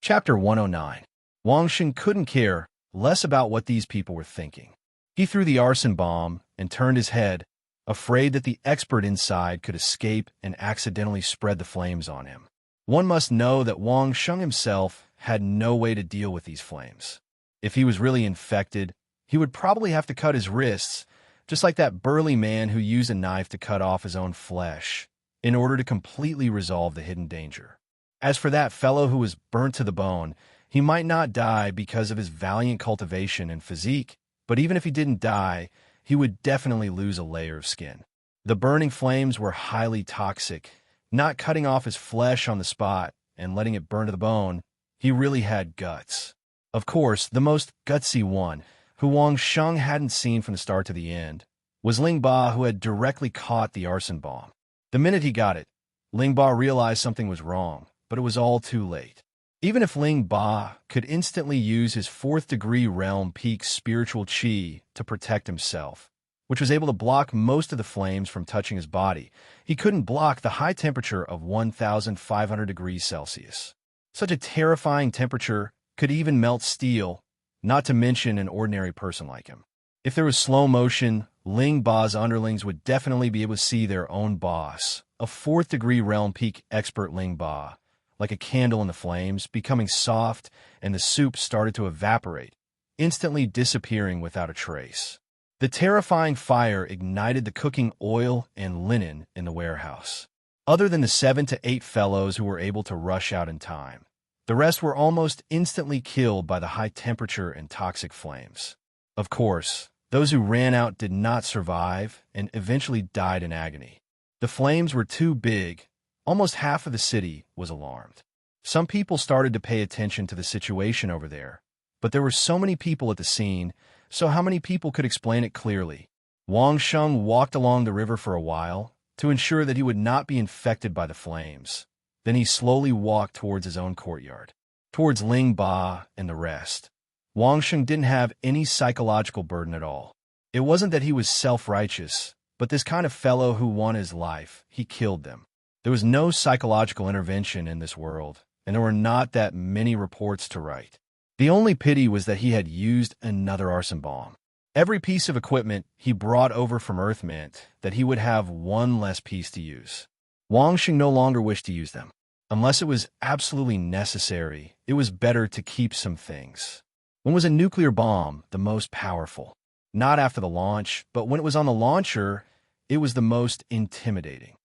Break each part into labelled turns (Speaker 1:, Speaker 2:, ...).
Speaker 1: Chapter 109. Wang Xing couldn't care less about what these people were thinking. He threw the arson bomb and turned his head, afraid that the expert inside could escape and accidentally spread the flames on him. One must know that Wang Xing himself had no way to deal with these flames. If he was really infected, he would probably have to cut his wrists, just like that burly man who used a knife to cut off his own flesh, in order to completely resolve the hidden danger. As for that fellow who was burnt to the bone, he might not die because of his valiant cultivation and physique, but even if he didn't die, he would definitely lose a layer of skin. The burning flames were highly toxic. Not cutting off his flesh on the spot and letting it burn to the bone, he really had guts. Of course, the most gutsy one, who Wang Xing hadn't seen from the start to the end, was Ling Ba, who had directly caught the arson bomb. The minute he got it, Ling Ba realized something was wrong, but it was all too late. Even if Ling Ba could instantly use his fourth-degree realm peak spiritual qi to protect himself, which was able to block most of the flames from touching his body, he couldn't block the high temperature of 1,500 degrees Celsius. Such a terrifying temperature could even melt steel, not to mention an ordinary person like him. If there was slow motion, Ling Ba's underlings would definitely be able to see their own boss, a fourth-degree realm peak expert Ling Ba, like a candle in the flames, becoming soft, and the soup started to evaporate, instantly disappearing without a trace. The terrifying fire ignited the cooking oil and linen in the warehouse. Other than the 7 to 8 fellows who were able to rush out in time, the rest were almost instantly killed by the high temperature and toxic flames. Of course, those who ran out did not survive and eventually died in agony. The flames were too big. Almost half of the city was alarmed. Some people started to pay attention to the situation over there, but there were so many people at the scene, so how many people could explain it clearly? Wang Xing walked along the river for a while to ensure that he would not be infected by the flames. Then he slowly walked towards his own courtyard, towards Ling Ba and the rest. Wang Xing didn't have any psychological burden at all. It wasn't that he was self-righteous, but this kind of fellow who won his life, he killed them. There was no psychological intervention in this world, and there were not that many reports to write. The only pity was that he had used another arson bomb. Every piece of equipment he brought over from Earth meant that he would have one less piece to use. Wang Xing no longer wished to use them. Unless it was absolutely necessary, it was better to keep some things. When was a nuclear bomb the most powerful? Not after the launch, but when it was on the launcher, it was the most intimidating.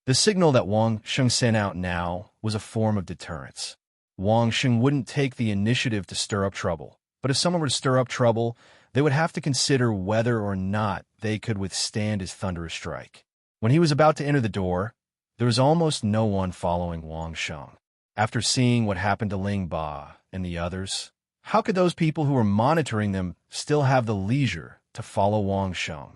Speaker 1: The signal that Wang Xing sent out now was a form of deterrence. Wang Xing wouldn't take the initiative to stir up trouble, but if someone were to stir up trouble, they would have to consider whether or not they could withstand his thunderous strike. When he was about to enter the door, there was almost no one following Wang Xing. After seeing what happened to Ling Ba and the others, how could those people who were monitoring them still have the leisure to follow Wang Xing?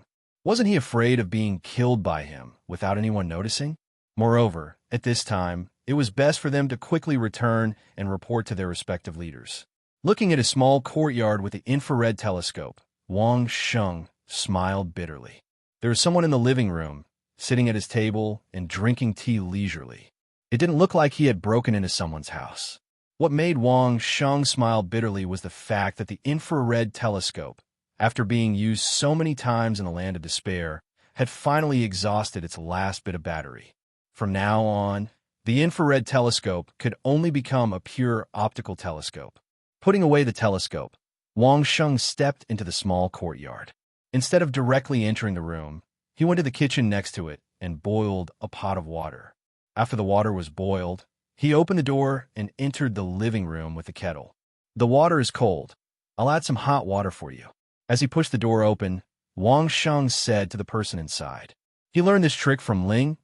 Speaker 1: Wasn't he afraid of being killed by him without anyone noticing? Moreover, at this time, it was best for them to quickly return and report to their respective leaders. Looking at a small courtyard with the infrared telescope, Wang Xing smiled bitterly. There was someone in the living room, sitting at his table and drinking tea leisurely. It didn't look like he had broken into someone's house. What made Wang Xing smile bitterly was the fact that the infrared telescope, after being used so many times in the land of despair, had finally exhausted its last bit of battery. From now on, the infrared telescope could only become a pure optical telescope. Putting away the telescope, Wang Xing stepped into the small courtyard. Instead of directly entering the room, he went to the kitchen next to it and boiled a pot of water. After the water was boiled, he opened the door and entered the living room with the kettle. "The water is cold. I'll add some hot water for you." As he pushed the door open, Wang Xing said to the person inside. He learned this trick from Ling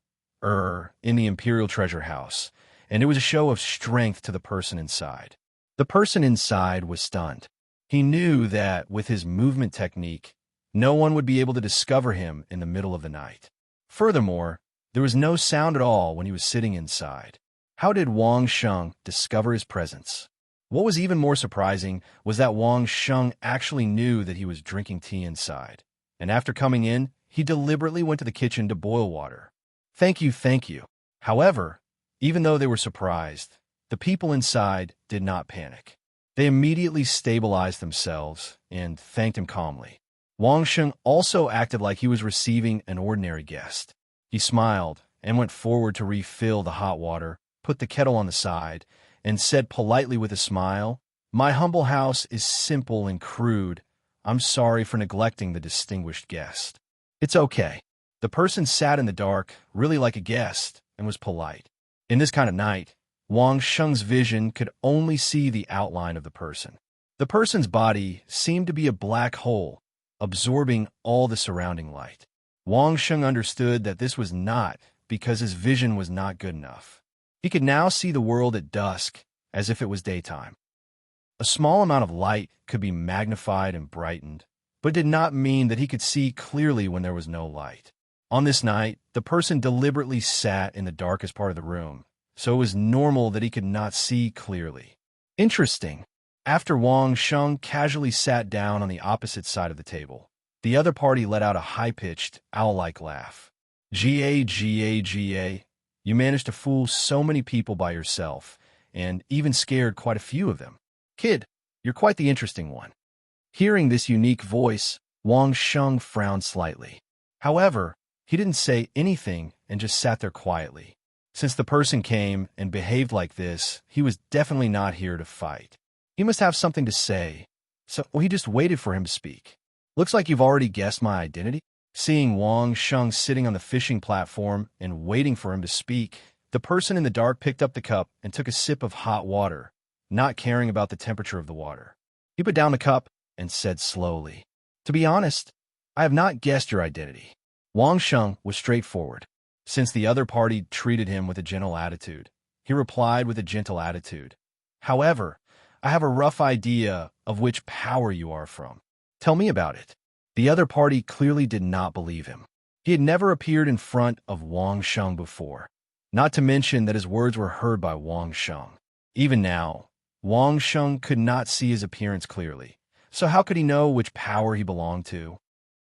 Speaker 1: in the Imperial Treasure House, and it was a show of strength to the person inside. The person inside was stunned. He knew that with his movement technique, no one would be able to discover him in the middle of the night. Furthermore, there was no sound at all when he was sitting inside. How did Wang Xing discover his presence? What was even more surprising was that Wang Xing actually knew that he was drinking tea inside, and after coming in, he deliberately went to the kitchen to boil water. Thank you. However, even though they were surprised, the people inside did not panic. They immediately stabilized themselves and thanked him calmly. Wang Sheng also acted like he was receiving an ordinary guest. He smiled and went forward to refill the hot water, put the kettle on the side, and said politely with a smile, "My humble house is simple and crude. I'm sorry for neglecting the distinguished guest." "It's okay." The person sat in the dark, really like a guest, and was polite. In this kind of night, Wang Sheng's vision could only see the outline of the person. The person's body seemed to be a black hole, absorbing all the surrounding light. Wang Sheng understood that this was not because his vision was not good enough. He could now see the world at dusk, as if it was daytime. A small amount of light could be magnified and brightened, but it did not mean that he could see clearly when there was no light. On this night, the person deliberately sat in the darkest part of the room, so it was normal that he could not see clearly. Interesting. After Wang Sheng casually sat down on the opposite side of the table, the other party let out a high-pitched, owl-like laugh. "Ga, you managed to fool so many people by yourself, and even scared quite a few of them. Kid, you're quite the interesting one." Hearing this unique voice, Wang Sheng frowned slightly. However, he didn't say anything and just sat there quietly. Since the person came and behaved like this, he was definitely not here to fight. He must have something to say, so he just waited for him to speak. "Looks like you've already guessed my identity." Seeing Wang Sheng sitting on the fishing platform and waiting for him to speak, the person in the dark picked up the cup and took a sip of hot water, not caring about the temperature of the water. He put down the cup and said slowly, "To be honest, I have not guessed your identity." Wang Sheng was straightforward. Since the other party treated him with a gentle attitude, he replied with a gentle attitude, "However, I have a rough idea of which power you are from. Tell me about it." The other party clearly did not believe him. He had never appeared in front of Wang Sheng before, not to mention that his words were heard by Wang Sheng. Even now, Wang Sheng could not see his appearance clearly, so how could he know which power he belonged to?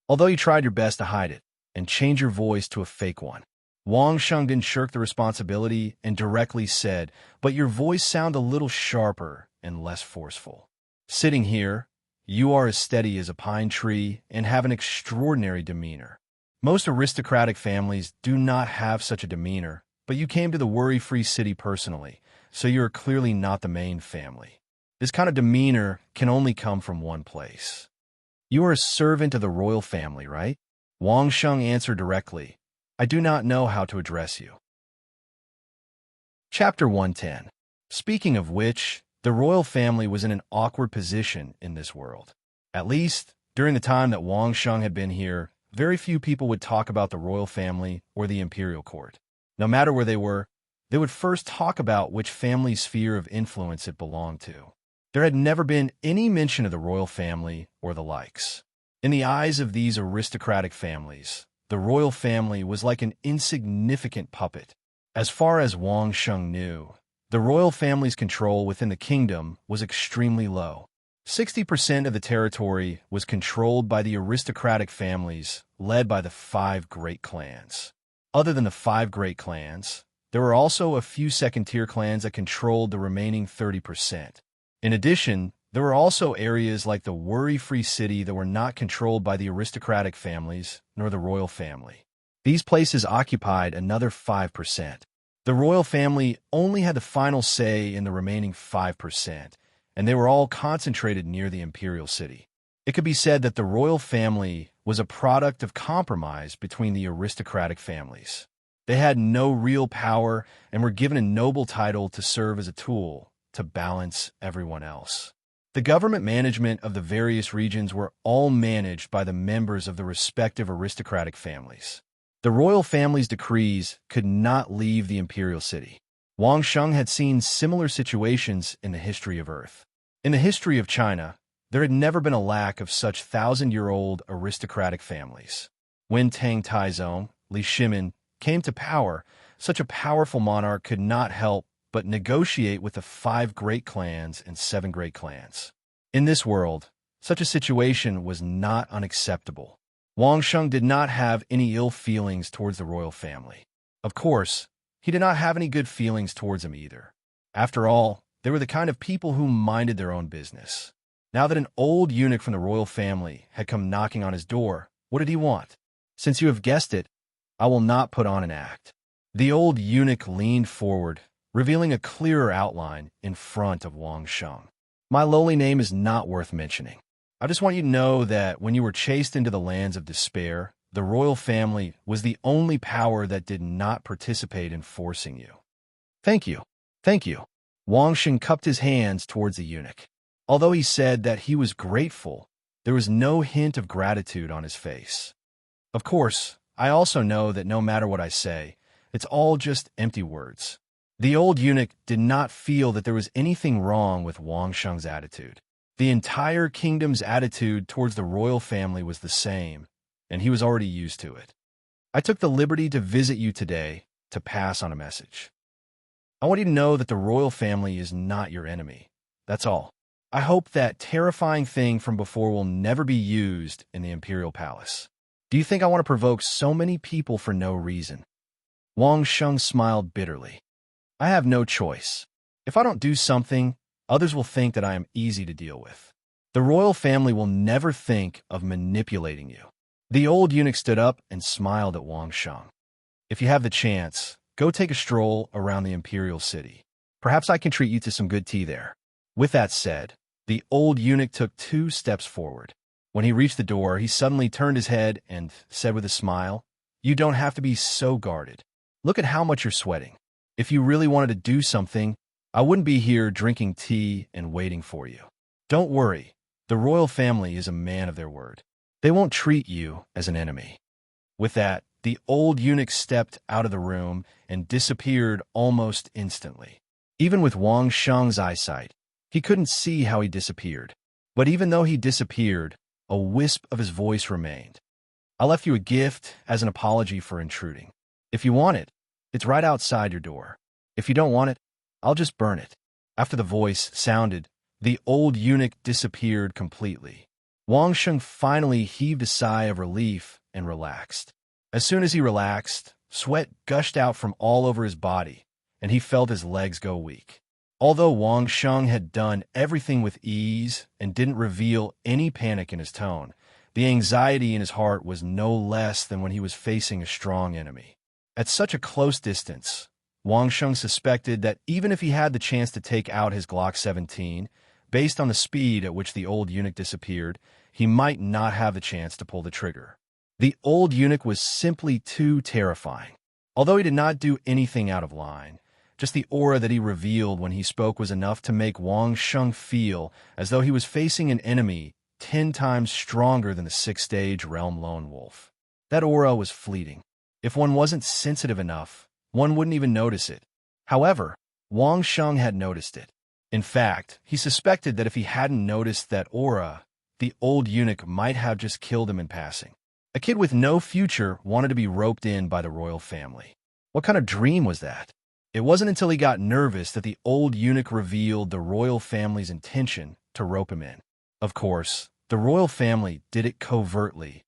Speaker 1: Although you tried your best to hide it and change your voice to a fake one, Wang Sheng didn't shirk the responsibility and directly said, "But your voice sounds a little sharper and less forceful. Sitting here, you are as steady as a pine tree and have an extraordinary demeanor. Most aristocratic families do not have such a demeanor, but you came to the worry-free city personally, so you are clearly not the main family. This kind of demeanor can only come from one place. You are a servant of the royal family, right?" Wang Sheng answered directly, "I do not know how to address you." Chapter 110. Speaking of which, the royal family was in an awkward position in this world. At least, during the time that Wang Sheng had been here, very few people would talk about the royal family or the imperial court. No matter where they would first talk about which family's sphere of influence it belonged to. There had never been any mention of the royal family or the likes. In the eyes of these aristocratic families, the royal family was like an insignificant puppet. As far as Wang Sheng knew, the royal family's control within the kingdom was extremely low. 60% of the territory was controlled by the aristocratic families led by the 5 great clans. Other than the 5 great clans, there were also a few second-tier clans that controlled the remaining 30%. In addition, there were also areas like the worry-free city that were not controlled by the aristocratic families nor the royal family. These places occupied another 5%. The royal family only had the final say in the remaining 5%, and they were all concentrated near the imperial city. It could be said that the royal family was a product of compromise between the aristocratic families. They had no real power and were given a noble title to serve as a tool to balance everyone else. The government management of the various regions were all managed by the members of the respective aristocratic families. The royal family's decrees could not leave the imperial city. Wang Sheng had seen similar situations in the history of Earth. In the history of China, there had never been a lack of such thousand-year-old aristocratic families. When Tang Taizong, Li Shimin, came to power, such a powerful monarch could not help but negotiate with the 5 great clans and 7 great clans. In this world, such a situation was not unacceptable. Wang Sheng did not have any ill feelings towards the royal family. Of course, he did not have any good feelings towards them either. After all, they were the kind of people who minded their own business. Now that an old eunuch from the royal family had come knocking on his door, what did he want? Since you have guessed it, I will not put on an act. The old eunuch leaned forward, revealing a clearer outline in front of Wang Sheng. My lowly name is not worth mentioning. I just want you to know that when you were chased into the lands of despair, the royal family was the only power that did not participate in forcing you. Thank you. Thank you. Wang Sheng cupped his hands towards the eunuch. Although he said that he was grateful, there was no hint of gratitude on his face. Of course, I also know that no matter what I say, it's all just empty words. The old eunuch did not feel that there was anything wrong with Wang Sheng's attitude. The entire kingdom's attitude towards the royal family was the same, and he was already used to it. I took the liberty to visit you today to pass on a message. I want you to know that the royal family is not your enemy. That's all. I hope that terrifying thing from before will never be used in the imperial palace. Do you think I want to provoke so many people for no reason? Wang Sheng smiled bitterly. I have no choice. If I don't do something, others will think that I am easy to deal with. The royal family will never think of manipulating you. The old eunuch stood up and smiled at Wang Sheng. If you have the chance, go take a stroll around the imperial city. Perhaps I can treat you to some good tea there. With that said, the old eunuch took 2 steps forward. When he reached the door, he suddenly turned his head and said with a smile, "You don't have to be so guarded. Look at how much you're sweating. If you really wanted to do something, I wouldn't be here drinking tea and waiting for you. Don't worry, the royal family is a man of their word. They won't treat you as an enemy." With that, the old eunuch stepped out of the room and disappeared almost instantly. Even with Wang Sheng's eyesight, he couldn't see how he disappeared. But even though he disappeared, a wisp of his voice remained. I left you a gift as an apology for intruding. If you want it, it's right outside your door. If you don't want it, I'll just burn it. After the voice sounded, the old eunuch disappeared completely. Wang Sheng finally heaved a sigh of relief and relaxed. As soon as he relaxed, sweat gushed out from all over his body, and he felt his legs go weak. Although Wang Sheng had done everything with ease and didn't reveal any panic in his tone, the anxiety in his heart was no less than when he was facing a strong enemy. At such a close distance, Wang Sheng suspected that even if he had the chance to take out his Glock 17, based on the speed at which the old eunuch disappeared, he might not have the chance to pull the trigger. The old eunuch was simply too terrifying. Although he did not do anything out of line, just the aura that he revealed when he spoke was enough to make Wang Sheng feel as though he was facing an enemy 10 times stronger than the 6th-stage realm lone wolf. That aura was fleeting. If one wasn't sensitive enough, one wouldn't even notice it. However, Wang Sheng had noticed it. In fact, he suspected that if he hadn't noticed that aura, the old eunuch might have just killed him in passing. A kid with no future wanted to be roped in by the royal family. What kind of dream was that? It wasn't until he got nervous that the old eunuch revealed the royal family's intention to rope him in. Of course, the royal family did it covertly,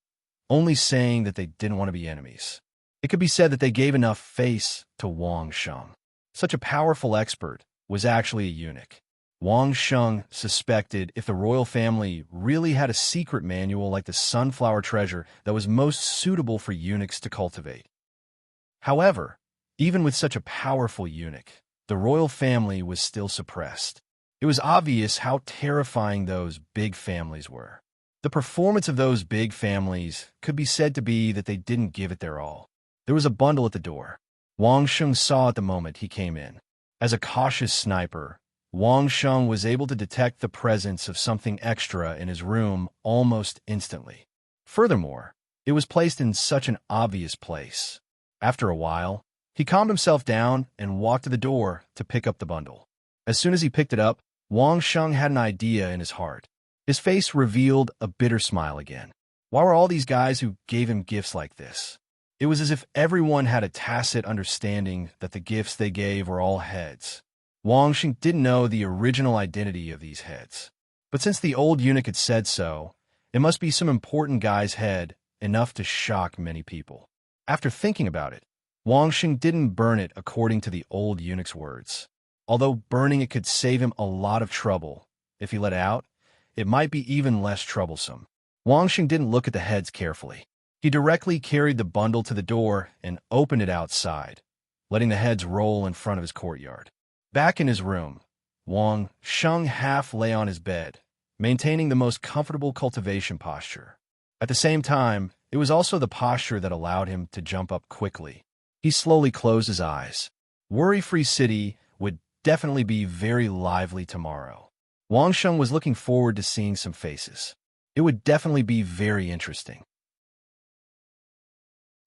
Speaker 1: only saying that they didn't want to be enemies. It could be said that they gave enough face to Wang Sheng. Such a powerful expert was actually a eunuch. Wang Sheng suspected if the royal family really had a secret manual like the sunflower treasure that was most suitable for eunuchs to cultivate. However, even with such a powerful eunuch, the royal family was still suppressed. It was obvious how terrifying those big families were. The performance of those big families could be said to be that they didn't give it their all. There was a bundle at the door. Wang Sheng saw it the moment he came in. As a cautious sniper, Wang Sheng was able to detect the presence of something extra in his room almost instantly. Furthermore, it was placed in such an obvious place. After a while, he calmed himself down and walked to the door to pick up the bundle. As soon as he picked it up, Wang Sheng had an idea in his heart. His face revealed a bitter smile again. Why were all these guys who gave him gifts like this? It was as if everyone had a tacit understanding that the gifts they gave were all heads. Wang Sheng didn't know the original identity of these heads. But since the old eunuch had said so, it must be some important guy's head, enough to shock many people. After thinking about it, Wang Sheng didn't burn it according to the old eunuch's words. Although burning it could save him a lot of trouble, if he let it out, it might be even less troublesome. Wangxing didn't look at the heads carefully. He directly carried the bundle to the door and opened it outside, letting the heads roll in front of his courtyard. Back in his room, Wang Sheng half lay on his bed, maintaining the most comfortable cultivation posture. At the same time, it was also the posture that allowed him to jump up quickly. He slowly closed his eyes. Worry-free city would definitely be very lively tomorrow. Wang Sheng was looking forward to seeing some faces. It would definitely be very interesting.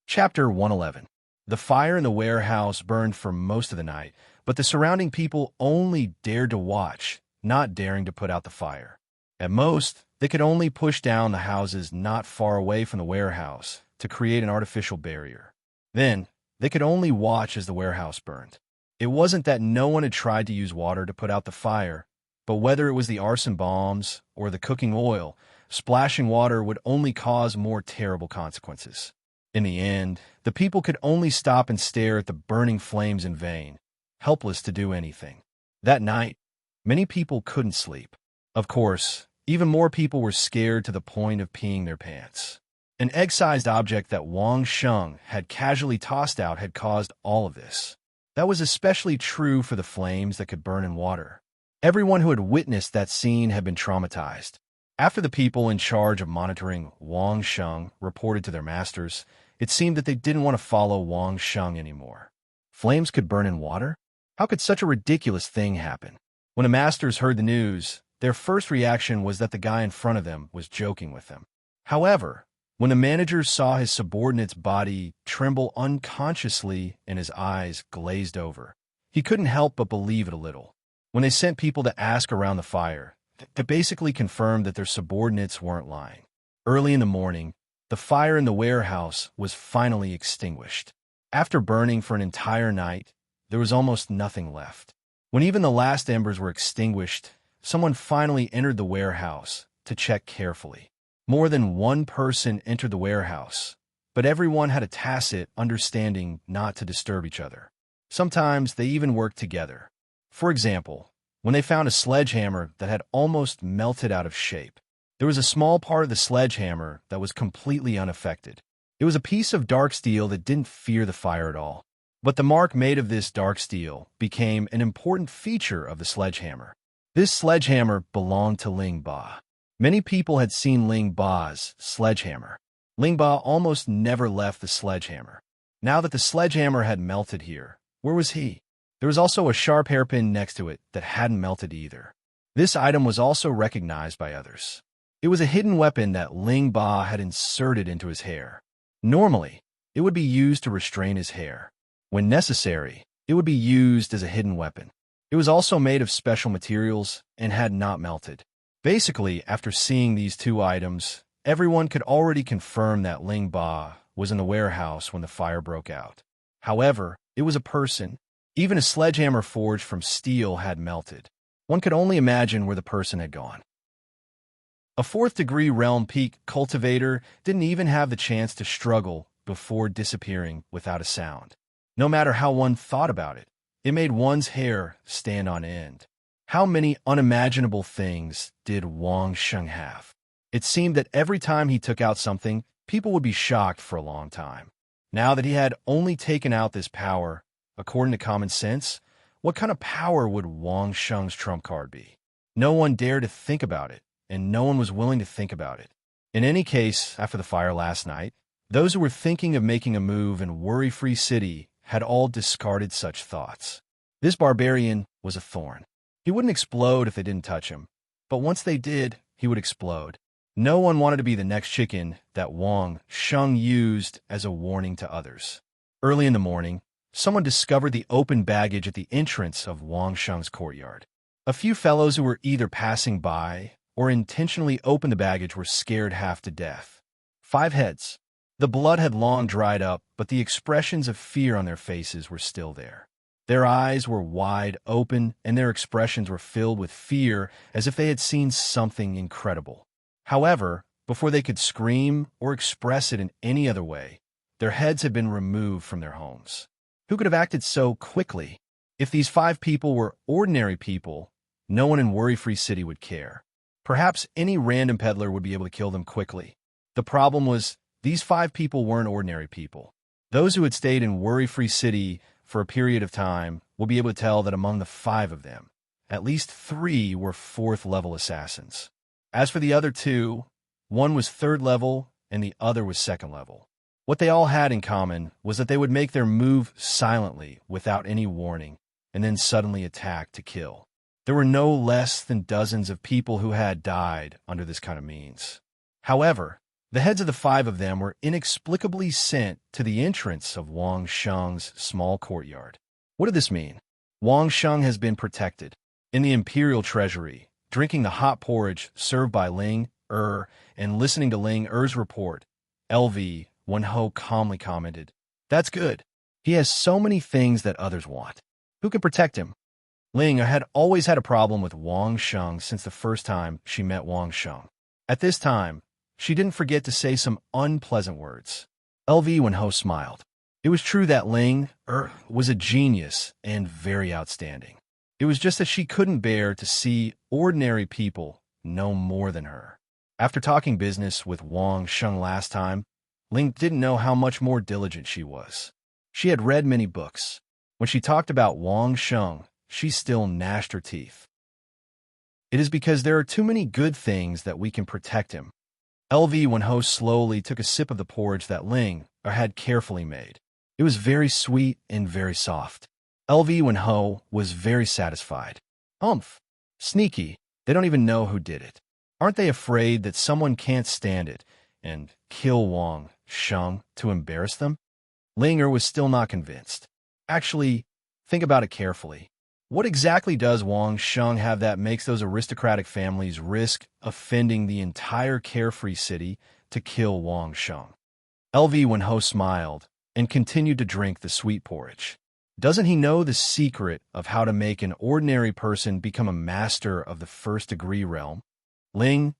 Speaker 1: Chapter 111. The fire in the warehouse burned for most of the night, but the surrounding people only dared to watch, not daring to put out the fire. At most, they could only push down the houses not far away from the warehouse to create an artificial barrier. Then, they could only watch as the warehouse burned. It wasn't that no one had tried to use water to put out the fire, but whether it was the arson bombs or the cooking oil, splashing water would only cause more terrible consequences. In the end, the people could only stop and stare at the burning flames in vain, helpless to do anything. That night, many people couldn't sleep. Of course, even more people were scared to the point of peeing their pants. An egg-sized object that Wang Sheng had casually tossed out had caused all of this. That was especially true for the flames that could burn in water. Everyone who had witnessed that scene had been traumatized. After the people in charge of monitoring Wang Sheng reported to their masters, it seemed that they didn't want to follow Wang Sheng anymore. Flames could burn in water? How could such a ridiculous thing happen? When the masters heard the news, their first reaction was that the guy in front of them was joking with them. However, when the managers saw his subordinate's body tremble unconsciously and his eyes glazed over, he couldn't help but believe it a little. When they sent people to ask around the fire, they basically confirmed that their subordinates weren't lying. Early in the morning, the fire in the warehouse was finally extinguished. After burning for an entire night, there was almost nothing left. When even the last embers were extinguished, someone finally entered the warehouse to check carefully. More than one person entered the warehouse, but everyone had a tacit understanding not to disturb each other. Sometimes they even worked together. For example, when they found a sledgehammer that had almost melted out of shape, there was a small part of the sledgehammer that was completely unaffected. It was a piece of dark steel that didn't fear the fire at all. But the mark made of this dark steel became an important feature of the sledgehammer. This sledgehammer belonged to Ling Ba. Many people had seen Ling Ba's sledgehammer. Ling Ba almost never left the sledgehammer. Now that the sledgehammer had melted here, where was he? There was also a sharp hairpin next to it that hadn't melted either. This item was also recognized by others. It was a hidden weapon that Ling Ba had inserted into his hair. Normally, it would be used to restrain his hair. When necessary, it would be used as a hidden weapon. It was also made of special materials and had not melted. Basically, after seeing these two items, everyone could already confirm that Ling Ba was in the warehouse when the fire broke out. However, it was a person. Even a sledgehammer forged from steel had melted. One could only imagine where the person had gone. A fourth-degree realm peak cultivator didn't even have the chance to struggle before disappearing without a sound. No matter how one thought about it, it made one's hair stand on end. How many unimaginable things did Wang Sheng have? It seemed that every time he took out something, people would be shocked for a long time. Now that he had only taken out this power, according to common sense, what kind of power would Wang Sheng's trump card be? No one dared to think about it, and no one was willing to think about it. In any case, after the fire last night, those who were thinking of making a move in worry-free city had all discarded such thoughts. This barbarian was a thorn. He wouldn't explode if they didn't touch him, but once they did, he would explode. No one wanted to be the next chicken that Wang Sheng used as a warning to others. Early in the morning, someone discovered the open baggage at the entrance of Wang Sheng's courtyard. A few fellows who were either passing by or intentionally opened the baggage were scared half to death. 5 heads. The blood had long dried up, but the expressions of fear on their faces were still there. Their eyes were wide open, and their expressions were filled with fear as if they had seen something incredible. However, before they could scream or express it in any other way, their heads had been removed from their homes. Who could have acted so quickly? If these 5 people were ordinary people, no one in Worry-Free City would care. Perhaps any random peddler would be able to kill them quickly. The problem was, these 5 people weren't ordinary people. Those who had stayed in Worry-Free City for a period of time will be able to tell that among the 5 of them, at least 3 were 4th-level assassins. As for the other 2, one was 3rd level and the other was 2nd level. What they all had in common was that they would make their move silently without any warning and then suddenly attack to kill. There were no less than dozens of people who had died under this kind of means. However, the heads of the 5 of them were inexplicably sent to the entrance of Wang Sheng's small courtyard. What did this mean? Wang Sheng has been protected in the imperial treasury, drinking the hot porridge served by Ling and listening to Ling Er's report. LV Wenho calmly commented, "That's good. He has so many things that others want. Who can protect him?" Ling had always had a problem with Wang Sheng since the first time she met Wang Sheng. At this time, she didn't forget to say some unpleasant words. LV Wenho smiled. It was true that Ling was a genius and very outstanding. It was just that she couldn't bear to see ordinary people know more than her. After talking business with Wang Sheng last time, Ling didn't know how much more diligent she was. She had read many books. When she talked about Wang Sheng, she still gnashed her teeth. It is because there are too many good things that we can protect him. LV Wenho slowly took a sip of the porridge that Ling had carefully made. It was very sweet and very soft. LV Wenho was very satisfied. Sneaky. They don't even know who did it. Aren't they afraid that someone can't stand it and kill Wang Sheng to embarrass them? Linger was still not convinced. Actually, think about it carefully. What exactly does Wang Sheng have that makes those aristocratic families risk offending the entire carefree city to kill Wang Sheng? LV Wenho smiled and continued to drink the sweet porridge. Doesn't he know the secret of how to make an ordinary person become a master of the first-degree realm? Ling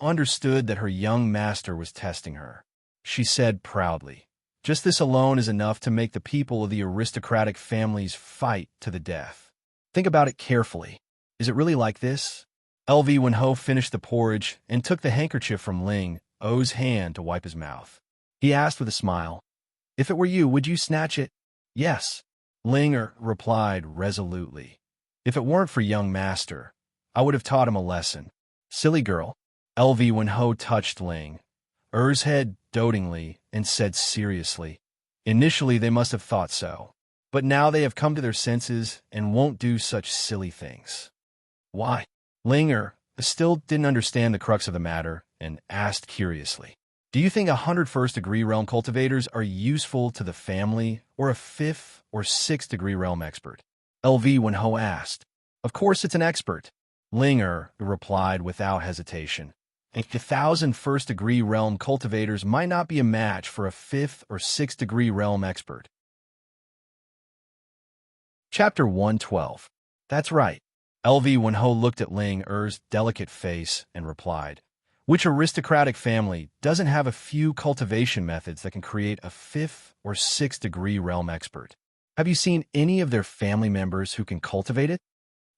Speaker 1: understood that her young master was testing her. She said proudly, "Just this alone is enough to make the people of the aristocratic families fight to the death. Think about it carefully. Is it really like this?" LV Wenho finished the porridge and took the handkerchief from Ling O's hand to wipe his mouth. He asked with a smile, "If it were you, would you snatch it?" "Yes," Ling replied resolutely. "If it weren't for young master, I would have taught him a lesson." "Silly girl." LV Wenho touched Ling Er's head dotingly and said seriously, "Initially they must have thought so, but now they have come to their senses and won't do such silly things." "Why?" Linger still didn't understand the crux of the matter and asked curiously, "Do you think 100 first-degree realm cultivators are useful to the family or a 5th or 6th-degree realm expert?" LV Wenho asked. "Of course it's an expert," Linger replied without hesitation. "And 1,000 first-degree realm cultivators might not be a match for a 5th or 6th-degree realm expert." Chapter 112. That's right. LV Wenho looked at Ling Er's delicate face and replied, "Which aristocratic family doesn't have a few cultivation methods that can create a 5th or 6th-degree realm expert? Have you seen any of their family members who can cultivate it?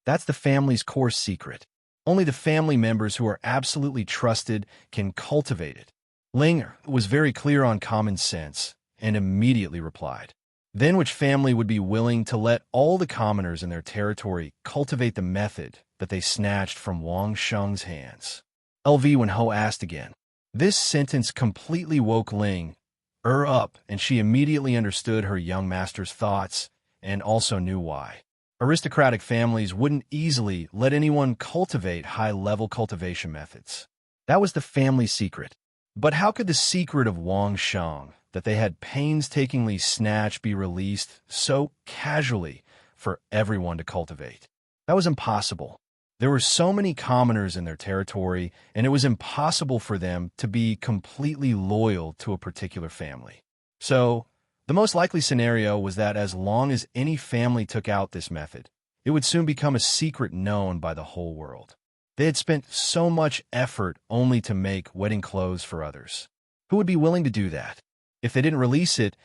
Speaker 1: That's the family's core secret. Only the family members who are absolutely trusted can cultivate it." Ling was very clear on common sense and immediately replied, "Then which family would be willing to let all the commoners in their territory cultivate the method that they snatched from Wang Sheng's hands?" LV Wenho asked again. This sentence completely woke Ling up, and she immediately understood her young master's thoughts and also knew why. Aristocratic families wouldn't easily let anyone cultivate high-level cultivation methods. That was the family secret. But how could the secret of Wang Sheng that they had painstakingly snatched be released so casually for everyone to cultivate? That was impossible. There were so many commoners in their territory, and it was impossible for them to be completely loyal to a particular family. So, the most likely scenario was that as long as any family took out this method, it would soon become a secret known by the whole world. They had spent so much effort only to make wedding clothes for others. Who would be willing to do that? If they didn't release it,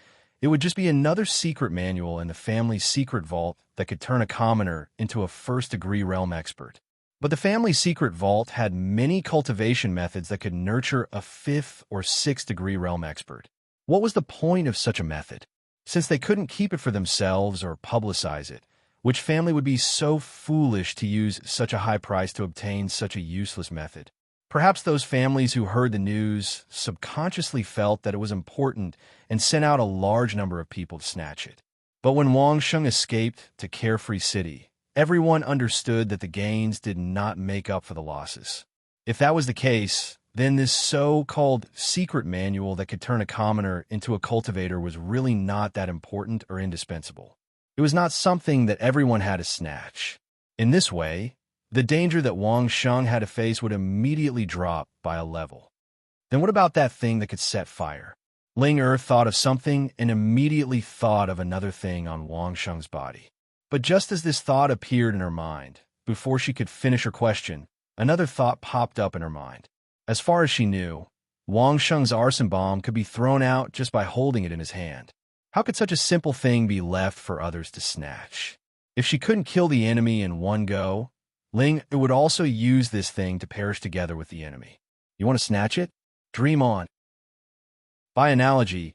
Speaker 1: It would just be another secret manual in the family's secret vault that could turn a commoner into a first-degree realm expert. But the family's secret vault had many cultivation methods that could nurture a 5th or 6th-degree realm expert. What was the point of such a method? Since they couldn't keep it for themselves or publicize it, which family would be so foolish to use such a high price to obtain such a useless method? Perhaps those families who heard the news subconsciously felt that it was important and sent out a large number of people to snatch it. But when Wang Sheng escaped to Carefree City, everyone understood that the gains did not make up for the losses. If that was the case, then this so-called secret manual that could turn a commoner into a cultivator was really not that important or indispensable. It was not something that everyone had to snatch. In this way, the danger that Wang Sheng had to face would immediately drop by a level. Then what about that thing that could set fire? Ling Er thought of something and immediately thought of another thing on Wang Sheng's body. But just as this thought appeared in her mind, before she could finish her question, another thought popped up in her mind. As far as she knew, Wang Sheng's arson bomb could be thrown out just by holding it in his hand. How could such a simple thing be left for others to snatch? If she couldn't kill the enemy in one go, Ling would also use this thing to perish together with the enemy. You want to snatch it? Dream on. By analogy,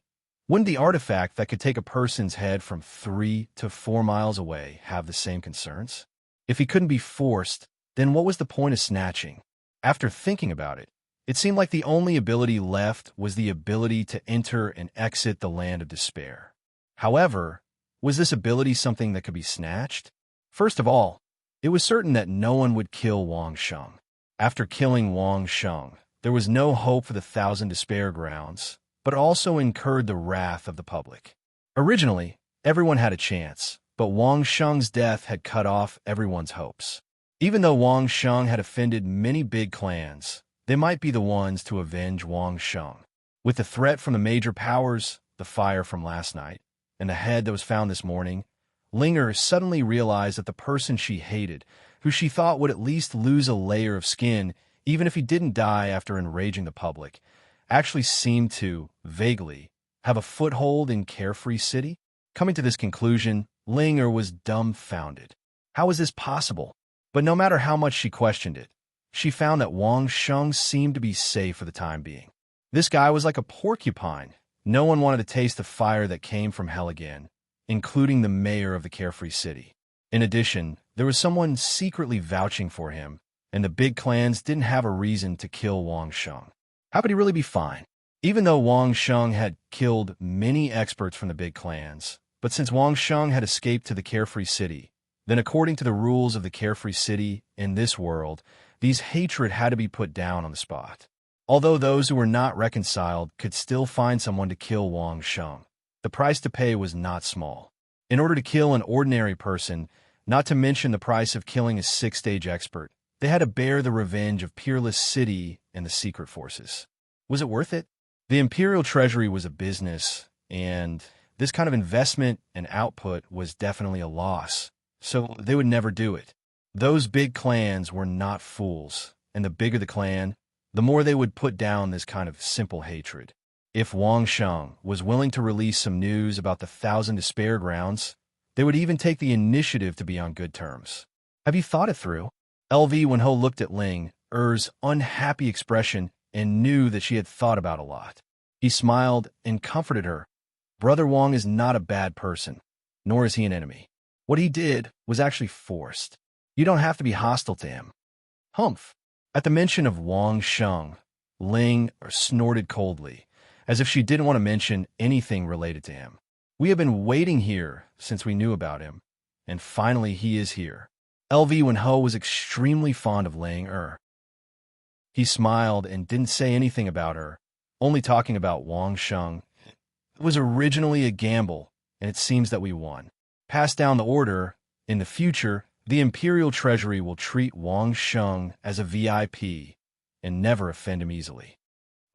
Speaker 1: wouldn't the artifact that could take a person's head from 3 to 4 miles away have the same concerns? If he couldn't be forced, then what was the point of snatching? After thinking about it, it seemed like the only ability left was the ability to enter and exit the land of despair. However, was this ability something that could be snatched? First of all, it was certain that no one would kill Wang Sheng. After killing Wang Sheng, there was no hope for the 1,000 despair grounds, but also incurred the wrath of the public. Originally, everyone had a chance, but Wang Sheng's death had cut off everyone's hopes. Even though Wang Sheng had offended many big clans, they might be the ones to avenge Wang Sheng. With the threat from the major powers, the fire from last night, and the head that was found this morning, Ling Er suddenly realized that the person she hated, who she thought would at least lose a layer of skin even if he didn't die after enraging the public, actually seemed to, vaguely, have a foothold in Carefree City? Coming to this conclusion, Ling Er was dumbfounded. How was this possible? But no matter how much she questioned it, she found that Wang Sheng seemed to be safe for the time being. This guy was like a porcupine. No one wanted to taste the fire that came from hell again, including the mayor of the Carefree City. In addition, there was someone secretly vouching for him, and the big clans didn't have a reason to kill Wang Sheng. How could he really be fine? Even though Wang Sheng had killed many experts from the big clans, but since Wang Sheng had escaped to the Carefree City, then according to the rules of the Carefree City in this world, these hatred had to be put down on the spot. Although those who were not reconciled could still find someone to kill Wang Sheng, the price to pay was not small. In order to kill an ordinary person, not to mention the price of killing a 6th-stage expert, they had to bear the revenge of Peerless City and the secret forces. Was it worth it? The Imperial Treasury was a business, and this kind of investment and output was definitely a loss, so they would never do it. Those big clans were not fools, and the bigger the clan, the more they would put down this kind of simple hatred. If Wang Sheng was willing to release some news about the 1,000 despair grounds, they would even take the initiative to be on good terms. Have you thought it through? LV Wenho looked at Ling Er's unhappy expression and knew that she had thought about a lot. He smiled and comforted her. Brother Wang is not a bad person, nor is he an enemy. What he did was actually forced. You don't have to be hostile to him. Humph. At the mention of Wang Sheng, Ling snorted coldly, as if she didn't want to mention anything related to him. We have been waiting here since we knew about him, and finally he is here. LV Wenho was extremely fond of Ling Er. He smiled and didn't say anything about her, only talking about Wang Sheng. It was originally a gamble, and it seems that we won. Pass down the order. In the future, the Imperial Treasury will treat Wang Sheng as a VIP and never offend him easily.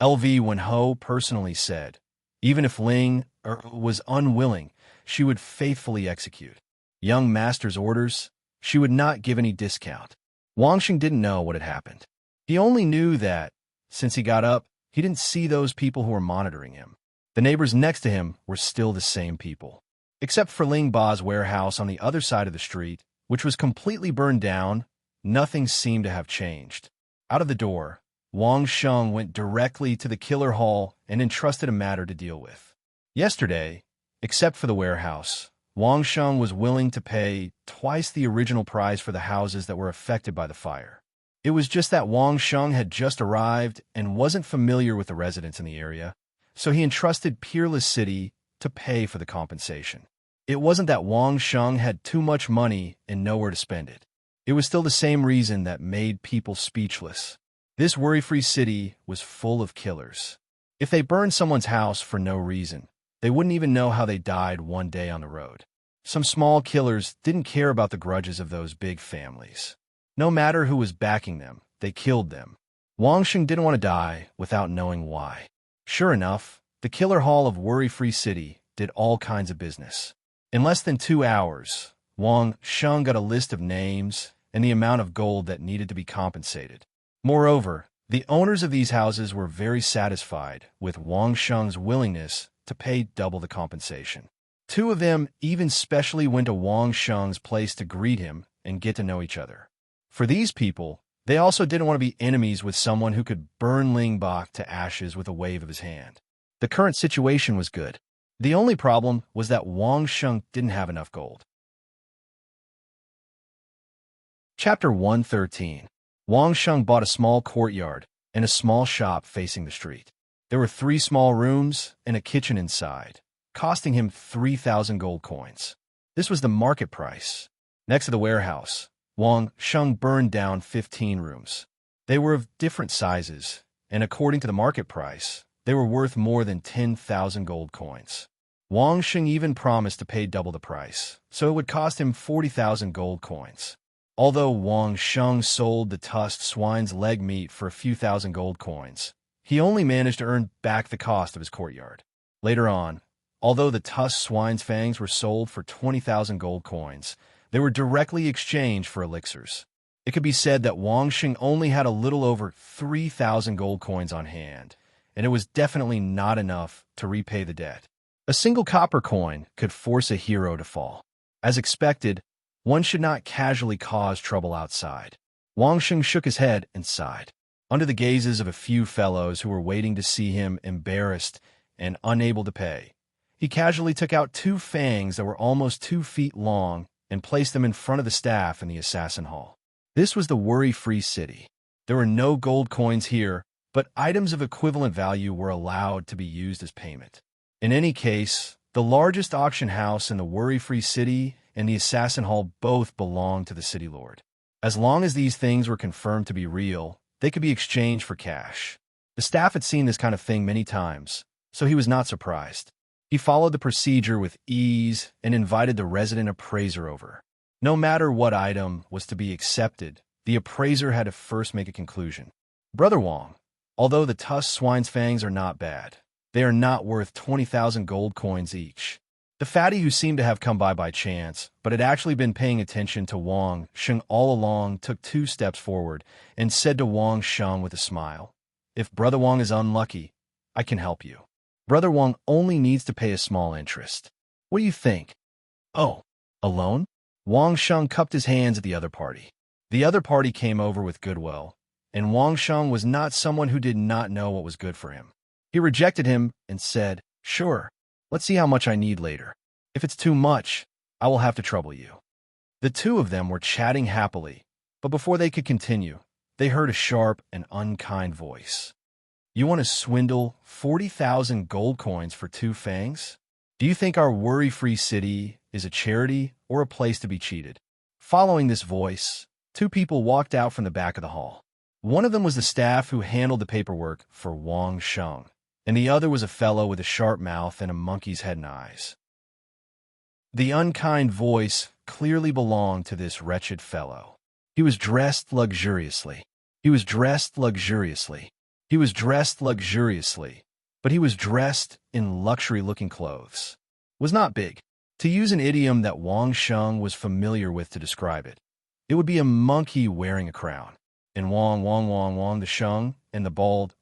Speaker 1: LV Wenho personally said, even if Ling was unwilling, she would faithfully execute. Young master's orders, she would not give any discount. Wang Sheng didn't know what had happened. He only knew that, since he got up, he didn't see those people who were monitoring him. The neighbors next to him were still the same people. Except for Ling Ba's warehouse on the other side of the street, which was completely burned down, nothing seemed to have changed. Out of the door, Wang Sheng went directly to the killer hall and entrusted a matter to deal with. Yesterday, except for the warehouse, Wang Sheng was willing to pay twice the original price for the houses that were affected by the fire. It was just that Wang Sheng had just arrived and wasn't familiar with the residents in the area, so he entrusted Peerless City to pay for the compensation. It wasn't that Wang Sheng had too much money and nowhere to spend it. It was still the same reason that made people speechless. This worry-free city was full of killers. If they burned someone's house for no reason, they wouldn't even know how they died one day on the road. Some small killers didn't care about the grudges of those big families. No matter who was backing them, they killed them. Wang Sheng didn't want to die without knowing why. Sure enough, the killer hall of Worry-Free City did all kinds of business. In less than 2 hours, Wang Sheng got a list of names and the amount of gold that needed to be compensated. Moreover, the owners of these houses were very satisfied with Wang Sheng's willingness to pay double the compensation. 2 of them even specially went to Wang Sheng's place to greet him and get to know each other. For these people, they also didn't want to be enemies with someone who could burn Ling Ba to ashes with a wave of his hand. The current situation was good. The only problem was that Wang Sheng didn't have enough gold. Chapter 113. Wang Sheng bought a small courtyard and a small shop facing the street. There were 3 small rooms and a kitchen inside, costing him 3,000 gold coins. This was the market price. Next to the warehouse, Wang Sheng burned down 15 rooms. They were of different sizes, and according to the market price, they were worth more than 10,000 gold coins. Wang Sheng even promised to pay double the price, so it would cost him 40,000 gold coins. Although Wang Sheng sold the tusked swine's leg meat for a few thousand gold coins, he only managed to earn back the cost of his courtyard. Later on, although the tusked swine's fangs were sold for 20,000 gold coins, they were directly exchanged for elixirs. It could be said that Wang Sheng only had a little over 3,000 gold coins on hand, and it was definitely not enough to repay the debt. A single copper coin could force a hero to fall. As expected, one should not casually cause trouble outside. Wang Sheng shook his head and sighed. Under the gazes of a few fellows who were waiting to see him embarrassed and unable to pay, he casually took out 2 fangs that were almost 2 feet long and placed them in front of the staff in the assassin hall. This was the worry-free city. There were no gold coins here, but items of equivalent value were allowed to be used as payment. In any case, the largest auction house in the worry-free city and the assassin hall both belonged to the city lord. As long as these things were confirmed to be real, they could be exchanged for cash. The staff had seen this kind of thing many times, so he was not surprised. He followed the procedure with ease and invited the resident appraiser over. No matter what item was to be accepted, the appraiser had to first make a conclusion. Brother Wang, although the tusked swine's fangs are not bad, they are not worth 20,000 gold coins each. The fatty, who seemed to have come by chance, but had actually been paying attention to Wang Sheng all along, took 2 steps forward and said to Wang Sheng with a smile, "If Brother Wang is unlucky, I can help you. Brother Wang only needs to pay a small interest. What do you think?" "Oh, alone?" Wang Sheng cupped his hands at the other party. The other party came over with goodwill, and Wang Sheng was not someone who did not know what was good for him. He rejected him and said, "Sure, let's see how much I need later. If it's too much, I will have to trouble you." The 2 of them were chatting happily, but before they could continue, they heard a sharp and unkind voice. "You want to swindle 40,000 gold coins for 2 fangs? Do you think our worry-free city is a charity or a place to be cheated?" Following this voice, 2 people walked out from the back of the hall. One of them was the staff who handled the paperwork for Wang Sheng, and the other was a fellow with a sharp mouth and a monkey's head and eyes. The unkind voice clearly belonged to this wretched fellow. He was dressed luxuriously. He was dressed luxuriously. He was dressed luxuriously, but he was dressed in luxury-looking clothes. Was not big. To use an idiom that Wang Sheng was familiar with to describe it, it would be a monkey wearing a crown. And Wang the Sheng, and the bald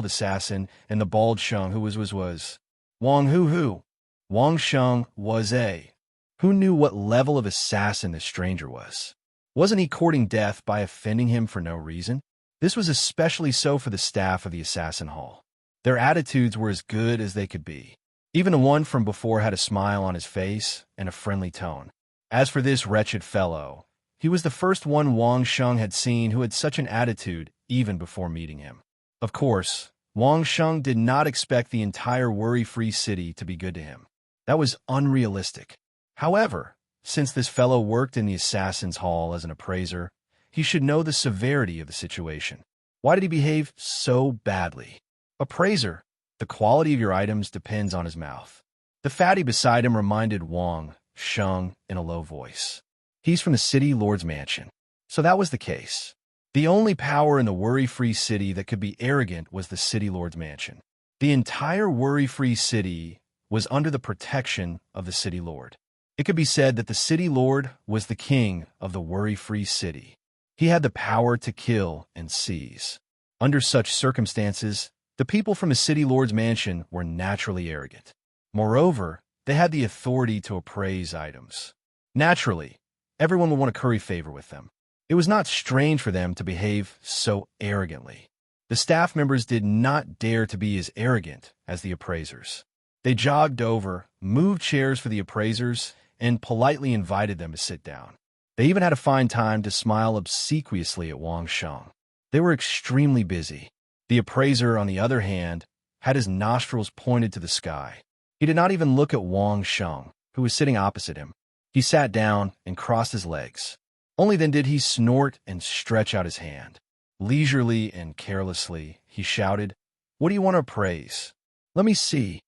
Speaker 1: assassin, and the bald Sheng who was. Who? Wang Sheng was a. Who knew what level of assassin this stranger was? Wasn't he courting death by offending him for no reason? This was especially so for the staff of the assassin hall. Their attitudes were as good as they could be. Even the one from before had a smile on his face and a friendly tone. As for this wretched fellow, he was the first one Wang Sheng had seen who had such an attitude even before meeting him. Of course, Wang Sheng did not expect the entire worry-free city to be good to him. That was unrealistic. However, since this fellow worked in the Assassin's Hall as an appraiser, he should know the severity of the situation. Why did he behave so badly? Appraiser, the quality of your items depends on his mouth. The fatty beside him reminded Wang Sheng in a low voice. He's from the city lord's mansion. So that was the case. The only power in the worry-free city that could be arrogant was the city lord's mansion. The entire worry-free city was under the protection of the city lord. It could be said that the city lord was the king of the worry-free city. He had the power to kill and seize. Under such circumstances, the people from the city lord's mansion were naturally arrogant. Moreover, they had the authority to appraise items. Naturally, everyone would want to curry favor with them. It was not strange for them to behave so arrogantly. The staff members did not dare to be as arrogant as the appraisers. They jogged over, moved chairs for the appraisers, and politely invited them to sit down. They even had to find time to smile obsequiously at Wang Sheng. They were extremely busy. The appraiser, on the other hand, had his nostrils pointed to the sky. He did not even look at Wang Sheng, who was sitting opposite him. He sat down and crossed his legs. Only then did he snort and stretch out his hand. Leisurely and carelessly, he shouted, "What do you want to appraise? Let me see."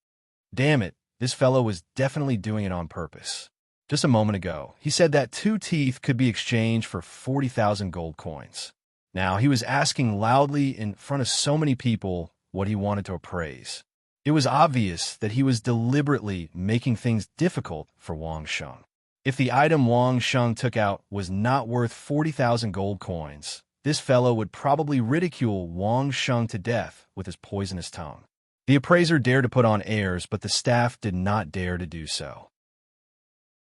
Speaker 1: Damn it, this fellow was definitely doing it on purpose. Just a moment ago, he said that 2 teeth could be exchanged for 40,000 gold coins. Now, he was asking loudly in front of so many people what he wanted to appraise. It was obvious that he was deliberately making things difficult for Wang Sheng. If the item Wang Sheng took out was not worth 40,000 gold coins, this fellow would probably ridicule Wang Sheng to death with his poisonous tongue. The appraiser dared to put on airs, but the staff did not dare to do so.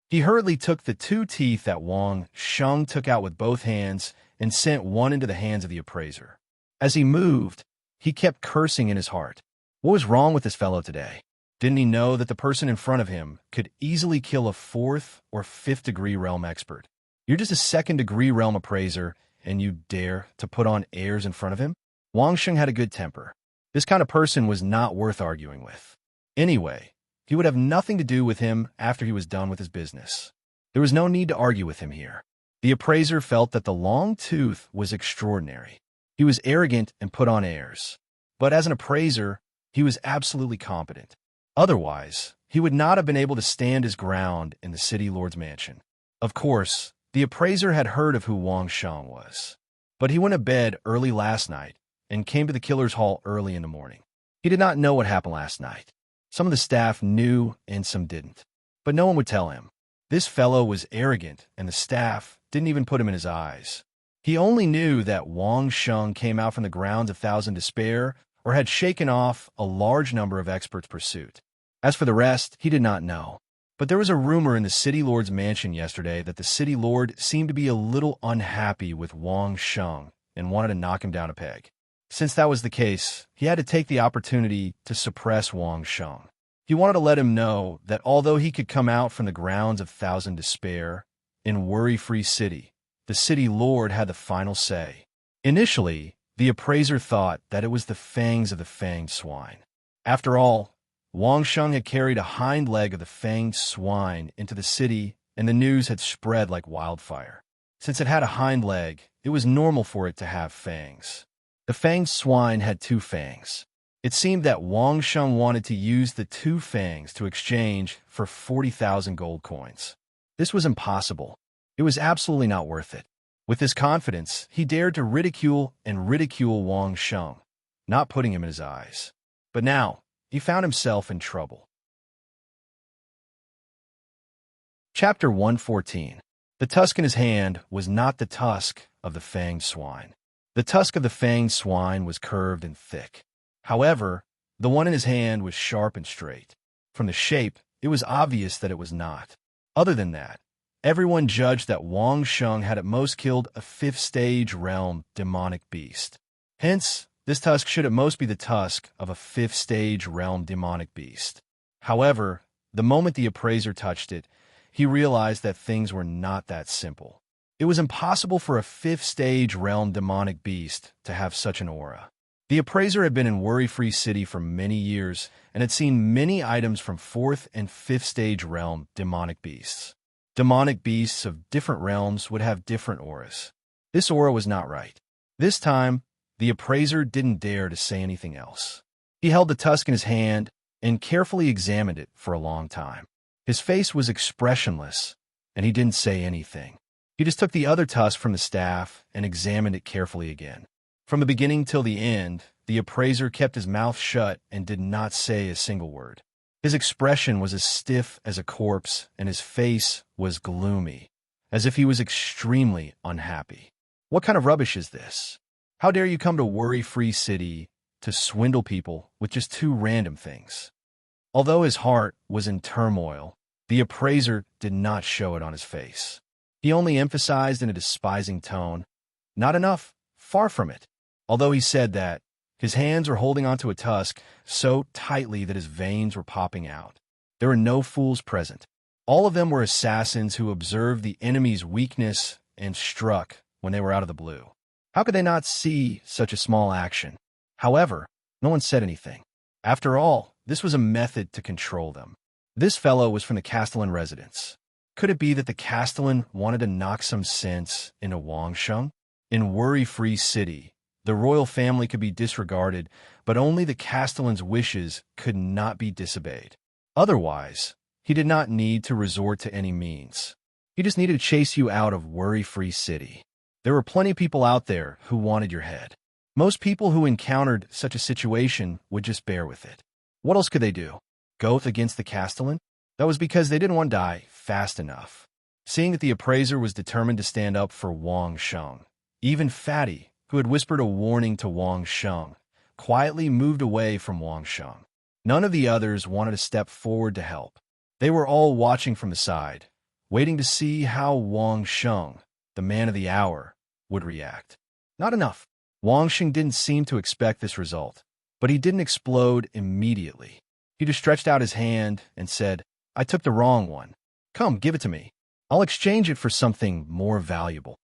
Speaker 1: He hurriedly took the 2 teeth that Wang Sheng took out with both hands and sent one into the hands of the appraiser. As he moved, he kept cursing in his heart. What was wrong with this fellow today? Didn't he know that the person in front of him could easily kill a 4th or 5th degree realm expert? You're just a 2nd degree realm appraiser, and you dare to put on airs in front of him? Wang Sheng had a good temper. This kind of person was not worth arguing with. Anyway, he would have nothing to do with him after he was done with his business. There was no need to argue with him here. The appraiser felt that the long tooth was extraordinary. He was arrogant and put on airs. But as an appraiser, he was absolutely competent. Otherwise, he would not have been able to stand his ground in the city lord's mansion. Of course, the appraiser had heard of who Wang Sheng was. But he went to bed early last night and came to the killer's hall early in the morning. He did not know what happened last night. Some of the staff knew and some didn't. But no one would tell him. This fellow was arrogant, and the staff didn't even put him in his eyes. He only knew that Wang Sheng came out from the grounds of Thousand Despair or had shaken off a large number of experts' pursuit. As for the rest, he did not know. But there was a rumor in the city lord's mansion yesterday that the city lord seemed to be a little unhappy with Wang Sheng and wanted to knock him down a peg. Since that was the case, he had to take the opportunity to suppress Wang Sheng. He wanted to let him know that although he could come out from the grounds of Thousand Despair in worry-free city, the city lord had the final say. Initially, the appraiser thought that it was the fangs of the fanged swine. After all, Wang Sheng had carried a hind leg of the fanged swine into the city, and the news had spread like wildfire. Since it had a hind leg, it was normal for it to have fangs. The fanged swine had 2 fangs. It seemed that Wang Sheng wanted to use the 2 fangs to exchange for 40,000 gold coins. This was impossible. It was absolutely not worth it. With this confidence, he dared to ridicule Wang Sheng, not putting him in his eyes. But now, he found himself in trouble. Chapter 114. The tusk in his hand was not the tusk of the fanged swine. The tusk of the fanged swine was curved and thick. However, the one in his hand was sharp and straight. From the shape, it was obvious that it was not. Other than that, everyone judged that Wang Sheng had at most killed a fifth-stage realm demonic beast. Hence, this tusk should at most be the tusk of a fifth-stage realm demonic beast. However, the moment the appraiser touched it, he realized that things were not that simple. It was impossible for a fifth-stage realm demonic beast to have such an aura. The appraiser had been in Worry-Free City for many years and had seen many items from fourth and fifth stage realm demonic beasts. Demonic beasts of different realms would have different auras. This aura was not right. This time, the appraiser didn't dare to say anything else. He held the tusk in his hand and carefully examined it for a long time. His face was expressionless, and he didn't say anything. He just took the other tusk from the staff and examined it carefully again. From the beginning till the end, the appraiser kept his mouth shut and did not say a single word. His expression was as stiff as a corpse, and his face was gloomy, as if he was extremely unhappy. What kind of rubbish is this? How dare you come to Worry-Free City to swindle people with just two random things? Although his heart was in turmoil, the appraiser did not show it on his face. He only emphasized in a despising tone, "Not enough, far from it." Although he said that, his hands were holding onto a tusk so tightly that his veins were popping out. There were no fools present. All of them were assassins who observed the enemy's weakness and struck when they were out of the blue. How could they not see such a small action? However, no one said anything. After all, this was a method to control them. This fellow was from the Castellan residence. Could it be that the Castellan wanted to knock some sense into Wang Sheng? In Worry-Free City, the royal family could be disregarded, but only the Castellan's wishes could not be disobeyed. Otherwise, he did not need to resort to any means. He just needed to chase you out of Worry-Free City. There were plenty of people out there who wanted your head. Most people who encountered such a situation would just bear with it. What else could they do? Go against the Castellan? That was because they didn't want to die fast enough. Seeing that the appraiser was determined to stand up for Wang Sheng, even Fatty, who had whispered a warning to Wang Sheng, quietly moved away from Wang Sheng. None of the others wanted to step forward to help. They were all watching from the side, waiting to see how Wang Sheng, the man of the hour, would react. Not enough. Wang Sheng didn't seem to expect this result, but he didn't explode immediately. He just stretched out his hand and said, "I took the wrong one. Come, give it to me. I'll exchange it for something more valuable."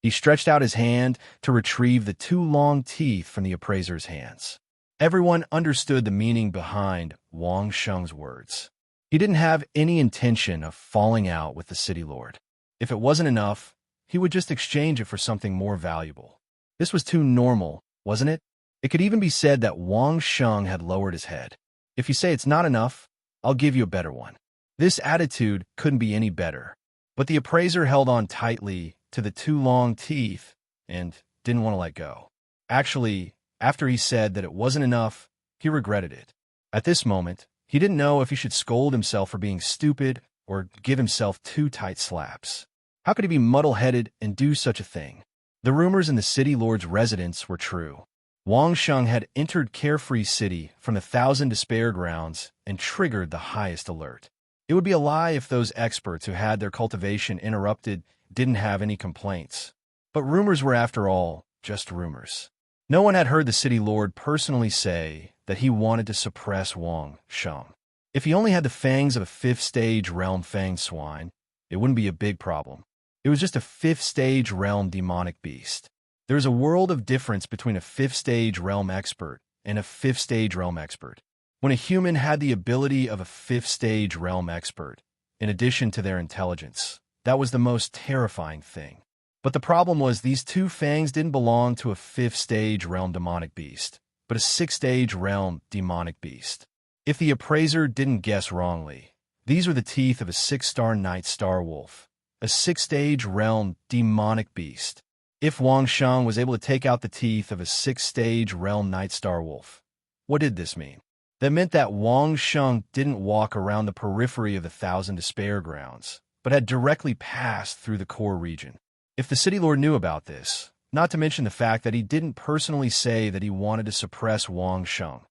Speaker 1: He stretched out his hand to retrieve the two long teeth from the appraiser's hands. Everyone understood the meaning behind Wang Sheng's words. He didn't have any intention of falling out with the city lord. If it wasn't enough, he would just exchange it for something more valuable. This was too normal, wasn't it? It could even be said that Wang Sheng had lowered his head. If you say it's not enough, I'll give you a better one. This attitude couldn't be any better. But the appraiser held on tightly to the two long teeth and didn't want to let go. Actually, after he said that it wasn't enough, he regretted it. At this moment, he didn't know if he should scold himself for being stupid or give himself two tight slaps. How could he be muddle-headed and do such a thing? The rumors in the city lord's residence were true. Wang Sheng had entered Carefree City from the Thousand Despair Grounds and triggered the highest alert. It would be a lie if those experts who had their cultivation interrupted didn't have any complaints. But rumors were, after all, just rumors. No one had heard the city lord personally say that he wanted to suppress Wang Sheng. If he only had the fangs of a fifth-stage realm fang swine, it wouldn't be a big problem. It was just a fifth-stage realm demonic beast. There is a world of difference between a fifth-stage realm expert and a fifth-stage realm expert. When a human had the ability of a fifth-stage realm expert, in addition to their intelligence, that was the most terrifying thing. But the problem was these two fangs didn't belong to a fifth-stage realm demonic beast, but a sixth-stage realm demonic beast. If the appraiser didn't guess wrongly, these were the teeth of a six-star night star wolf, a sixth-stage realm demonic beast. If Wang Sheng was able to take out the teeth of a sixth-stage realm night star wolf, what did this mean? That meant that Wang Sheng didn't walk around the periphery of the Thousand Despair Grounds, but had directly passed through the core region. If the city lord knew about this, not to mention the fact that he didn't personally say that he wanted to suppress Wang Sheng,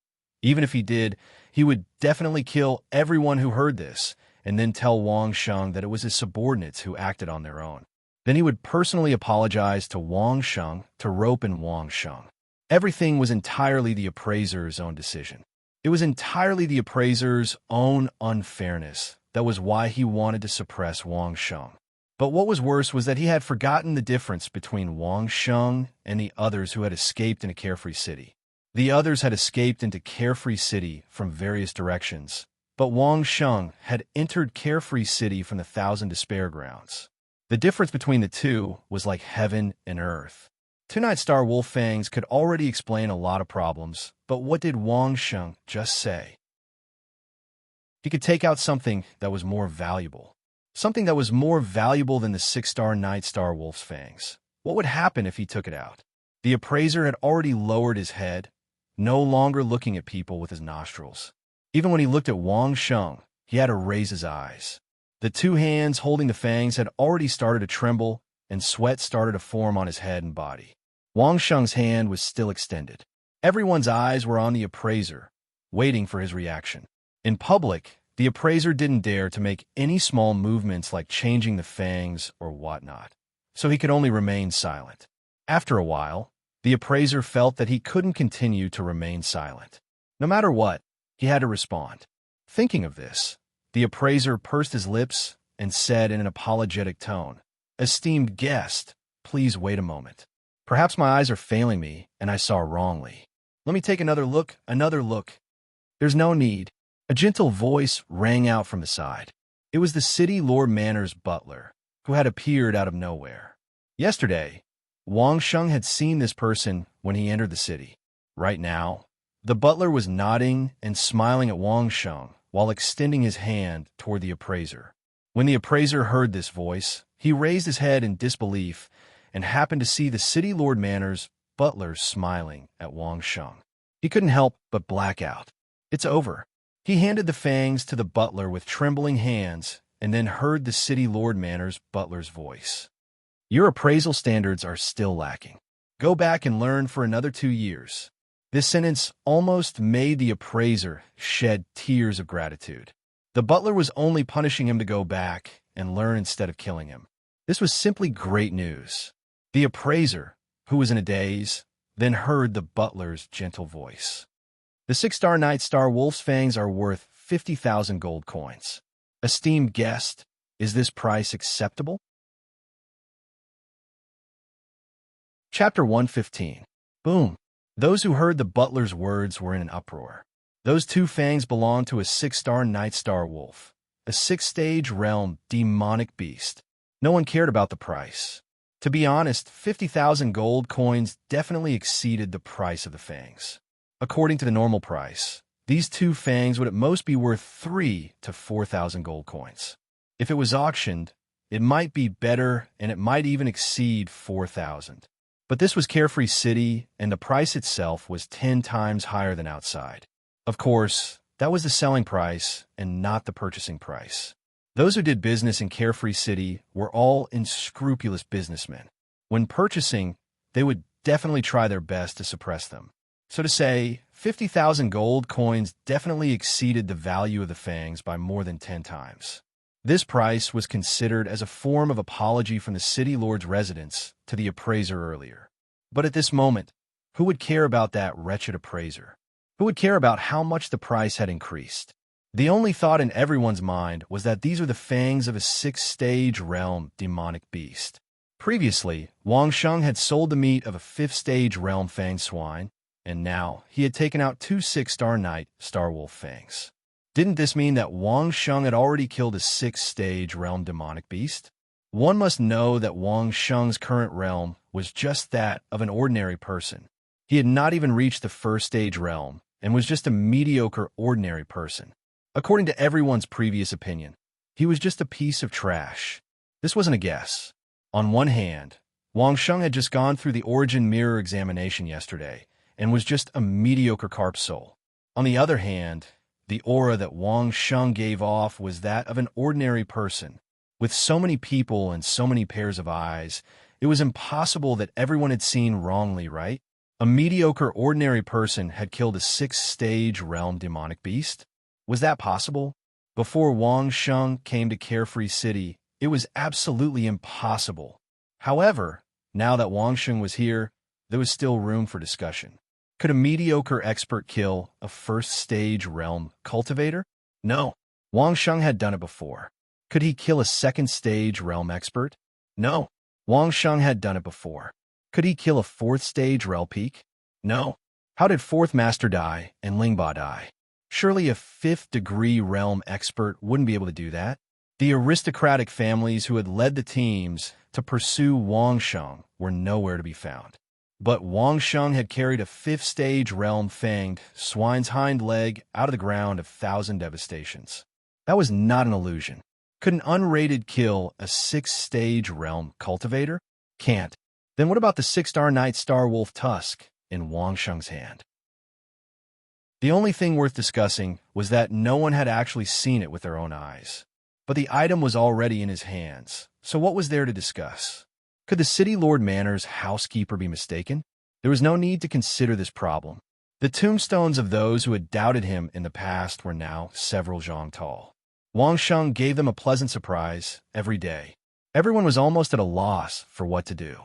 Speaker 1: Even if he did, he would definitely kill everyone who heard this, and then tell Wang Sheng that it was his subordinates who acted on their own. Then he would personally apologize to Wang Sheng, to Rope and Wang Sheng. Everything was entirely the appraiser's own decision. It was entirely the appraiser's own unfairness. That was why he wanted to suppress Wang Sheng. But what was worse was that he had forgotten the difference between Wang Sheng and the others who had escaped into Carefree City. The others had escaped into Carefree City from various directions, but Wang Sheng had entered Carefree City from the Thousand Despair Grounds. The difference between the two was like heaven and earth. Two Night Star Wolf Fangs could already explain a lot of problems, but what did Wang Sheng just say? He could take out something that was more valuable. Something that was more valuable than the 6-star Night Star Wolf's fangs. What would happen if he took it out? The appraiser had already lowered his head, no longer looking at people with his nostrils. Even when he looked at Wang Sheng, he had to raise his eyes. The two hands holding the fangs had already started to tremble, and sweat started to form on his head and body. Wang Sheng's hand was still extended. Everyone's eyes were on the appraiser, waiting for his reaction. In public, the appraiser didn't dare to make any small movements like changing the fangs or whatnot, so he could only remain silent. After a while, the appraiser felt that he couldn't continue to remain silent. No matter what, he had to respond. Thinking of this, the appraiser pursed his lips and said in an apologetic tone, "Esteemed guest, please wait a moment. Perhaps my eyes are failing me and I saw wrongly. Let me take another look, another look." "There's no need." A gentle voice rang out from the side. It was the City Lord Manor's butler, who had appeared out of nowhere. Yesterday, Wang Sheng had seen this person when he entered the city. Right now, the butler was nodding and smiling at Wang Sheng while extending his hand toward the appraiser. When the appraiser heard this voice, he raised his head in disbelief and happened to see the City Lord Manor's butler smiling at Wang Sheng. He couldn't help but black out. "It's over." He handed the fangs to the butler with trembling hands and then heard the City Lord Manor's butler's voice. "Your appraisal standards are still lacking. Go back and learn for another 2 years." This sentence almost made the appraiser shed tears of gratitude. The butler was only punishing him to go back and learn instead of killing him. This was simply great news. The appraiser, who was in a daze, then heard the butler's gentle voice. "The 6-star Night Star Wolf's fangs are worth 50,000 gold coins. Esteemed guest, is this price acceptable?" Chapter 115. Boom. Those who heard the butler's words were in an uproar. Those two fangs belonged to a 6-star Night Star Wolf, a 6th-stage realm demonic beast. No one cared about the price. To be honest, 50,000 gold coins definitely exceeded the price of the fangs. According to the normal price, these two fangs would at most be worth 3,000 to 4,000 gold coins. If it was auctioned, it might be better and it might even exceed 4,000. But this was Carefree City, and the price itself was 10 times higher than outside. Of course, that was the selling price and not the purchasing price. Those who did business in Carefree City were all unscrupulous businessmen. When purchasing, they would definitely try their best to suppress them. So to say, 50,000 gold coins definitely exceeded the value of the fangs by more than 10 times. This price was considered as a form of apology from the City Lord's residents to the appraiser earlier. But at this moment, who would care about that wretched appraiser? Who would care about how much the price had increased? The only thought in everyone's mind was that these are the fangs of a 6th-stage realm demonic beast. Previously, Wang Sheng had sold the meat of a 5th-stage realm fang swine, and now he had taken out 2 6-star Night Star Wolf fangs. Didn't this mean that Wang Sheng had already killed a 6th-stage realm demonic beast? One must know that Wang Sheng's current realm was just that of an ordinary person. He had not even reached the 1st-stage realm and was just a mediocre ordinary person. According to everyone's previous opinion, he was just a piece of trash. This wasn't a guess. On one hand, Wang Sheng had just gone through the origin mirror examination yesterday and was just a mediocre carp soul. On the other hand, the aura that Wang Sheng gave off was that of an ordinary person. With so many people and so many pairs of eyes, it was impossible that everyone had seen wrongly, right? A mediocre, ordinary person had killed a sixth-stage realm demonic beast? Was that possible? Before Wang Sheng came to Carefree City, it was absolutely impossible. However, now that Wang Sheng was here, there was still room for discussion. Could a mediocre expert kill a first-stage realm cultivator? No. Wang Sheng had done it before. Could he kill a second-stage realm expert? No. Wang Sheng had done it before. Could he kill a fourth-stage realm peak? No. How did Fourth Master die and Lingba die? Surely a fifth-degree realm expert wouldn't be able to do that. The aristocratic families who had led the teams to pursue Wang Sheng were nowhere to be found. But Wang Sheng had carried a fifth-stage realm fanged swine's hind leg out of the ground of 1,000 devastations. That was not an illusion. Could an unrated kill a sixth-stage realm cultivator? Can't. Then what about the six-star Night Star Wolf tusk in Wang Sheng's hand? The only thing worth discussing was that no one had actually seen it with their own eyes. But the item was already in his hands, so what was there to discuss? Could the City Lord Manor's housekeeper be mistaken? There was no need to consider this problem. The tombstones of those who had doubted him in the past were now several zhang tall. Wang Sheng gave them a pleasant surprise every day. Everyone was almost at a loss for what to do.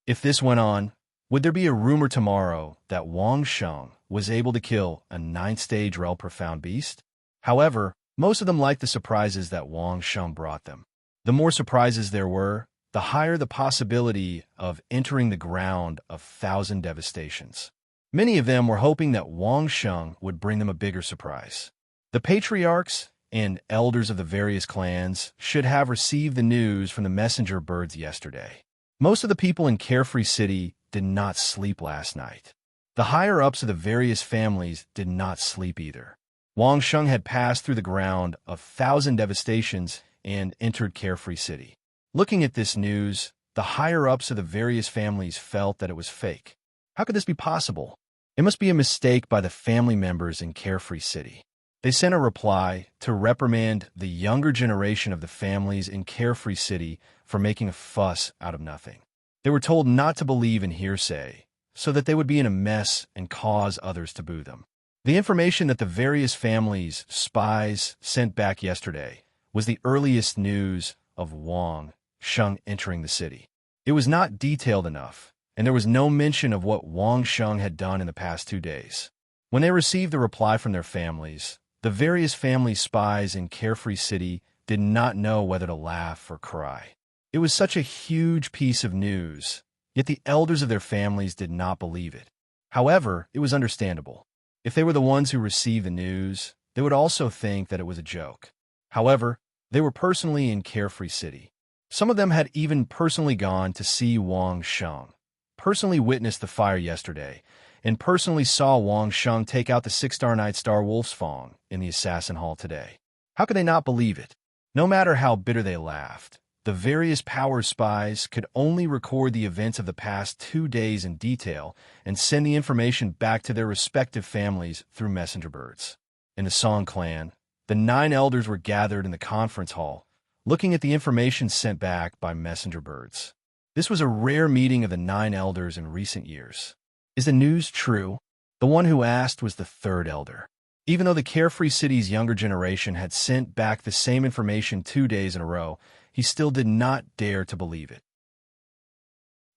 Speaker 1: If this went on, would there be a rumor tomorrow that Wang Sheng was able to kill a ninth-stage realm profound beast? However, most of them liked the surprises that Wang Sheng brought them. The more surprises there were, the higher the possibility of entering the ground of 1,000 devastations. Many of them were hoping that Wang Sheng would bring them a bigger surprise. The patriarchs and elders of the various clans should have received the news from the messenger birds yesterday. Most of the people in Carefree City did not sleep last night. The higher-ups of the various families did not sleep either. Wang Sheng had passed through the ground of 1,000 devastations and entered Carefree City. Looking at this news, the higher-ups of the various families felt that it was fake. How could this be possible? It must be a mistake by the family members in Carefree City. They sent a reply to reprimand the younger generation of the families in Carefree City for making a fuss out of nothing. They were told not to believe in hearsay, so that they would be in a mess and cause others to boo them. The information that the various families' spies sent back yesterday was the earliest news of Wang Sheng entering the city. It was not detailed enough, and there was no mention of what Wang Sheng had done in the past 2 days. When they received the reply from their families, the various family spies in Carefree City did not know whether to laugh or cry. It was such a huge piece of news, yet the elders of their families did not believe it. However, it was understandable. If they were the ones who received the news, they would also think that it was a joke. However, they were personally in Carefree City. Some of them had even personally gone to see Wang Sheng, personally witnessed the fire yesterday, and personally saw Wang Sheng take out the six-star Night Star Wolf's Fong in the Assassin Hall today. How could they not believe it? No matter how bitter they laughed, the various power spies could only record the events of the past 2 days in detail and send the information back to their respective families through messenger birds. In the Song clan, the 9 elders were gathered in the conference hall, looking at the information sent back by messenger birds. This was a rare meeting of the 9 elders in recent years. Is the news true? The one who asked was the 3rd elder. Even though the Carefree City's younger generation had sent back the same information 2 days in a row, he still did not dare to believe it.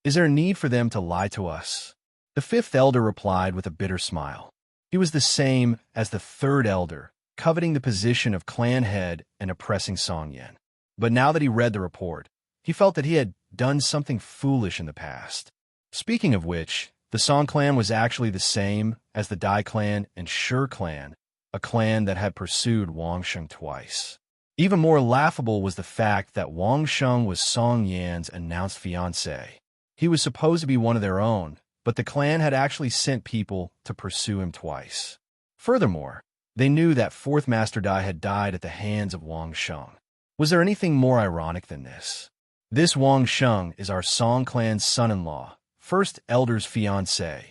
Speaker 1: Is there a need for them to lie to us? The 5th elder replied with a bitter smile. He was the same as the 3rd elder, coveting the position of clan head and oppressing Song Yan. But now that he read the report, he felt that he had done something foolish in the past. Speaking of which, the Song clan was actually the same as the Dai clan and Shi clan, a clan that had pursued Wang Sheng twice. Even more laughable was the fact that Wang Sheng was Song Yan's announced fiancé. He was supposed to be one of their own, but the clan had actually sent people to pursue him twice. Furthermore, they knew that 4th Master Dai had died at the hands of Wang Sheng. Was there anything more ironic than this? This Wang Sheng is our Song clan's son-in-law, 1st elder's fiancé.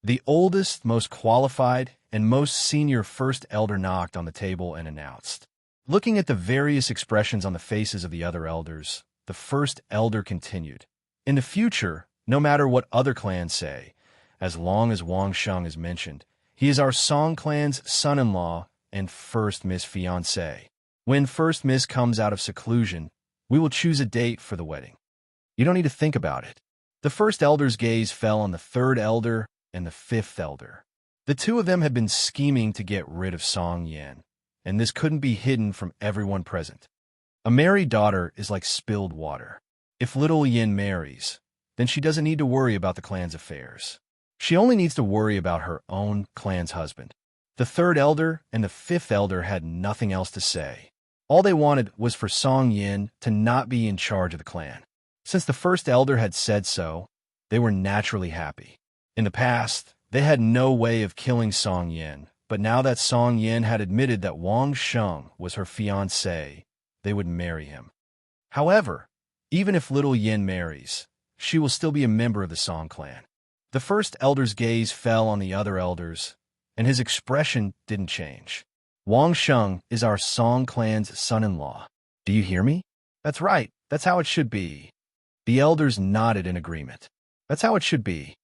Speaker 1: The oldest, most qualified, and most senior 1st elder knocked on the table and announced. Looking at the various expressions on the faces of the other elders, the 1st elder continued. In the future, no matter what other clans say, as long as Wang Sheng is mentioned. He is our Song clan's son-in-law and first Miss fiancé. When first Miss comes out of seclusion, we will choose a date for the wedding. You don't need to think about it. The first elder's gaze fell on the third elder and the fifth elder. The two of them had been scheming to get rid of Song Yan, and this couldn't be hidden from everyone present. A married daughter is like spilled water. If little Yin marries, then she doesn't need to worry about the clan's affairs. She only needs to worry about her own clan's husband. The third elder and the fifth elder had nothing else to say. All they wanted was for Song Yin to not be in charge of the clan. Since the first elder had said so, they were naturally happy. In the past, they had no way of killing Song Yin, but now that Song Yin had admitted that Wang Sheng was her fiancé, they would marry him. However, even if little Yin marries, she will still be a member of the Song clan. The first elder's gaze fell on the other elders, and his expression didn't change. Wang Sheng is our Song clan's son-in-law. Do you hear me? That's right. That's how it should be. The elders nodded in agreement. That's how it should be.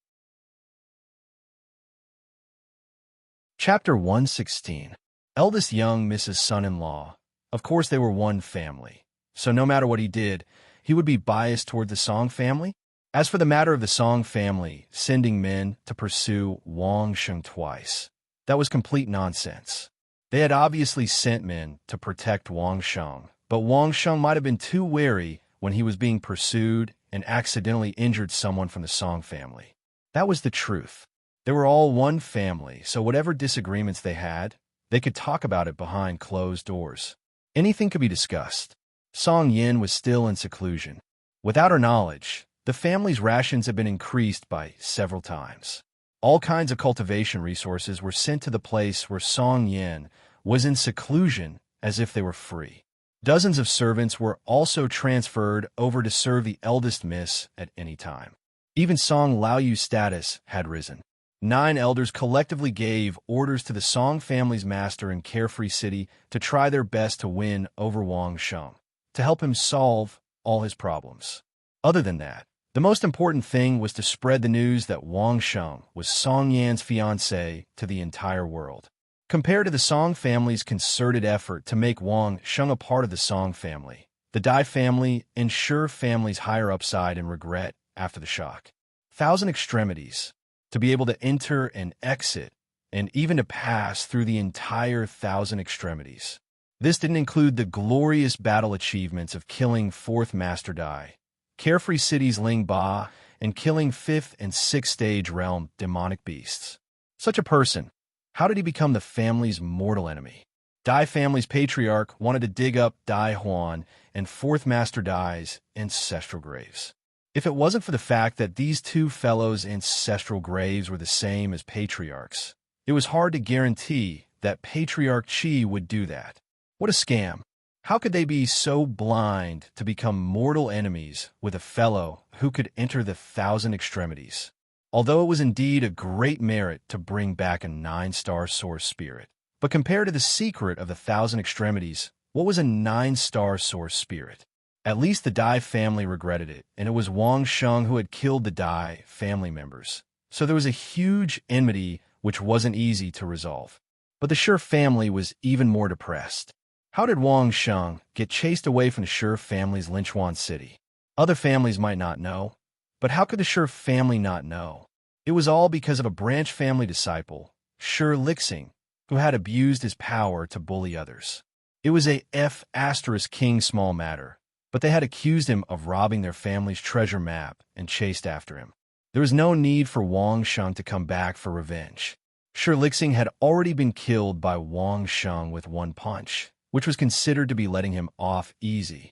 Speaker 1: Chapter 116. Eldest young Mrs. Son-in-law. Of course they were one family, so no matter what he did, he would be biased toward the Song family. As for the matter of the Song family sending men to pursue Wang Sheng twice, that was complete nonsense. They had obviously sent men to protect Wang Sheng, but Wang Sheng might have been too wary when he was being pursued and accidentally injured someone from the Song family. That was the truth. They were all one family, so whatever disagreements they had, they could talk about it behind closed doors. Anything could be discussed. Song Yin was still in seclusion. Without her knowledge, the family's rations had been increased by several times. All kinds of cultivation resources were sent to the place where Song Yin was in seclusion as if they were free. Dozens of servants were also transferred over to serve the eldest miss at any time. Even Song Laoyu's status had risen. 9 elders collectively gave orders to the Song family's master in Carefree City to try their best to win over Wang Sheng, to help him solve all his problems. Other than that, the most important thing was to spread the news that Wang Sheng was Song Yan's fiancé to the entire world. Compared to the Song family's concerted effort to make Wang Sheng a part of the Song family, the Dai family ensured family's higher upside and regret after the shock. 1,000 extremities, to be able to enter and exit, and even to pass through the entire 1,000 extremities. This didn't include the glorious battle achievements of killing 4th Master Dai, Carefree City's Ling Ba, and killing 5th and 6th stage realm demonic beasts. Such a person, how did he become the family's mortal enemy? Dai family's patriarch wanted to dig up Dai Huan and 4th Master Dai's ancestral graves. If it wasn't for the fact that these two fellows' ancestral graves were the same as patriarchs, it was hard to guarantee that Patriarch Qi would do that. What a scam. How could they be so blind to become mortal enemies with a fellow who could enter the 1,000 extremities? Although it was indeed a great merit to bring back a 9-star source spirit. But compared to the secret of the 1,000 extremities, what was a 9-star source spirit? At least the Dai family regretted it, and it was Wang Sheng who had killed the Dai family members. So there was a huge enmity which wasn't easy to resolve. But the Shi family was even more depressed. How did Wang Sheng get chased away from the Shi family's Linchuan city? Other families might not know, but how could the Shi family not know? It was all because of a branch family disciple, Shi Lixing, who had abused his power to bully others. It was a F*** small matter, but they had accused him of robbing their family's treasure map and chased after him. There was no need for Wang Sheng to come back for revenge. Shi Lixing had already been killed by Wang Sheng with one punch, which was considered to be letting him off easy.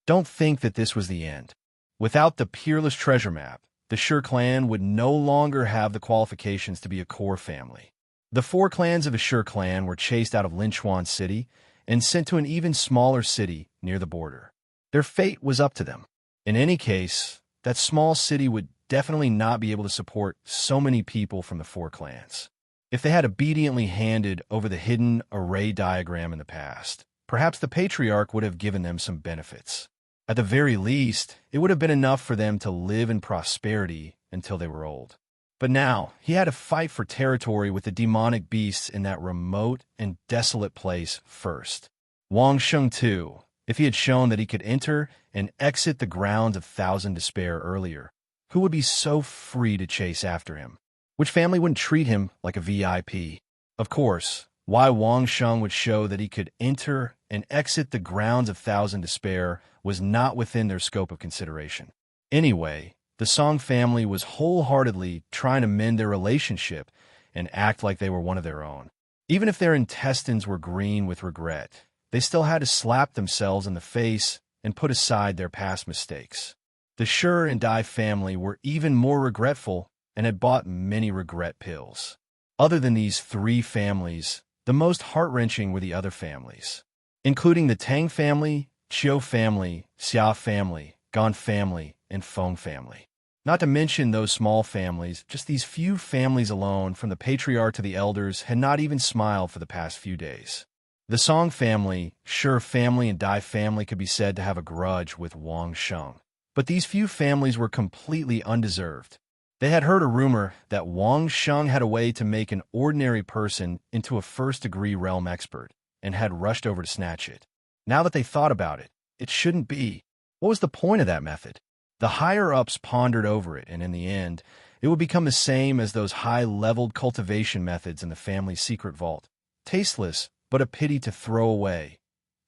Speaker 1: Don't think that this was the end. Without the peerless treasure map, the Shi clan would no longer have the qualifications to be a core family. The 4 clans of the Shi clan were chased out of Linchuan City and sent to an even smaller city near the border. Their fate was up to them. In any case, that small city would definitely not be able to support so many people from the 4 clans. If they had obediently handed over the hidden array diagram in the past, perhaps the patriarch would have given them some benefits. At the very least, it would have been enough for them to live in prosperity until they were old. But now, he had to fight for territory with the demonic beasts in that remote and desolate place first. Wang Sheng, too, if he had shown that he could enter and exit the grounds of Thousand Despair earlier, who would be so free to chase after him? Which family wouldn't treat him like a VIP? Of course, why Wang Sheng would show that he could enter and exit the grounds of Thousand Despair was not within their scope of consideration. Anyway, the Song family was wholeheartedly trying to mend their relationship and act like they were one of their own. Even if their intestines were green with regret, they still had to slap themselves in the face and put aside their past mistakes. The Sher and Dai family were even more regretful and had bought many regret pills. Other than these three families, the most heart-wrenching were the other families, including the Tang family, Chiu family, Xia family, Gan family, and Feng family. Not to mention those small families, just these few families alone, from the patriarch to the elders, had not even smiled for the past few days. The Song family, Sher family, and Dai family could be said to have a grudge with Wang Sheng. But these few families were completely undeserved. They had heard a rumor that Wang Sheng had a way to make an ordinary person into a first-degree realm expert, and had rushed over to snatch it. Now that they thought about it, it shouldn't be. What was the point of that method? The higher-ups pondered over it, and in the end, it would become the same as those high-leveled cultivation methods in the family's secret vault. Tasteless, but a pity to throw away.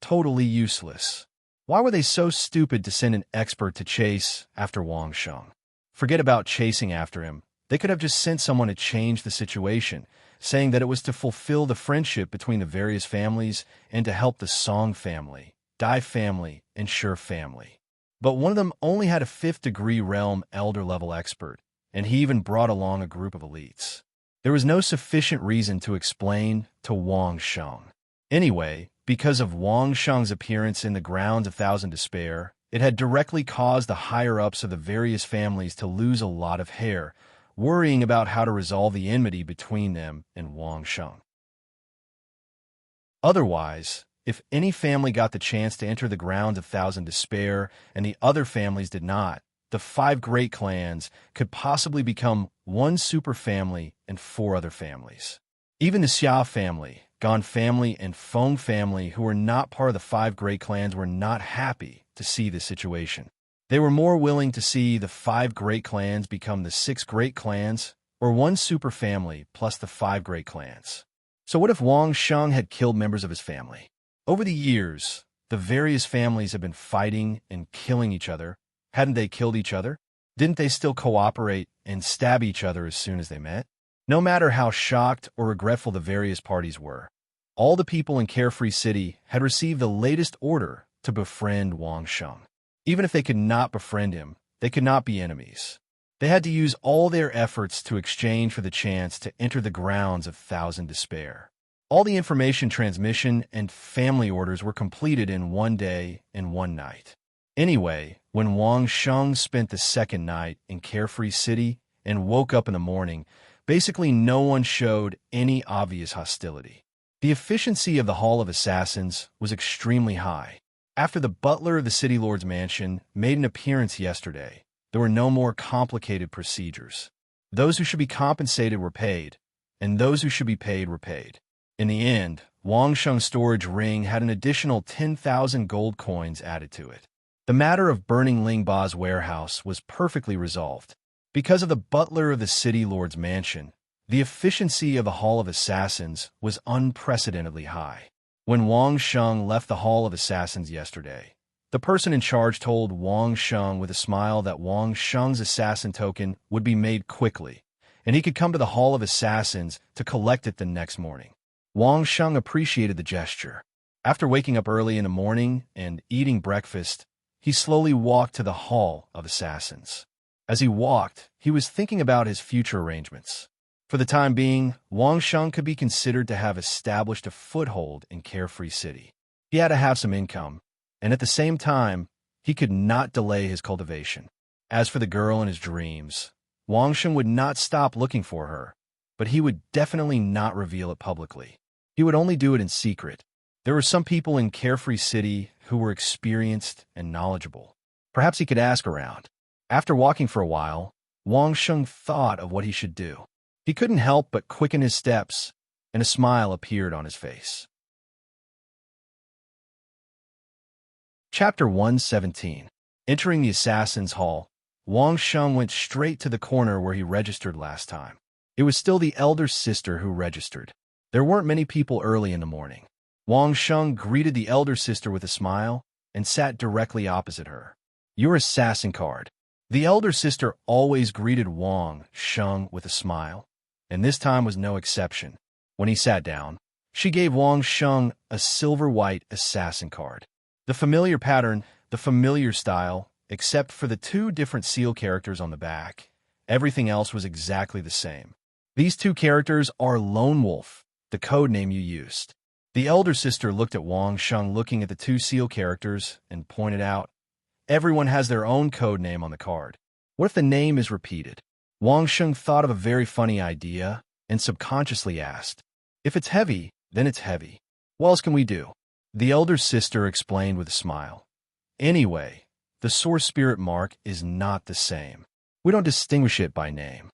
Speaker 1: Totally useless. Why were they so stupid to send an expert to chase after Wang Sheng? Forget about chasing after him. They could have just sent someone to change the situation, saying that it was to fulfill the friendship between the various families and to help the Song family, Dai family, and Sher family. But one of them only had a 5th-degree realm elder-level expert, and he even brought along a group of elites. There was no sufficient reason to explain to Wang Sheng. Anyway, because of Wang Sheng's appearance in the grounds of Thousand Despair, it had directly caused the higher-ups of the various families to lose a lot of hair, worrying about how to resolve the enmity between them and Wang Sheng. Otherwise, if any family got the chance to enter the grounds of Thousand Despair and the other families did not, the 5 great clans could possibly become one super family and 4 other families. Even the Xia family, Gan family, and Feng family, who were not part of the 5 great clans, were not happy to see this situation. They were more willing to see the 5 great clans become the 6 great clans, or one super family plus the 5 great clans. So what if Wang Sheng had killed members of his family? Over the years, the various families have been fighting and killing each other. Hadn't they killed each other? Didn't they still cooperate and stab each other as soon as they met? No matter how shocked or regretful the various parties were, all the people in Carefree City had received the latest order to befriend Wang Sheng. Even if they could not befriend him, they could not be enemies. They had to use all their efforts to exchange for the chance to enter the grounds of Thousand Despair. All the information transmission and family orders were completed in one day and one night. Anyway, when Wang Sheng spent the second night in Carefree City and woke up in the morning, basically no one showed any obvious hostility. The efficiency of the Hall of Assassins was extremely high. After the butler of the City Lord's mansion made an appearance yesterday, there were no more complicated procedures. Those who should be compensated were paid, and those who should be paid were paid. In the end, Wang Sheng's storage ring had an additional 10,000 gold coins added to it. The matter of burning Ling Ba's warehouse was perfectly resolved. Because of the butler of the City Lord's mansion, the efficiency of the Hall of Assassins was unprecedentedly high. When Wang Sheng left the Hall of Assassins yesterday, the person in charge told Wang Sheng with a smile that Wang Sheng's assassin token would be made quickly, and he could come to the Hall of Assassins to collect it the next morning. Wang Sheng appreciated the gesture. After waking up early in the morning and eating breakfast, he slowly walked to the Hall of Assassins. As he walked, he was thinking about his future arrangements. For the time being, Wang Sheng could be considered to have established a foothold in Carefree City. He had to have some income, and at the same time, he could not delay his cultivation. As for the girl in his dreams, Wang Sheng would not stop looking for her, but he would definitely not reveal it publicly. He would only do it in secret. There were some people in Carefree City who were experienced and knowledgeable. Perhaps he could ask around. After walking for a while, Wang Sheng thought of what he should do. He couldn't help but quicken his steps, and a smile appeared on his face. Chapter 117. Entering the Assassin's Hall, Wang Sheng went straight to the corner where he registered last time. It was still the elder sister who registered. There weren't many people early in the morning. Wang Sheng greeted the elder sister with a smile and sat directly opposite her. "Your assassin card." The elder sister always greeted Wang Sheng with a smile, and this time was no exception. When he sat down, she gave Wang Sheng a silver-white assassin card. The familiar pattern, the familiar style, except for the two different seal characters on the back. Everything else was exactly the same. These two characters are Lone Wolf, the code name you used. The elder sister looked at Wang Sheng looking at the two seal characters and pointed out, "Everyone has their own code name on the card. What if the name is repeated?" Wang Sheng thought of a very funny idea and subconsciously asked, "If it's heavy, then it's heavy. What else can we do?" The elder sister explained with a smile, "Anyway, the source spirit mark is not the same. We don't distinguish it by name."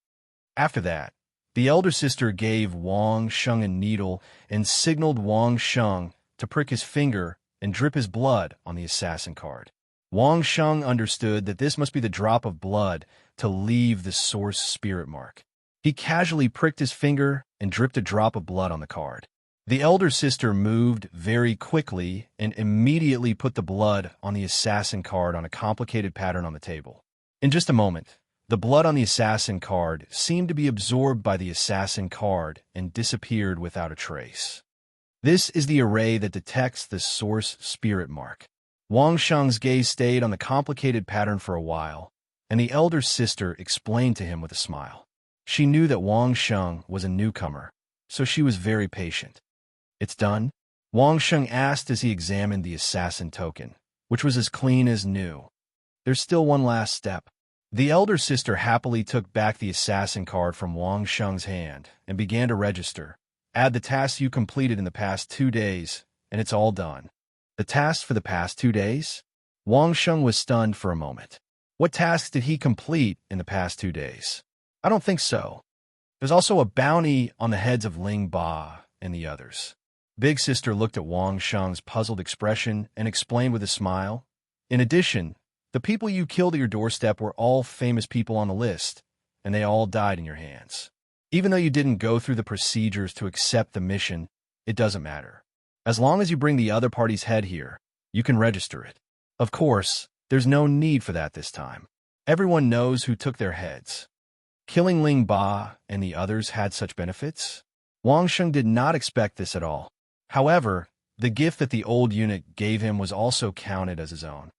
Speaker 1: After that, the elder sister gave Wang Sheng a needle and signaled Wang Sheng to prick his finger and drip his blood on the assassin card. Wang Sheng understood that this must be the drop of blood to leave the source spirit mark. He casually pricked his finger and dripped a drop of blood on the card. The elder sister moved very quickly and immediately put the blood on the assassin card on a complicated pattern on the table. In just a moment, the blood on the assassin card seemed to be absorbed by the assassin card and disappeared without a trace. This is the array that detects the source spirit mark. Wang Sheng's gaze stayed on the complicated pattern for a while, and the elder sister explained to him with a smile. She knew that Wang Sheng was a newcomer, so she was very patient. "It's done?" Wang Sheng asked as he examined the assassin token, which was as clean as new. "There's still one last step." The elder sister happily took back the assassin card from Wang Sheng's hand and began to register. "Add the tasks you completed in the past 2 days, and it's all done." The tasks for the past 2 days? Wang Sheng was stunned for a moment. What tasks did he complete in the past 2 days? I don't think so. There's also a bounty on the heads of Ling Ba and the others. Big Sister looked at Wang Sheng's puzzled expression and explained with a smile. "In addition, the people you killed at your doorstep were all famous people on the list, and they all died in your hands. Even though you didn't go through the procedures to accept the mission, it doesn't matter. As long as you bring the other party's head here, you can register it. Of course, there's no need for that this time. Everyone knows who took their heads. Killing Ling Ba and the others had such benefits?" Wang Sheng did not expect this at all. However, the gift that the old eunuch gave him was also counted as his own.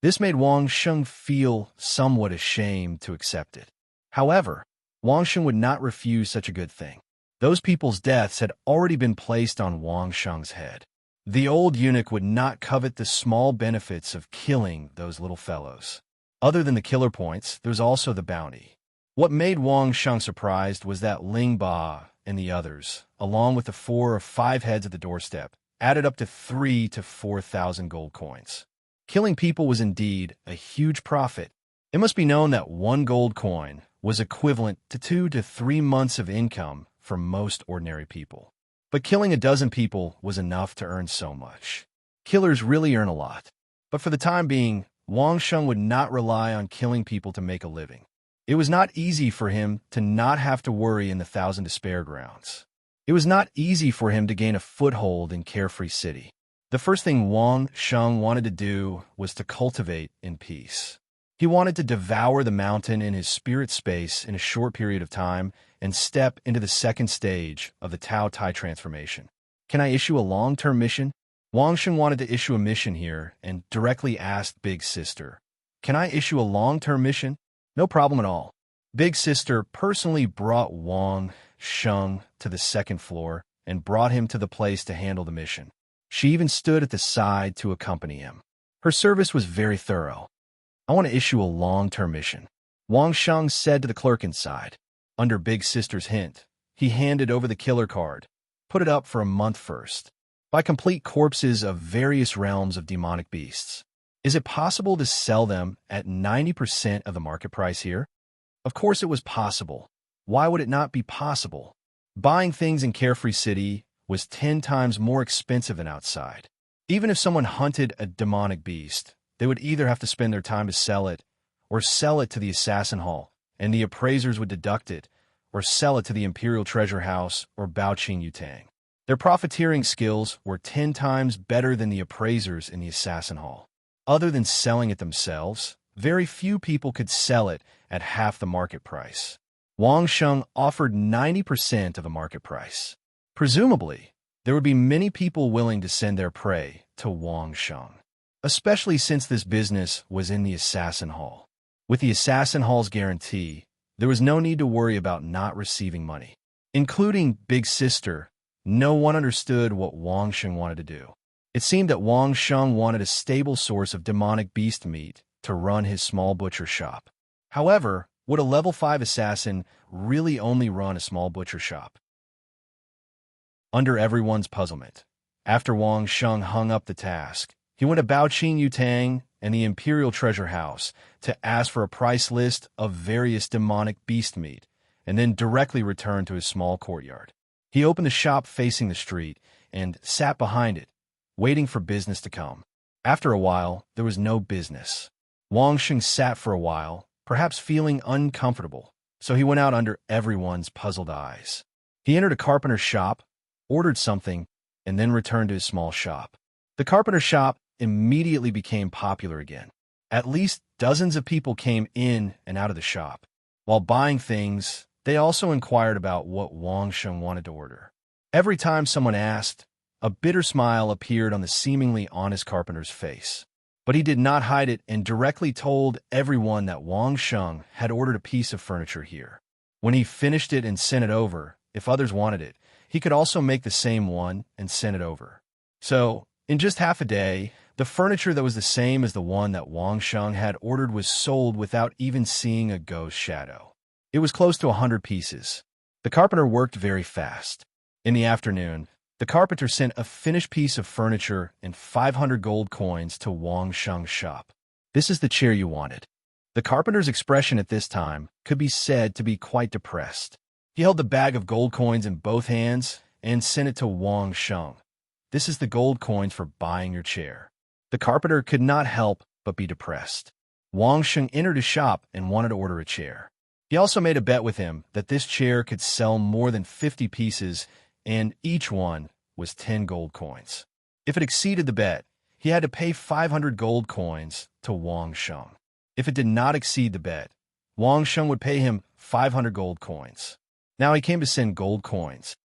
Speaker 1: This made Wang Sheng feel somewhat ashamed to accept it. However, Wang Sheng would not refuse such a good thing. Those people's deaths had already been placed on Wang Sheng's head. The old eunuch would not covet the small benefits of killing those little fellows. Other than the killer points, there was also the bounty. What made Wang Sheng surprised was that Ling Ba and the others, along with the 4 or 5 heads at the doorstep, added up to 3,000 to 4,000 gold coins. Killing people was indeed a huge profit. It must be known that 1 gold coin was equivalent to 2 to 3 months of income for most ordinary people. But killing a dozen people was enough to earn so much. Killers really earn a lot. But for the time being, Wang Sheng would not rely on killing people to make a living. It was not easy for him to not have to worry in the Thousand Despair Grounds. It was not easy for him to gain a foothold in Carefree City. The first thing Wang Sheng wanted to do was to cultivate in peace. He wanted to devour the mountain in his spirit space in a short period of time and step into the second stage of the Tao Tai transformation. "Can I issue a long-term mission?" Wang Sheng wanted to issue a mission here and directly asked Big Sister, "Can I issue a long-term mission?" "No problem at all." Big Sister personally brought Wang Sheng to the second floor and brought him to the place to handle the mission. She even stood at the side to accompany him. Her service was very thorough. "I want to issue a long-term mission," Wang Sheng said to the clerk inside. Under Big Sister's hint, he handed over the killer card. "Put it up for a month first. By complete corpses of various realms of demonic beasts." Is it possible to sell them at 90% of the market price here? Of course it was possible. Why would it not be possible? Buying things in Carefree City was 10 times more expensive than outside. Even if someone hunted a demonic beast, they would either have to spend their time to sell it, or sell it to the assassin hall, and the appraisers would deduct it, or sell it to the Imperial Treasure House or Baoqing Yutang. Their profiteering skills were 10 times better than the appraisers in the assassin hall. Other than selling it themselves, very few people could sell it at half the market price. Wang Sheng offered 90% of the market price. Presumably, there would be many people willing to send their prey to Wang Sheng, especially since this business was in the assassin hall. With the assassin hall's guarantee, there was no need to worry about not receiving money. Including Big Sister, no one understood what Wang Sheng wanted to do. It seemed that Wang Sheng wanted a stable source of demonic beast meat to run his small butcher shop. However, would a level 5 assassin really only run a small butcher shop? Under everyone's puzzlement, after Wang Sheng hung up the task, he went to Baoqing Yutang and the Imperial Treasure House to ask for a price list of various demonic beast meat, and then directly returned to his small courtyard. He opened the shop facing the street and sat behind it, waiting for business to come. After a while, there was no business. Wang Sheng sat for a while, perhaps feeling uncomfortable, so he went out under everyone's puzzled eyes. He entered a carpenter's shop, ordered something, and then returned to his small shop. The carpenter's shop immediately became popular again. At least dozens of people came in and out of the shop. While buying things, they also inquired about what Wang Sheng wanted to order. Every time someone asked, a bitter smile appeared on the seemingly honest carpenter's face. But he did not hide it and directly told everyone that Wang Sheng had ordered a piece of furniture here. When he finished it and sent it over, if others wanted it, he could also make the same one and send it over. So, in just half a day, the furniture that was the same as the one that Wang Sheng had ordered was sold without even seeing a ghost shadow. It was close to 100 pieces. The carpenter worked very fast. In the afternoon, the carpenter sent a finished piece of furniture and 500 gold coins to Wang Sheng's shop. This is the chair you wanted. The carpenter's expression at this time could be said to be quite depressed. He held the bag of gold coins in both hands and sent it to Wang Sheng. This is the gold coins for buying your chair. The carpenter could not help but be depressed. Wang Sheng entered his shop and wanted to order a chair. He also made a bet with him that this chair could sell more than 50 pieces, and each one was 10 gold coins. If it exceeded the bet, he had to pay 500 gold coins to Wang Sheng. If it did not exceed the bet, Wang Sheng would pay him 500 gold coins. Now he came to send gold coins.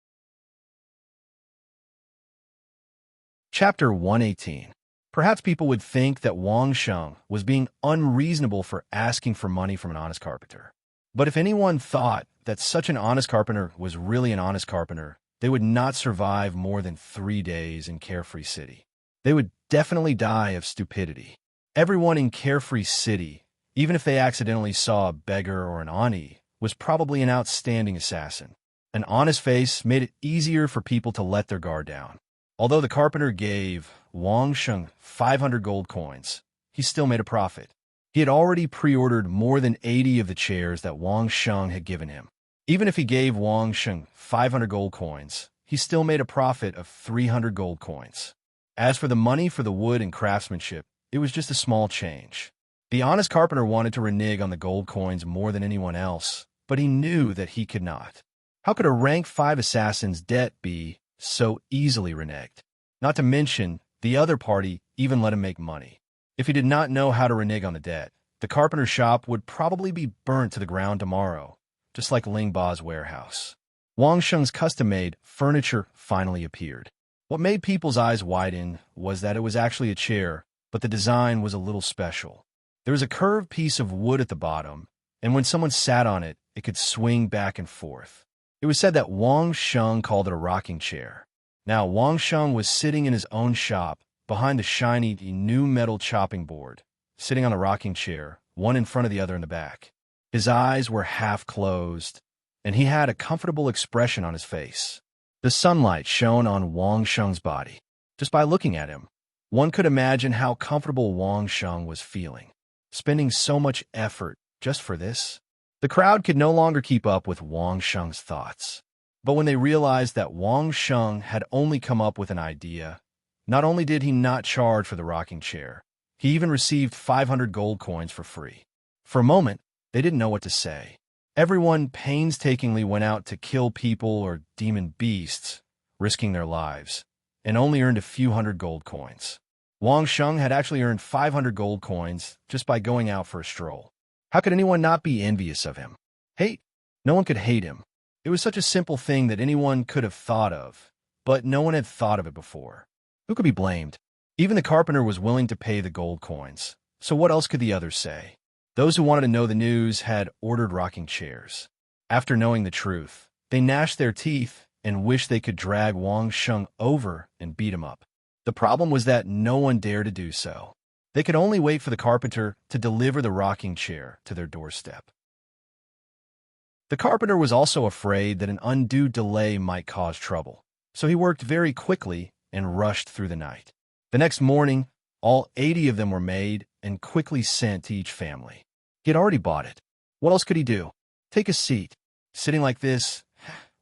Speaker 1: Chapter 118. Perhaps people would think that Wang Sheng was being unreasonable for asking for money from an honest carpenter. But if anyone thought that such an honest carpenter was really an honest carpenter, they would not survive more than 3 days in Carefree City. They would definitely die of stupidity. Everyone in Carefree City, even if they accidentally saw a beggar or an Ani, was probably an outstanding assassin. An honest face made it easier for people to let their guard down. Although the carpenter gave Wang Sheng 500 gold coins, he still made a profit. He had already pre-ordered more than 80 of the chairs that Wang Sheng had given him. Even if he gave Wang Sheng 500 gold coins, he still made a profit of 300 gold coins. As for the money for the wood and craftsmanship, it was just a small change. The honest carpenter wanted to renege on the gold coins more than anyone else, but he knew that he could not. How could a rank 5 assassin's debt be so easily reneged? Not to mention, the other party even let him make money. If he did not know how to renege on the debt, the carpenter's shop would probably be burnt to the ground tomorrow, just like Ling Ba's warehouse. Wang Sheng's custom-made furniture finally appeared. What made people's eyes widen was that it was actually a chair, but the design was a little special. There was a curved piece of wood at the bottom, and when someone sat on it, it could swing back and forth. It was said that Wang Sheng called it a rocking chair. Now, Wang Sheng was sitting in his own shop, behind the shiny new metal chopping board, sitting on a rocking chair, one in front of the other in the back. His eyes were half closed, and he had a comfortable expression on his face. The sunlight shone on Wang Sheng's body. Just by looking at him, One could imagine how comfortable Wang Sheng was feeling, spending so much effort just for this. The crowd could no longer keep up with Wang Sheng's thoughts. But when they realized that Wang Sheng had only come up with an idea, not only did he not charge for the rocking chair, he even received 500 gold coins for free. For a moment, they didn't know what to say. Everyone painstakingly went out to kill people or demon beasts, risking their lives, and only earned a few hundred gold coins. Wang Sheng had actually earned 500 gold coins just by going out for a stroll. How could anyone not be envious of him? Hate? No one could hate him. It was such a simple thing that anyone could have thought of, but no one had thought of it before. Who could be blamed? Even the carpenter was willing to pay the gold coins, so what else could the others say? Those who wanted to know the news had ordered rocking chairs. After knowing the truth, they gnashed their teeth and wished they could drag Wang Sheng over and beat him up. The problem was that no one dared to do so. They could only wait for the carpenter to deliver the rocking chair to their doorstep. The carpenter was also afraid that an undue delay might cause trouble, so he worked very quickly and rushed through the night. The next morning, all 80 of them were made and quickly sent to each family. He had already bought it. What else could he do? Take a seat. Sitting like this,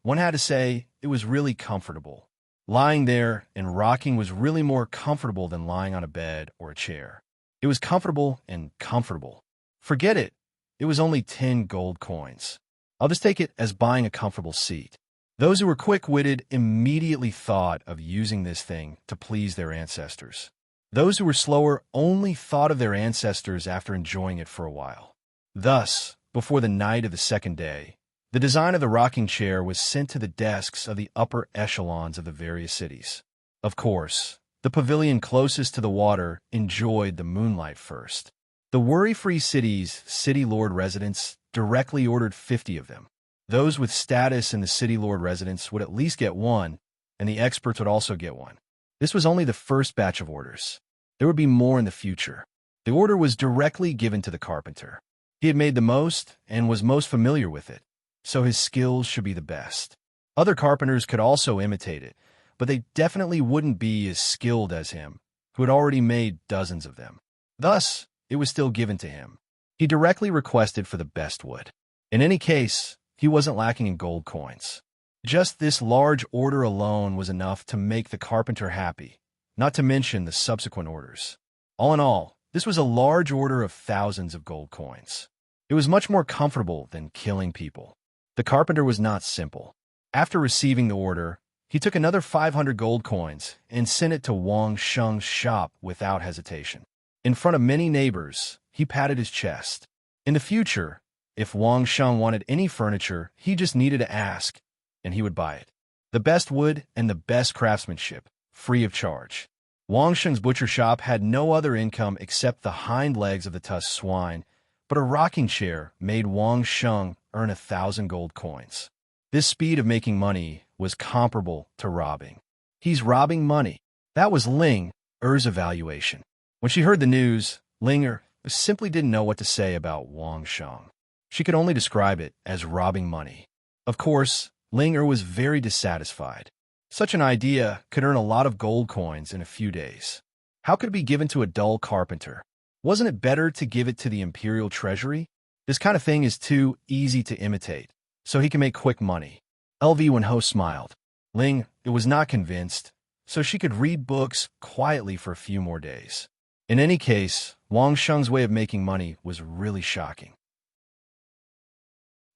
Speaker 1: one had to say it was really comfortable. Lying there and rocking was really more comfortable than lying on a bed or a chair. It was comfortable and comfortable. Forget it. It was only 10 gold coins. I'll just take it as buying a comfortable seat. Those who were quick-witted immediately thought of using this thing to please their ancestors. Those who were slower only thought of their ancestors after enjoying it for a while. Thus, before the night of the second day, the design of the rocking chair was sent to the desks of the upper echelons of the various cities. Of course, the pavilion closest to the water enjoyed the moonlight first. The worry-free city's city lord residents directly ordered 50 of them. Those with status in the city lord residence would at least get one, and the experts would also get one. This was only the first batch of orders. There would be more in the future. The order was directly given to the carpenter. He had made the most and was most familiar with it, so his skills should be the best. Other carpenters could also imitate it, but they definitely wouldn't be as skilled as him, who had already made dozens of them. Thus, it was still given to him. He directly requested for the best wood. In any case, he wasn't lacking in gold coins. Just this large order alone was enough to make the carpenter happy, not to mention the subsequent orders. All in all, this was a large order of thousands of gold coins. It was much more comfortable than killing people. The carpenter was not simple. After receiving the order, he took another 500 gold coins and sent it to Wang Sheng's shop without hesitation. In front of many neighbors, he patted his chest. In the future, if Wang Sheng wanted any furniture, he just needed to ask, and he would buy it. The best wood and the best craftsmanship, free of charge. Wang Sheng's butcher shop had no other income except the hind legs of the tusked swine, but a rocking chair made Wang Sheng earn 1,000 gold coins. This speed of making money was comparable to robbing. He's robbing money. That was Ling Er's evaluation. When she heard the news, Ling Er simply didn't know what to say about Wang Sheng. She could only describe it as robbing money. Of course, Ling Er was very dissatisfied. Such an idea could earn a lot of gold coins in a few days. How could it be given to a dull carpenter? Wasn't it better to give it to the imperial treasury? This kind of thing is too easy to imitate, so he can make quick money. LV Wenho smiled. Ling was not convinced, so she could read books quietly for a few more days. In any case, Wang Sheng's way of making money was really shocking.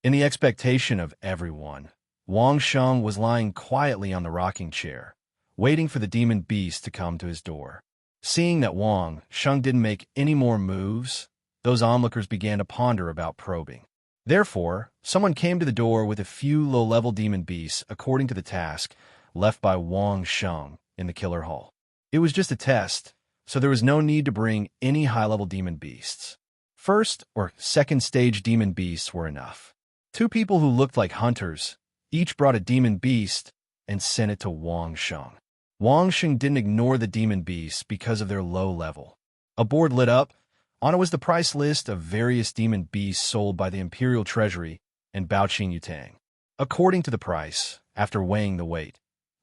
Speaker 1: In the expectation of everyone, Wang Sheng was lying quietly on the rocking chair, waiting for the demon beast to come to his door. Seeing that Wang Sheng didn't make any more moves, those onlookers began to ponder about probing. Therefore, someone came to the door with a few low-level demon beasts according to the task left by Wang Sheng in the killer hall. It was just a test, so there was no need to bring any high-level demon beasts. First or second stage demon beasts were enough. Two people who looked like hunters each brought a demon beast and sent it to Wang Sheng. Wang Sheng didn't ignore the demon beasts because of their low level. A board lit up. On it was the price list of various demon beasts sold by the Imperial Treasury and Baoqing Yutang. According to the price, after weighing the weight,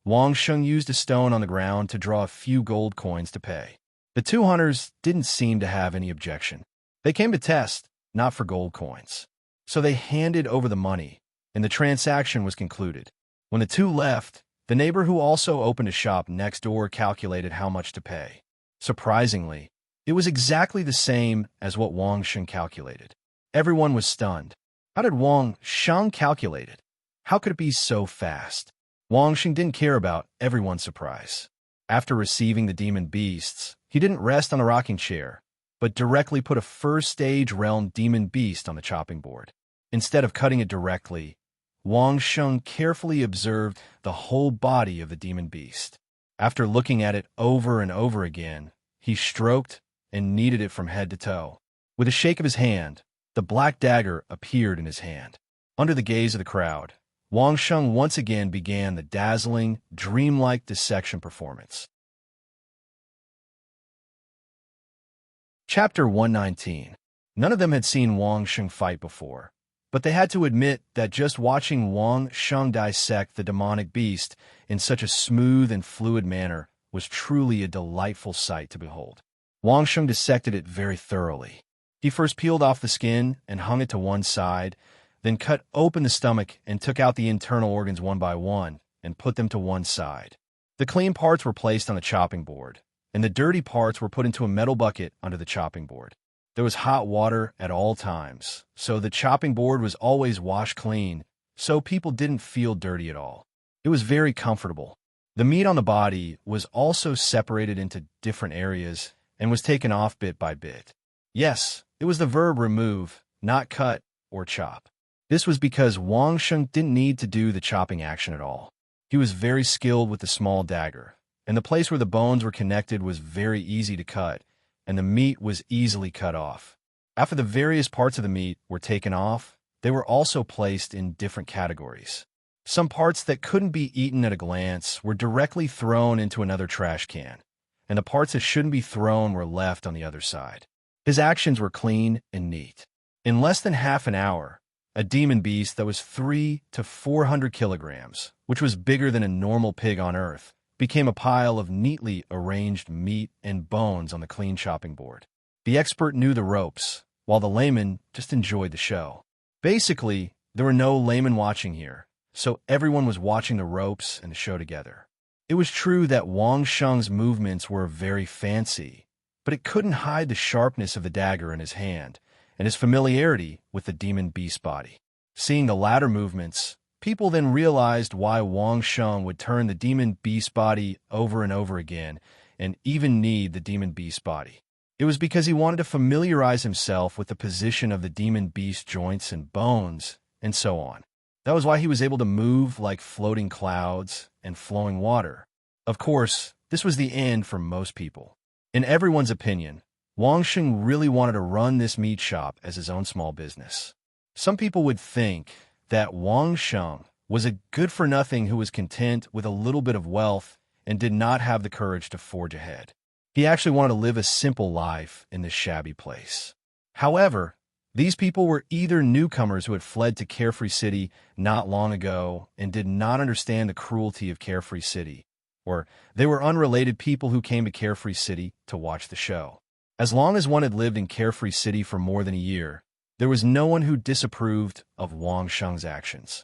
Speaker 1: Wang Sheng used a stone on the ground to draw a few gold coins to pay. The two hunters didn't seem to have any objection. They came to test, not for gold coins. So they handed over the money, and the transaction was concluded. When the two left, the neighbor who also opened a shop next door calculated how much to pay. Surprisingly, it was exactly the same as what Wang Sheng calculated. Everyone was stunned. How did Wang Sheng calculate it? How could it be so fast? Wang Sheng didn't care about everyone's surprise. After receiving the demon beasts, he didn't rest on a rocking chair, but directly put a first-stage realm demon beast on the chopping board. Instead of cutting it directly, Wang Sheng carefully observed the whole body of the demon beast. After looking at it over and over again, he stroked and kneaded it from head to toe. With a shake of his hand, the black dagger appeared in his hand. Under the gaze of the crowd, Wang Sheng once again began the dazzling, dreamlike dissection performance. Chapter 119. None of them had seen Wang Sheng fight before, but they had to admit that just watching Wang Sheng dissect the demonic beast in such a smooth and fluid manner was truly a delightful sight to behold. Wang Sheng dissected it very thoroughly. He first peeled off the skin and hung it to one side, then cut open the stomach and took out the internal organs one by one and put them to one side. The clean parts were placed on the chopping board, and the dirty parts were put into a metal bucket under the chopping board. There was hot water at all times, so the chopping board was always washed clean, so people didn't feel dirty at all. It was very comfortable. The meat on the body was also separated into different areas and was taken off bit by bit. Yes, it was the verb remove, not cut or chop. This was because Wang Sheng didn't need to do the chopping action at all. He was very skilled with the small dagger, and the place where the bones were connected was very easy to cut, and the meat was easily cut off. After the various parts of the meat were taken off, they were also placed in different categories. Some parts that couldn't be eaten at a glance were directly thrown into another trash can, and the parts that shouldn't be thrown were left on the other side. His actions were clean and neat. In less than half an hour, a demon beast that was 300 to 400 kilograms, which was bigger than a normal pig on Earth, became a pile of neatly arranged meat and bones on the clean chopping board. The expert knew the ropes, while the layman just enjoyed the show. Basically, there were no laymen watching here, so everyone was watching the ropes and the show together. It was true that Wang Sheng's movements were very fancy, but it couldn't hide the sharpness of the dagger in his hand and his familiarity with the demon beast body. Seeing the latter movements, people then realized why Wang Sheng would turn the demon beast body over and over again and even knead the demon beast body. It was because he wanted to familiarize himself with the position of the demon beast joints and bones, and so on. That was why he was able to move like floating clouds and flowing water. Of course, this was the end for most people. In everyone's opinion, Wang Sheng really wanted to run this meat shop as his own small business. Some people would think that Wang Sheng was a good-for-nothing who was content with a little bit of wealth and did not have the courage to forge ahead. He actually wanted to live a simple life in this shabby place. However, these people were either newcomers who had fled to Carefree City not long ago and did not understand the cruelty of Carefree City, or they were unrelated people who came to Carefree City to watch the show. As long as one had lived in Carefree City for more than a year, there was no one who disapproved of Wang Sheng's actions.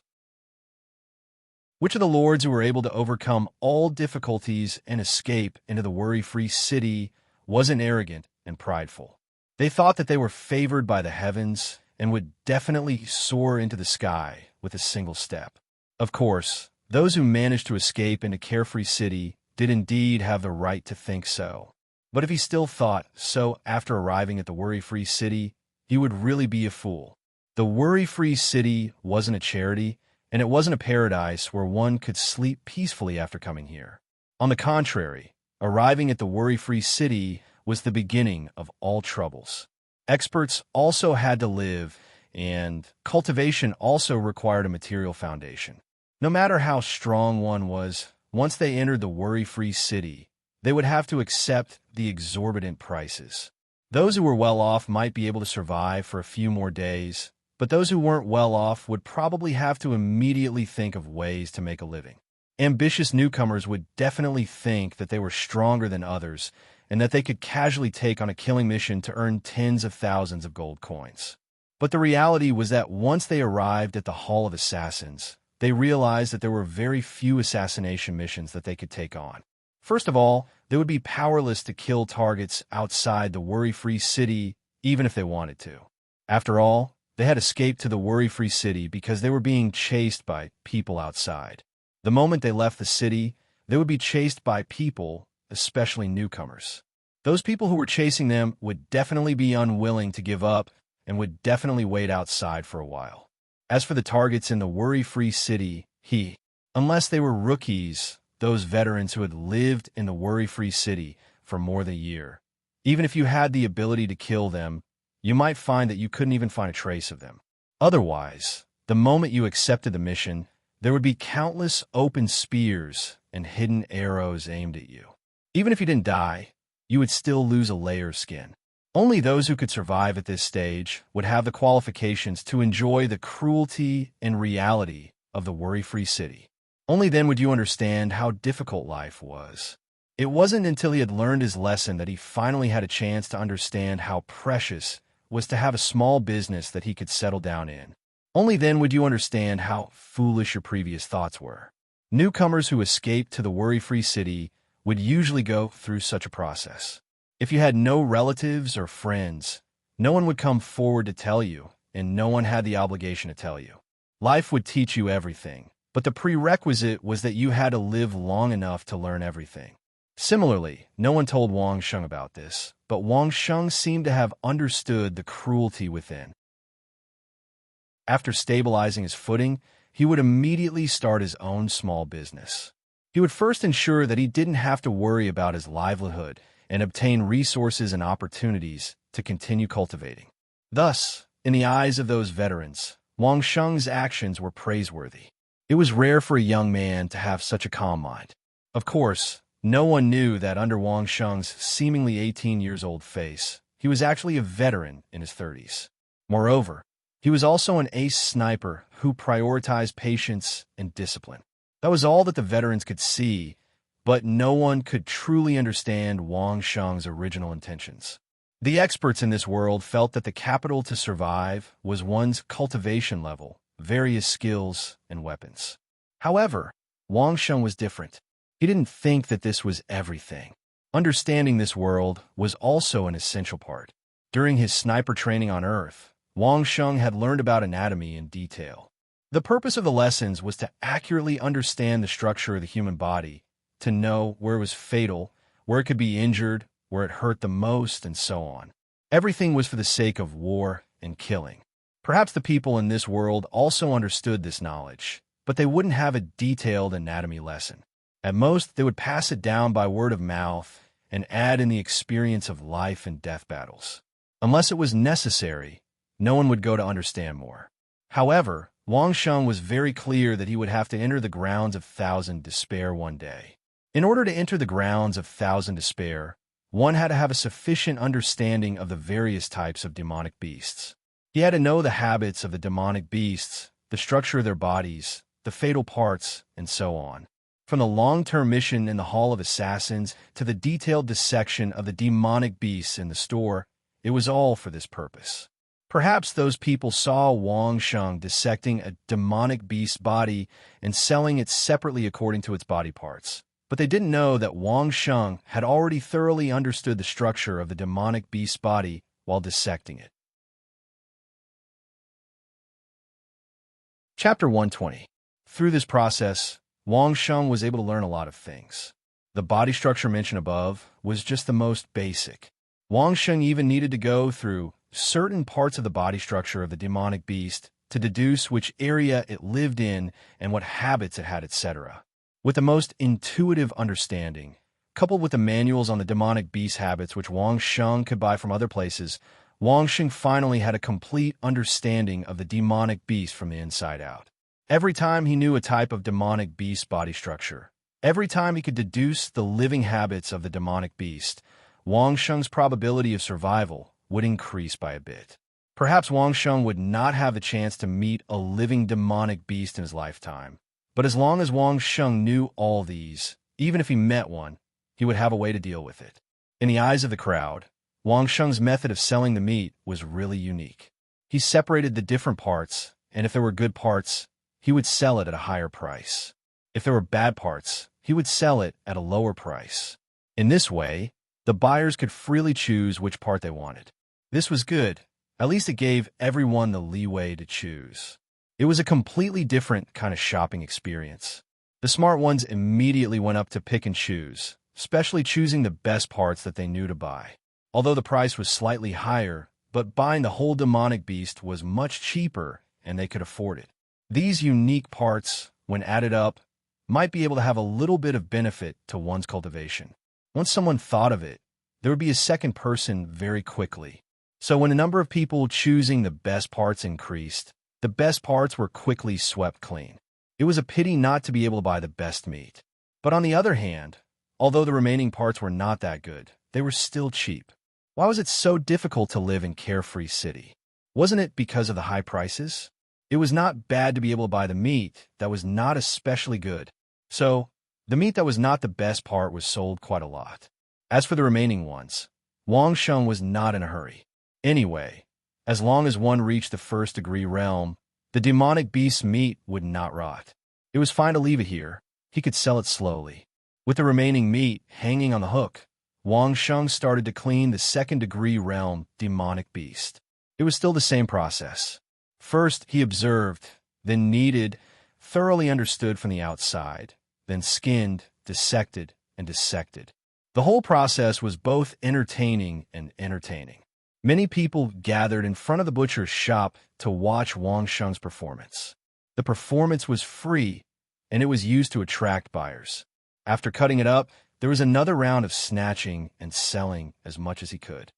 Speaker 1: Which of the lords who were able to overcome all difficulties and escape into the worry-free city wasn't arrogant and prideful? They thought that they were favored by the heavens and would definitely soar into the sky with a single step. Of course, those who managed to escape into Carefree City did indeed have the right to think so. But if he still thought so after arriving at the worry-free city, he would really be a fool. The worry-free city wasn't a charity, and it wasn't a paradise where one could sleep peacefully after coming here. On the contrary, arriving at the worry-free city was the beginning of all troubles. Experts also had to live, and cultivation also required a material foundation. No matter how strong one was, once they entered the worry-free city, they would have to accept the exorbitant prices. Those who were well off might be able to survive for a few more days, but those who weren't well off would probably have to immediately think of ways to make a living. Ambitious newcomers would definitely think that they were stronger than others and that they could casually take on a killing mission to earn tens of thousands of gold coins. But the reality was that once they arrived at the Hall of Assassins, they realized that there were very few assassination missions that they could take on. First of all, they would be powerless to kill targets outside the worry-free city, even if they wanted to. After all, they had escaped to the worry-free city because they were being chased by people outside. The moment they left the city, they would be chased by people, especially newcomers. Those people who were chasing them would definitely be unwilling to give up and would definitely wait outside for a while. As for the targets in the worry-free city, unless they were rookies, those veterans who had lived in the worry-free city for more than a year, even if you had the ability to kill them, you might find that you couldn't even find a trace of them. Otherwise, the moment you accepted the mission, there would be countless open spears and hidden arrows aimed at you. Even if you didn't die, you would still lose a layer of skin. Only those who could survive at this stage would have the qualifications to enjoy the cruelty and reality of the worry-free city. Only then would you understand how difficult life was. It wasn't until he had learned his lesson that he finally had a chance to understand how precious was to have a small business that he could settle down in. Only then would you understand how foolish your previous thoughts were. Newcomers who escaped to the worry-free city would usually go through such a process. If you had no relatives or friends, no one would come forward to tell you, and no one had the obligation to tell you. Life would teach you everything, but the prerequisite was that you had to live long enough to learn everything. Similarly, no one told Wang Sheng about this, but Wang Sheng seemed to have understood the cruelty within. After stabilizing his footing, he would immediately start his own small business. He would first ensure that he didn't have to worry about his livelihood and obtain resources and opportunities to continue cultivating. Thus, in the eyes of those veterans, Wang Sheng's actions were praiseworthy. It was rare for a young man to have such a calm mind. Of course, no one knew that under Wang Sheng's seemingly 18-years-old face, he was actually a veteran in his 30s. Moreover, he was also an ace sniper who prioritized patience and discipline. That was all that the veterans could see, but no one could truly understand Wang Sheng's original intentions. The experts in this world felt that the capital to survive was one's cultivation level, various skills, and weapons. However, Wang Sheng was different. He didn't think that this was everything. Understanding this world was also an essential part. During his sniper training on Earth, Wang Sheng had learned about anatomy in detail. The purpose of the lessons was to accurately understand the structure of the human body, to know where it was fatal, where it could be injured, where it hurt the most, and so on. Everything was for the sake of war and killing. Perhaps the people in this world also understood this knowledge, but they wouldn't have a detailed anatomy lesson. At most, they would pass it down by word of mouth and add in the experience of life and death battles. Unless it was necessary, no one would go to understand more. However, Wang Sheng was very clear that he would have to enter the grounds of Thousand Despair one day. In order to enter the grounds of Thousand Despair, one had to have a sufficient understanding of the various types of demonic beasts. He had to know the habits of the demonic beasts, the structure of their bodies, the fatal parts, and so on. From the long-term mission in the Hall of Assassins to the detailed dissection of the demonic beasts in the store, it was all for this purpose. Perhaps those people saw Wang Sheng dissecting a demonic beast's body and selling it separately according to its body parts. But they didn't know that Wang Sheng had already thoroughly understood the structure of the demonic beast's body while dissecting it. Chapter 120. Through this process, Wang Sheng was able to learn a lot of things. The body structure mentioned above was just the most basic. Wang Sheng even needed to go through certain parts of the body structure of the demonic beast to deduce which area it lived in and what habits it had, etc. With the most intuitive understanding, coupled with the manuals on the demonic beast habits which Wang Sheng could buy from other places, Wang Sheng finally had a complete understanding of the demonic beast from the inside out. Every time he knew a type of demonic beast body structure, every time he could deduce the living habits of the demonic beast, Wang Sheng's probability of survival would increase by a bit. Perhaps Wang Sheng would not have the chance to meet a living demonic beast in his lifetime, But as long as Wang Sheng knew all these, even if he met one, he would have a way to deal with it. In the eyes of the crowd, Wang Sheng's method of selling the meat was really unique. He separated the different parts, and if there were good parts, he would sell it at a higher price. If there were bad parts, he would sell it at a lower price. In this way, the buyers could freely choose which part they wanted. This was good. At least it gave everyone the leeway to choose. It was a completely different kind of shopping experience. The smart ones immediately went up to pick and choose, especially choosing the best parts that they knew to buy. Although the price was slightly higher, but buying the whole demonic beast was much cheaper and they could afford it. These unique parts, when added up, might be able to have a little bit of benefit to one's cultivation. Once someone thought of it, there would be a second person very quickly. So when the number of people choosing the best parts increased, the best parts were quickly swept clean. It was a pity not to be able to buy the best meat. But on the other hand, although the remaining parts were not that good, they were still cheap. Why was it so difficult to live in Carefree City? Wasn't it because of the high prices? It was not bad to be able to buy the meat that was not especially good. So, the meat that was not the best part was sold quite a lot. As for the remaining ones, Wang Sheng was not in a hurry. Anyway, as long as one reached the first-degree realm, the demonic beast's meat would not rot. It was fine to leave it here. He could sell it slowly. With the remaining meat hanging on the hook, Wang Sheng started to clean the second-degree realm demonic beast. It was still the same process. First, he observed, then kneaded, thoroughly understood from the outside, then skinned, dissected, and dissected. The whole process was both entertaining and entertaining. Many people gathered in front of the butcher's shop to watch Wang Sheng's performance. The performance was free, and it was used to attract buyers. After cutting it up, there was another round of snatching and selling as much as he could.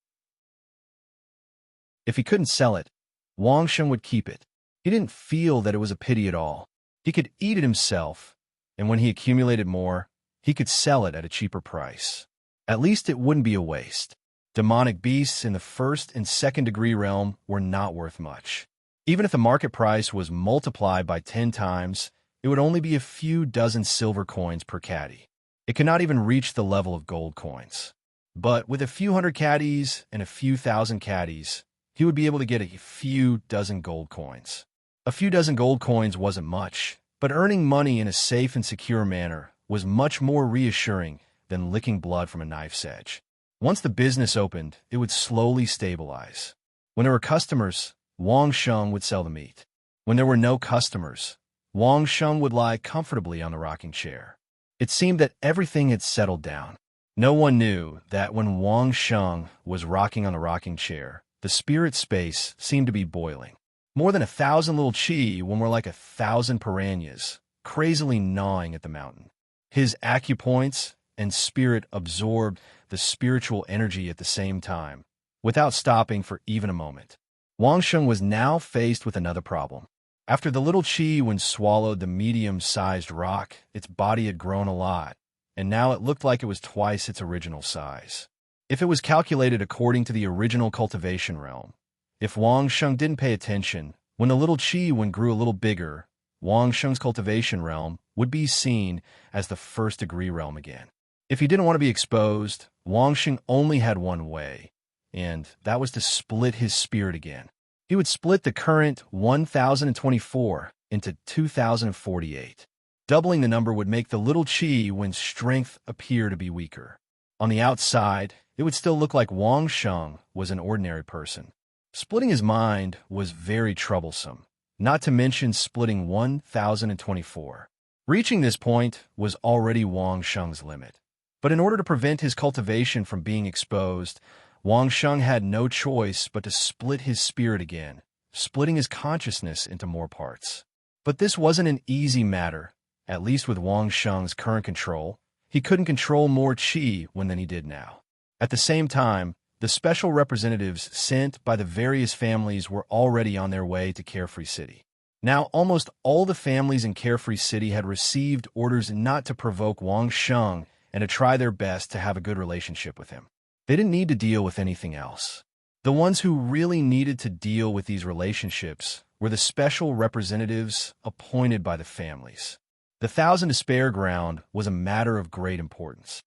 Speaker 1: If he couldn't sell it, Wang Sheng would keep it. He didn't feel that it was a pity at all. He could eat it himself, and when he accumulated more, he could sell it at a cheaper price. At least it wouldn't be a waste. Demonic beasts in the first and second-degree realm were not worth much. Even if the market price was multiplied by 10 times, it would only be a few dozen silver coins per caddy. It could not even reach the level of gold coins. But with a few hundred caddies and a few thousand caddies, he would be able to get a few dozen gold coins. A few dozen gold coins wasn't much, but earning money in a safe and secure manner was much more reassuring than licking blood from a knife's edge. Once the business opened, it would slowly stabilize. When there were customers, Wang Sheng would sell the meat. When there were no customers, Wang Sheng would lie comfortably on the rocking chair. It seemed that everything had settled down. No one knew that when Wang Sheng was rocking on the rocking chair, the spirit space seemed to be boiling. More than 1,000 little chi when we're like 1,000 piranhas, crazily gnawing at the mountain. His acupoints and spirit absorbed the spiritual energy at the same time, without stopping for even a moment. Wang Sheng was now faced with another problem. After the little chi when swallowed the medium-sized rock, its body had grown a lot, and now it looked like it was twice its original size. If it was calculated according to the original cultivation realm, if Wang Sheng didn't pay attention, when the little chi when grew a little bigger, Wang Sheng's cultivation realm would be seen as the first-degree realm again. If he didn't want to be exposed, Wang Sheng only had one way, and that was to split his spirit again. He would split the current 1,024 into 2,048. Doubling the number would make the little chi when strength appear to be weaker. On the outside, it would still look like Wang Sheng was an ordinary person. Splitting his mind was very troublesome, not to mention splitting 1,024. Reaching this point was already Wang Sheng's limit. But in order to prevent his cultivation from being exposed, Wang Sheng had no choice but to split his spirit again, splitting his consciousness into more parts. But this wasn't an easy matter, at least with Wang Sheng's current control. He couldn't control more chi than he did now. At the same time, the special representatives sent by the various families were already on their way to Carefree City. Now, almost all the families in Carefree City had received orders not to provoke Wang Sheng and to try their best to have a good relationship with him. They didn't need to deal with anything else. The ones who really needed to deal with these relationships were the special representatives appointed by the families. The Thousand Despair Ground was a matter of great importance.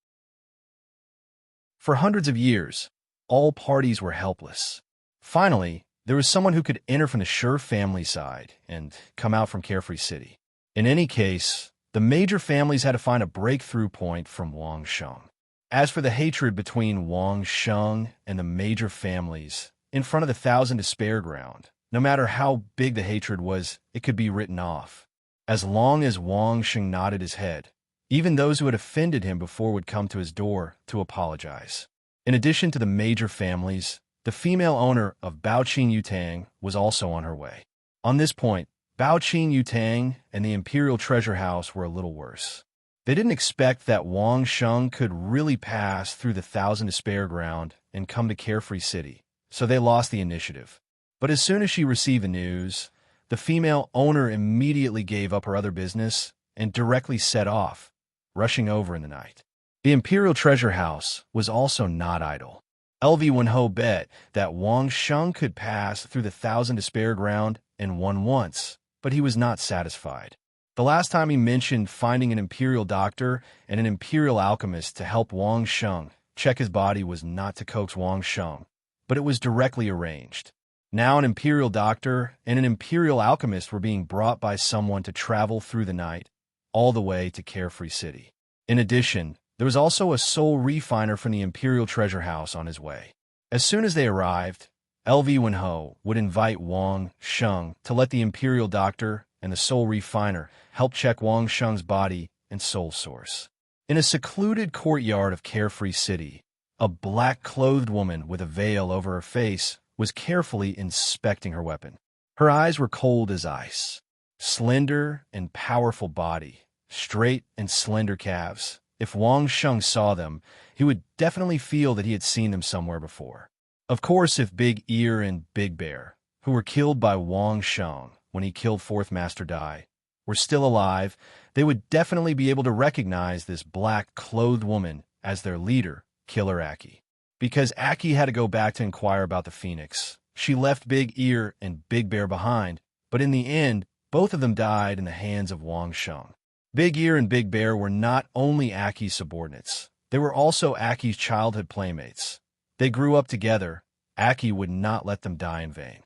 Speaker 1: For hundreds of years, all parties were helpless. Finally, there was someone who could enter from the Sure family side and come out from Carefree City. In any case, the major families had to find a breakthrough point from Wang Sheng. As for the hatred between Wang Sheng and the major families, in front of the Thousand Despair Ground, no matter how big the hatred was, it could be written off. As long as Wang Sheng nodded his head, even those who had offended him before would come to his door to apologize. In addition to the major families, the female owner of Baoqin Yutang was also on her way. On this point, Baoqin Yutang and the Imperial Treasure House were a little worse. They didn't expect that Wang Sheng could really pass through the Thousand Despair Ground and come to Carefree City, so they lost the initiative. But as soon as she received the news, the female owner immediately gave up her other business and directly set off, rushing over in the night. The Imperial Treasure House was also not idle. LV Wenho bet that Wang Sheng could pass through the Thousand Despair Ground and won once, but he was not satisfied. The last time he mentioned finding an Imperial doctor and an Imperial alchemist to help Wang Sheng check his body was not to coax Wang Sheng, but it was directly arranged. Now an Imperial doctor and an Imperial alchemist were being brought by someone to travel through the night, all the way to Carefree City. In addition, there was also a soul refiner from the Imperial Treasure House on his way. As soon as they arrived, LV Wenho would invite Wang Sheng to let the Imperial doctor and the soul refiner help check Wang Sheng's body and soul source. In a secluded courtyard of Carefree City, a black-clothed woman with a veil over her face was carefully inspecting her weapon. Her eyes were cold as ice. Slender and powerful body, straight and slender calves. If Wang Sheng saw them, he would definitely feel that he had seen them somewhere before. Of course, if Big Ear and Big Bear, who were killed by Wang Sheng when he killed Fourth Master Dai, were still alive, they would definitely be able to recognize this black-clothed woman as their leader, Killer Aki. Because Aki had to go back to inquire about the Phoenix, she left Big Ear and Big Bear behind, but in the end, both of them died in the hands of Wang Sheng. Big Ear and Big Bear were not only Aki's subordinates, they were also Aki's childhood playmates. They grew up together. Aki would not let them die in vain.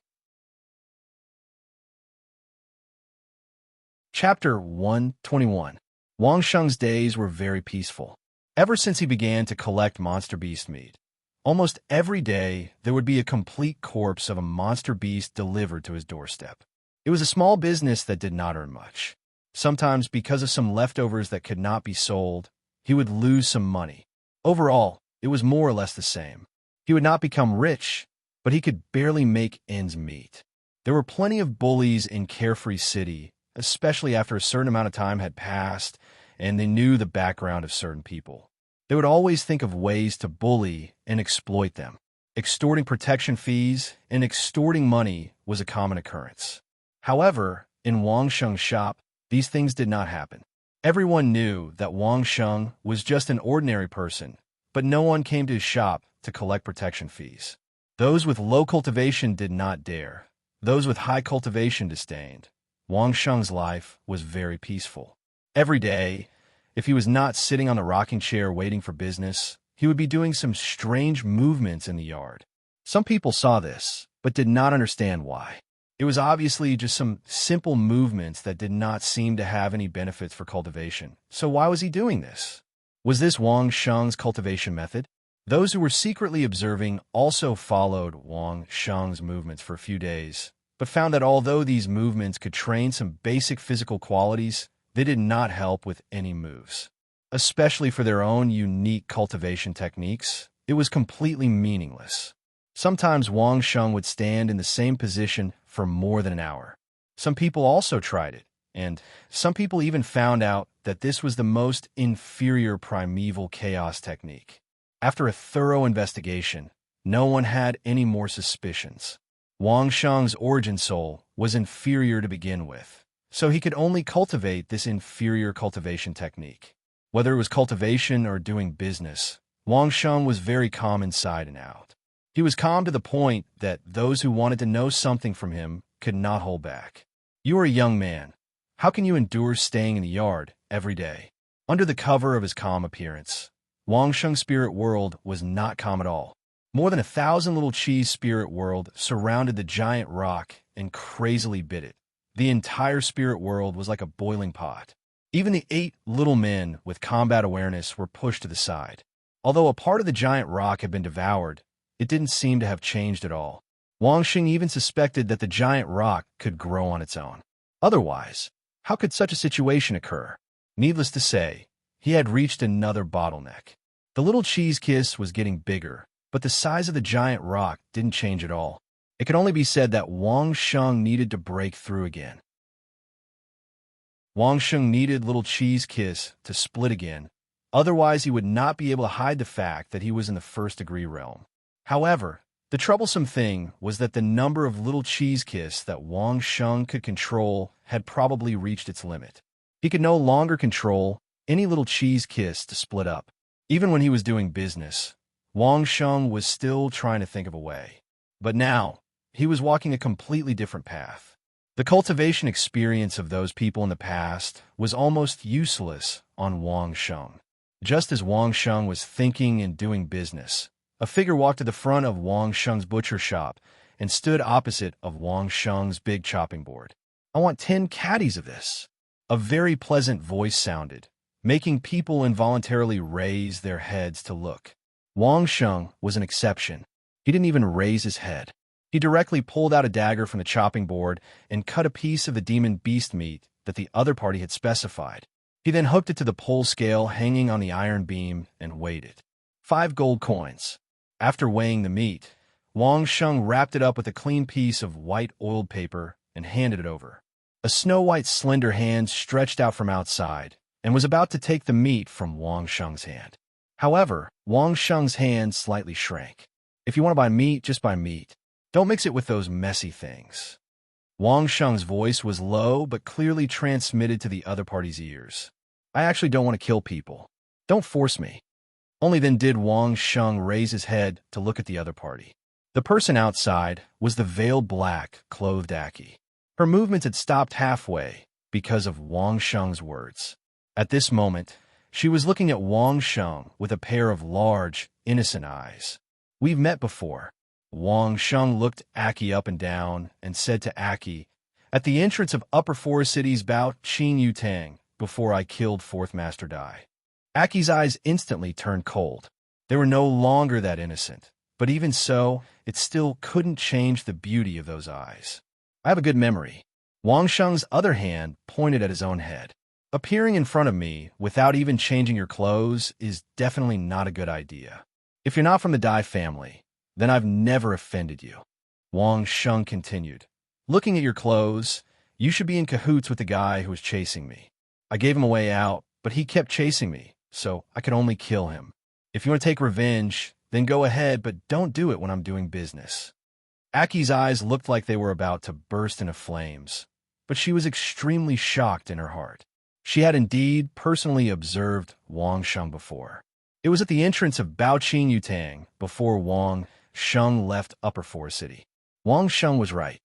Speaker 1: Chapter 121. Wang Sheng's days were very peaceful. Ever since he began to collect monster beast meat, almost every day there would be a complete corpse of a monster beast delivered to his doorstep. It was a small business that did not earn much. Sometimes, because of some leftovers that could not be sold, he would lose some money. Overall, it was more or less the same. He would not become rich, but he could barely make ends meet. There were plenty of bullies in Carefree City, especially after a certain amount of time had passed and they knew the background of certain people. They would always think of ways to bully and exploit them. Extorting protection fees and extorting money was a common occurrence. However, in Wang Sheng's shop, these things did not happen. Everyone knew that Wang Sheng was just an ordinary person, but no one came to his shop to collect protection fees. Those with low cultivation did not dare. Those with high cultivation disdained. Wang Sheng's life was very peaceful. Every day, if he was not sitting on the rocking chair waiting for business, he would be doing some strange movements in the yard. Some people saw this, but did not understand why. It was obviously just some simple movements that did not seem to have any benefits for cultivation. So why was he doing this? Was this Wang Sheng's cultivation method? Those who were secretly observing also followed Wang Sheng's movements for a few days, but found that although these movements could train some basic physical qualities, they did not help with any moves. Especially for their own unique cultivation techniques, it was completely meaningless. Sometimes Wang Sheng would stand in the same position for more than an hour. Some people also tried it, and some people even found out that this was the most inferior primeval chaos technique. After a thorough investigation, no one had any more suspicions. Wang Sheng's origin soul was inferior to begin with, so he could only cultivate this inferior cultivation technique. Whether it was cultivation or doing business, Wang Sheng was very calm inside and out. He was calm to the point that those who wanted to know something from him could not hold back. You are a young man. How can you endure staying in the yard every day. Under the cover of his calm appearance, Wang Sheng's spirit world was not calm at all. More than 1,000 little cheese spirit world surrounded the giant rock and crazily bit it. The entire spirit world was like a boiling pot. Even the 8 little men with combat awareness were pushed to the side. Although a part of the giant rock had been devoured, it didn't seem to have changed at all. Wang Xing even suspected that the giant rock could grow on its own. Otherwise, how could such a situation occur? Needless to say, he had reached another bottleneck. The little cheese kiss was getting bigger, but the size of the giant rock didn't change at all. It could only be said that Wang Sheng needed to break through again. Wang Sheng needed little cheese kiss to split again, otherwise he would not be able to hide the fact that he was in the first-degree realm. However, the troublesome thing was that the number of little cheese kiss that Wang Sheng could control had probably reached its limit. He could no longer control any little cheese kiss to split up. Even when he was doing business, Wang Sheng was still trying to think of a way. But now, he was walking a completely different path. The cultivation experience of those people in the past was almost useless on Wang Sheng. Just as Wang Sheng was thinking and doing business, a figure walked to the front of Wang Sheng's butcher shop and stood opposite of Wang Sheng's big chopping board. "I want 10 caddies of this." A very pleasant voice sounded, making people involuntarily raise their heads to look. Wang Sheng was an exception. He didn't even raise his head. He directly pulled out a dagger from the chopping board and cut a piece of the demon beast meat that the other party had specified. He then hooked it to the pole scale hanging on the iron beam and weighed it. 5 gold coins. After weighing the meat, Wang Sheng wrapped it up with a clean piece of white oiled paper and handed it over. A snow-white slender hand stretched out from outside and was about to take the meat from Wang Sheng's hand. However, Wang Sheng's hand slightly shrank. "If you want to buy meat, just buy meat. Don't mix it with those messy things." Wang Sheng's voice was low but clearly transmitted to the other party's ears. "I actually don't want to kill people. Don't force me." Only then did Wang Sheng raise his head to look at the other party. The person outside was the veiled black-clothed Aki. Her movements had stopped halfway because of Wang Sheng's words. At this moment, she was looking at Wang Sheng with a pair of large, innocent eyes. "We've met before." Wang Sheng looked Aki up and down and said to Aki, "At the entrance of Upper Forest City's Bao Qin Yutang, before I killed Fourth Master Dai." Aki's eyes instantly turned cold. They were no longer that innocent, but even so, it still couldn't change the beauty of those eyes. "I have a good memory." Wang Sheng's other hand pointed at his own head. "Appearing in front of me without even changing your clothes is definitely not a good idea. If you're not from the Dai family, then I've never offended you." Wang Sheng continued, "Looking at your clothes, you should be in cahoots with the guy who was chasing me. I gave him a way out, but he kept chasing me, so I could only kill him. If you want to take revenge, then go ahead, but don't do it when I'm doing business." Aki's eyes looked like they were about to burst into flames, but she was extremely shocked in her heart. She had indeed personally observed Wang Sheng before. It was at the entrance of Bao Qin Yutang before Wang Sheng left Upper Forest City. Wang Sheng was right.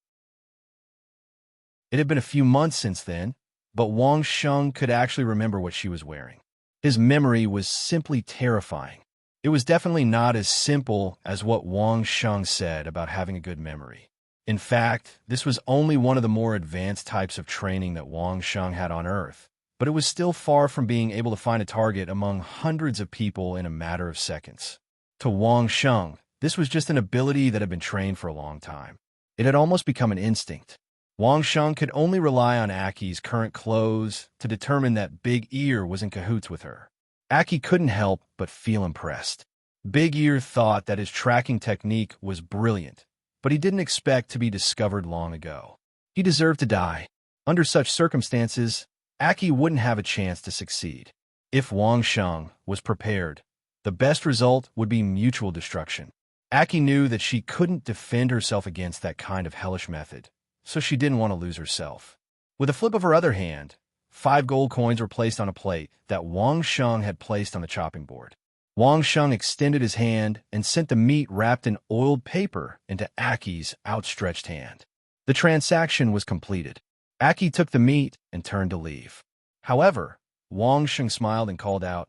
Speaker 1: It had been a few months since then, but Wang Sheng could actually remember what she was wearing. His memory was simply terrifying. It was definitely not as simple as what Wang Sheng said about having a good memory. In fact, this was only one of the more advanced types of training that Wang Sheng had on Earth, but it was still far from being able to find a target among hundreds of people in a matter of seconds. To Wang Sheng, this was just an ability that had been trained for a long time. It had almost become an instinct. Wang Sheng could only rely on Aki's current clothes to determine that Big Ear was in cahoots with her. Aki couldn't help but feel impressed. Big Ear thought that his tracking technique was brilliant, but he didn't expect to be discovered long ago. He deserved to die. Under such circumstances, Aki wouldn't have a chance to succeed. If Wang Sheng was prepared, the best result would be mutual destruction. Aki knew that she couldn't defend herself against that kind of hellish method, so she didn't want to lose herself. With a flip of her other hand, 5 gold coins were placed on a plate that Wang Sheng had placed on the chopping board. Wang Sheng extended his hand and sent the meat wrapped in oiled paper into Aki's outstretched hand. The transaction was completed. Aki took the meat and turned to leave. However, Wang Sheng smiled and called out,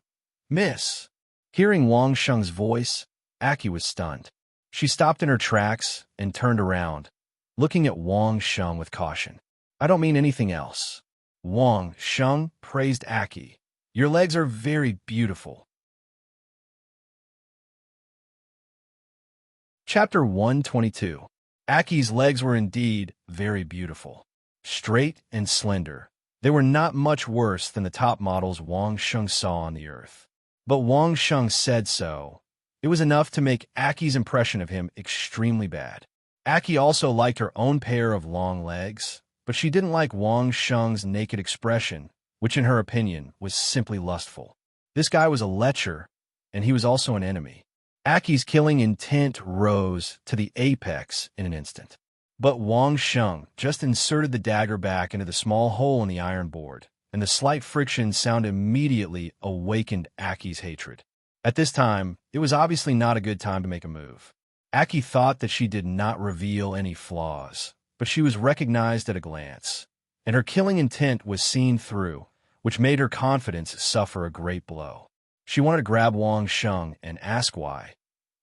Speaker 1: "Miss." Hearing Wang Sheng's voice, Aki was stunned. She stopped in her tracks and turned around, looking at Wang Sheng with caution. "I don't mean anything else." Wang Sheng praised Aki. "Your legs are very beautiful." Chapter 122. Aki's legs were indeed very beautiful. Straight and slender, they were not much worse than the top models Wang Sheng saw on the earth. But Wang Sheng said so. It was enough to make Aki's impression of him extremely bad. Aki also liked her own pair of long legs, but she didn't like Wang Sheng's naked expression, which in her opinion was simply lustful. This guy was a lecher, and he was also an enemy. Aki's killing intent rose to the apex in an instant. But Wang Sheng just inserted the dagger back into the small hole in the iron board, and the slight friction sound immediately awakened Aki's hatred. At this time, it was obviously not a good time to make a move. Aki thought that she did not reveal any flaws, but she was recognized at a glance, and her killing intent was seen through, which made her confidence suffer a great blow. She wanted to grab Wang Sheng and ask why.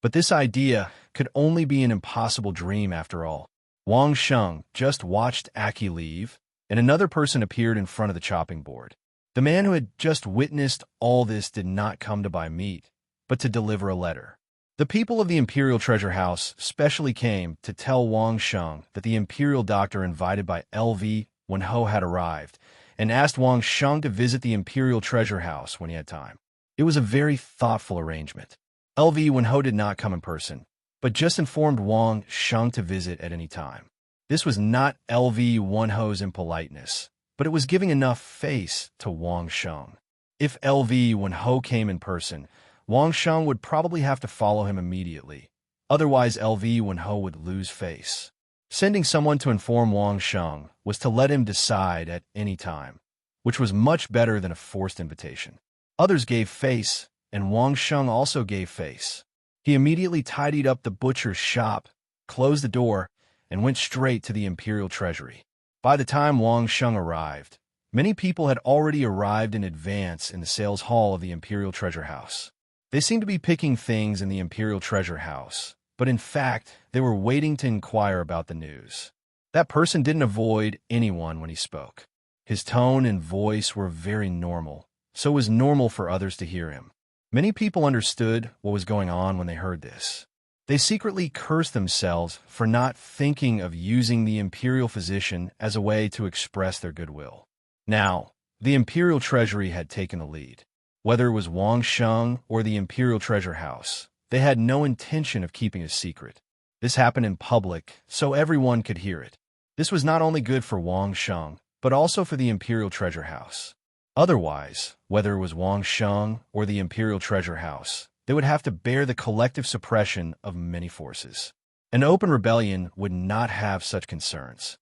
Speaker 1: But this idea could only be an impossible dream after all. Wang Sheng just watched Aki leave, and another person appeared in front of the chopping board. The man who had just witnessed all this did not come to buy meat, but to deliver a letter. The people of the Imperial Treasure House specially came to tell Wang Sheng that the Imperial doctor invited by LV Wenho had arrived, and asked Wang Sheng to visit the Imperial Treasure House when he had time. It was a very thoughtful arrangement. LV Wenho did not come in person, but just informed Wang Sheng to visit at any time. This was not LV Wenho's impoliteness, but it was giving enough face to Wang Sheng. If LV Wenho came in person, Wang Sheng would probably have to follow him immediately. Otherwise, LV Wenho would lose face. Sending someone to inform Wang Sheng was to let him decide at any time, which was much better than a forced invitation. Others gave face, and Wang Sheng also gave face. He immediately tidied up the butcher's shop, closed the door, and went straight to the Imperial Treasury. By the time Wang Sheng arrived, many people had already arrived in advance in the sales hall of the Imperial Treasure House. They seemed to be picking things in the Imperial Treasure House, but in fact, they were waiting to inquire about the news. That person didn't avoid anyone when he spoke. His tone and voice were very normal, so it was normal for others to hear him. Many people understood what was going on when they heard this. They secretly cursed themselves for not thinking of using the Imperial physician as a way to express their goodwill. Now, the Imperial Treasury had taken the lead. Whether it was Wang Sheng or the Imperial Treasure House, they had no intention of keeping a secret. This happened in public, so everyone could hear it. This was not only good for Wang Sheng, but also for the Imperial Treasure House. Otherwise, whether it was Wang Sheng or the Imperial Treasure House, they would have to bear the collective suppression of many forces. An open rebellion would not have such concerns.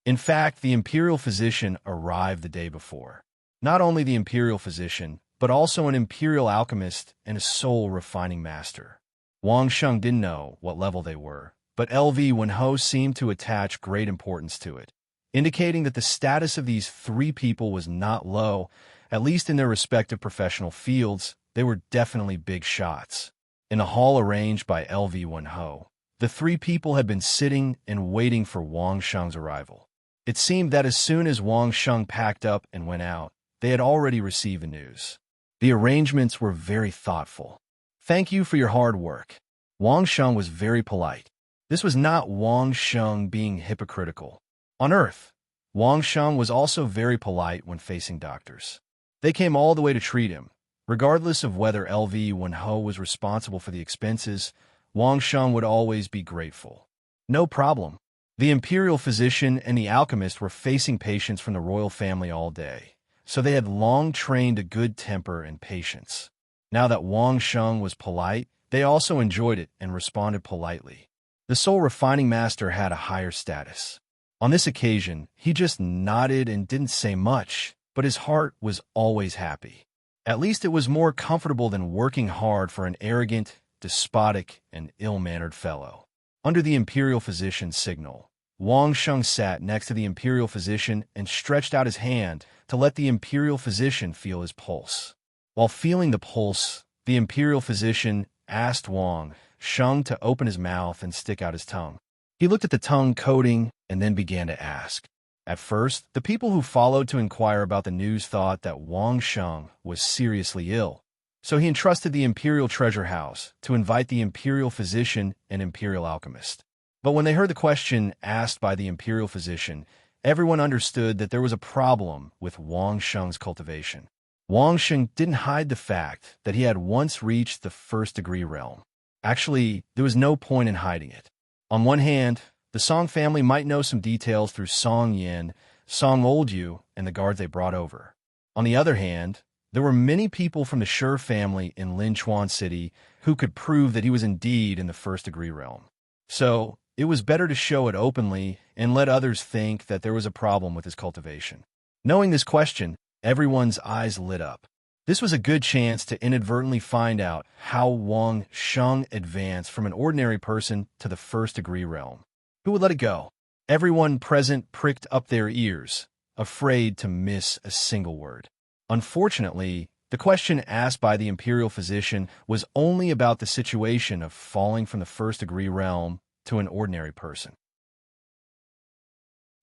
Speaker 1: In fact, the Imperial physician arrived the day before. Not only the Imperial physician, but also an Imperial alchemist and a soul refining master. Wang Sheng didn't know what level they were, but LV Wenho seemed to attach great importance to it, indicating that the status of these three people was not low. At least in their respective professional fields, they were definitely big shots. In a hall arranged by LV Wenho, the three people had been sitting and waiting for Wang Sheng's arrival. It seemed that as soon as Wang Sheng packed up and went out, they had already received the news. The arrangements were very thoughtful. "Thank you for your hard work." Wang Sheng was very polite. This was not Wang Sheng being hypocritical. On Earth, Wang Sheng was also very polite when facing doctors. They came all the way to treat him. Regardless of whether LV Wenho was responsible for the expenses, Wang Sheng would always be grateful. No problem. The Imperial physician and the alchemist were facing patients from the royal family all day, so they had long trained a good temper and patience. Now that Wang Sheng was polite, they also enjoyed it and responded politely. The soul refining master had a higher status. On this occasion, he just nodded and didn't say much, but his heart was always happy. At least it was more comfortable than working hard for an arrogant, despotic, and ill-mannered fellow. Under the Imperial physician's signal, Wang Sheng sat next to the imperial physician and stretched out his hand to let the imperial physician feel his pulse. While feeling the pulse, the imperial physician asked Wang Sheng to open his mouth and stick out his tongue. He looked at the tongue coating and then began to ask. At first, the people who followed to inquire about the news thought that Wang Sheng was seriously ill. So he entrusted the imperial treasure house to invite the imperial physician and imperial alchemist. But when they heard the question asked by the imperial physician, everyone understood that there was a problem with Wang Sheng's cultivation. Wang Sheng didn't hide the fact that he had once reached the first-degree realm. Actually, there was no point in hiding it. On one hand, the Song family might know some details through Song Yin, Song Oldyu, and the guards they brought over. On the other hand, there were many people from the Shi family in Linchuan City who could prove that he was indeed in the first-degree realm. So, it was better to show it openly and let others think that there was a problem with his cultivation. Knowing this question, everyone's eyes lit up. This was a good chance to inadvertently find out how Wang Sheng advanced from an ordinary person to the first-degree realm. Who would let it go? Everyone present pricked up their ears, afraid to miss a single word. Unfortunately, the question asked by the imperial physician was only about the situation of falling from the first-degree realm to an ordinary person.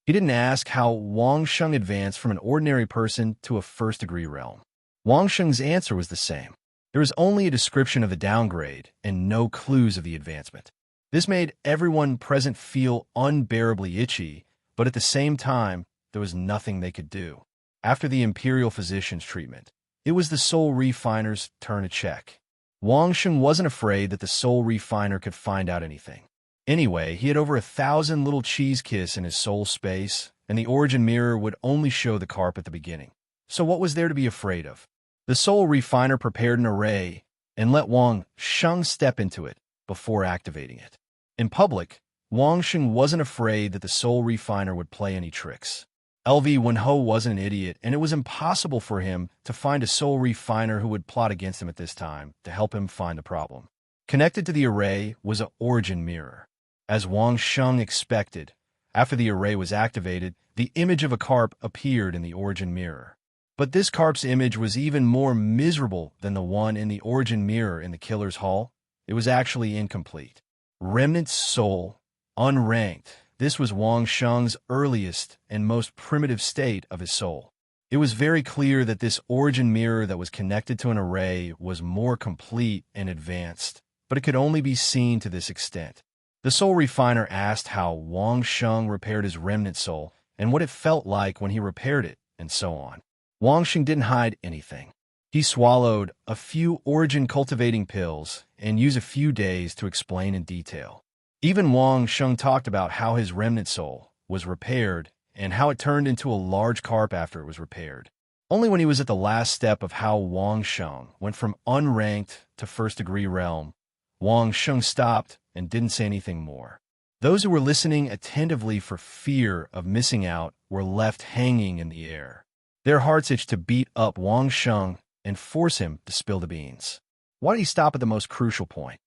Speaker 1: He didn't ask how Wang Sheng advanced from an ordinary person to a first-degree realm. Wang Sheng's answer was the same. There was only a description of the downgrade and no clues of the advancement. This made everyone present feel unbearably itchy, but at the same time, there was nothing they could do. After the imperial physician's treatment, it was the soul refiner's turn to check. Wang Sheng wasn't afraid that the soul refiner could find out anything. Anyway, he had over 1,000 little cheese kiss in his soul space, and the origin mirror would only show the carp at the beginning. So what was there to be afraid of? The soul refiner prepared an array and let Wang Sheng step into it before activating it. In public, Wang Sheng wasn't afraid that the soul refiner would play any tricks. LV Wenho wasn't an idiot, and it was impossible for him to find a soul refiner who would plot against him at this time to help him find the problem. Connected to the array was an origin mirror. As Wang Sheng expected, after the array was activated, the image of a carp appeared in the origin mirror. But this carp's image was even more miserable than the one in the origin mirror in the killer's hall. It was actually incomplete. Remnant soul, unranked. This was Wang Sheng's earliest and most primitive state of his soul. It was very clear that this origin mirror that was connected to an array was more complete and advanced, but it could only be seen to this extent. The soul refiner asked how Wang Sheng repaired his remnant soul and what it felt like when he repaired it, and so on. Wang Sheng didn't hide anything. He swallowed a few origin cultivating pills and used a few days to explain in detail. Even Wang Sheng talked about how his remnant soul was repaired and how it turned into a large carp after it was repaired. Only when he was at the last step of how Wang Sheng went from unranked to first-degree realm, Wang Sheng stopped and didn't say anything more. Those who were listening attentively for fear of missing out were left hanging in the air. Their hearts itched to beat up Wang Sheng and force him to spill the beans. Why did he stop at the most crucial point?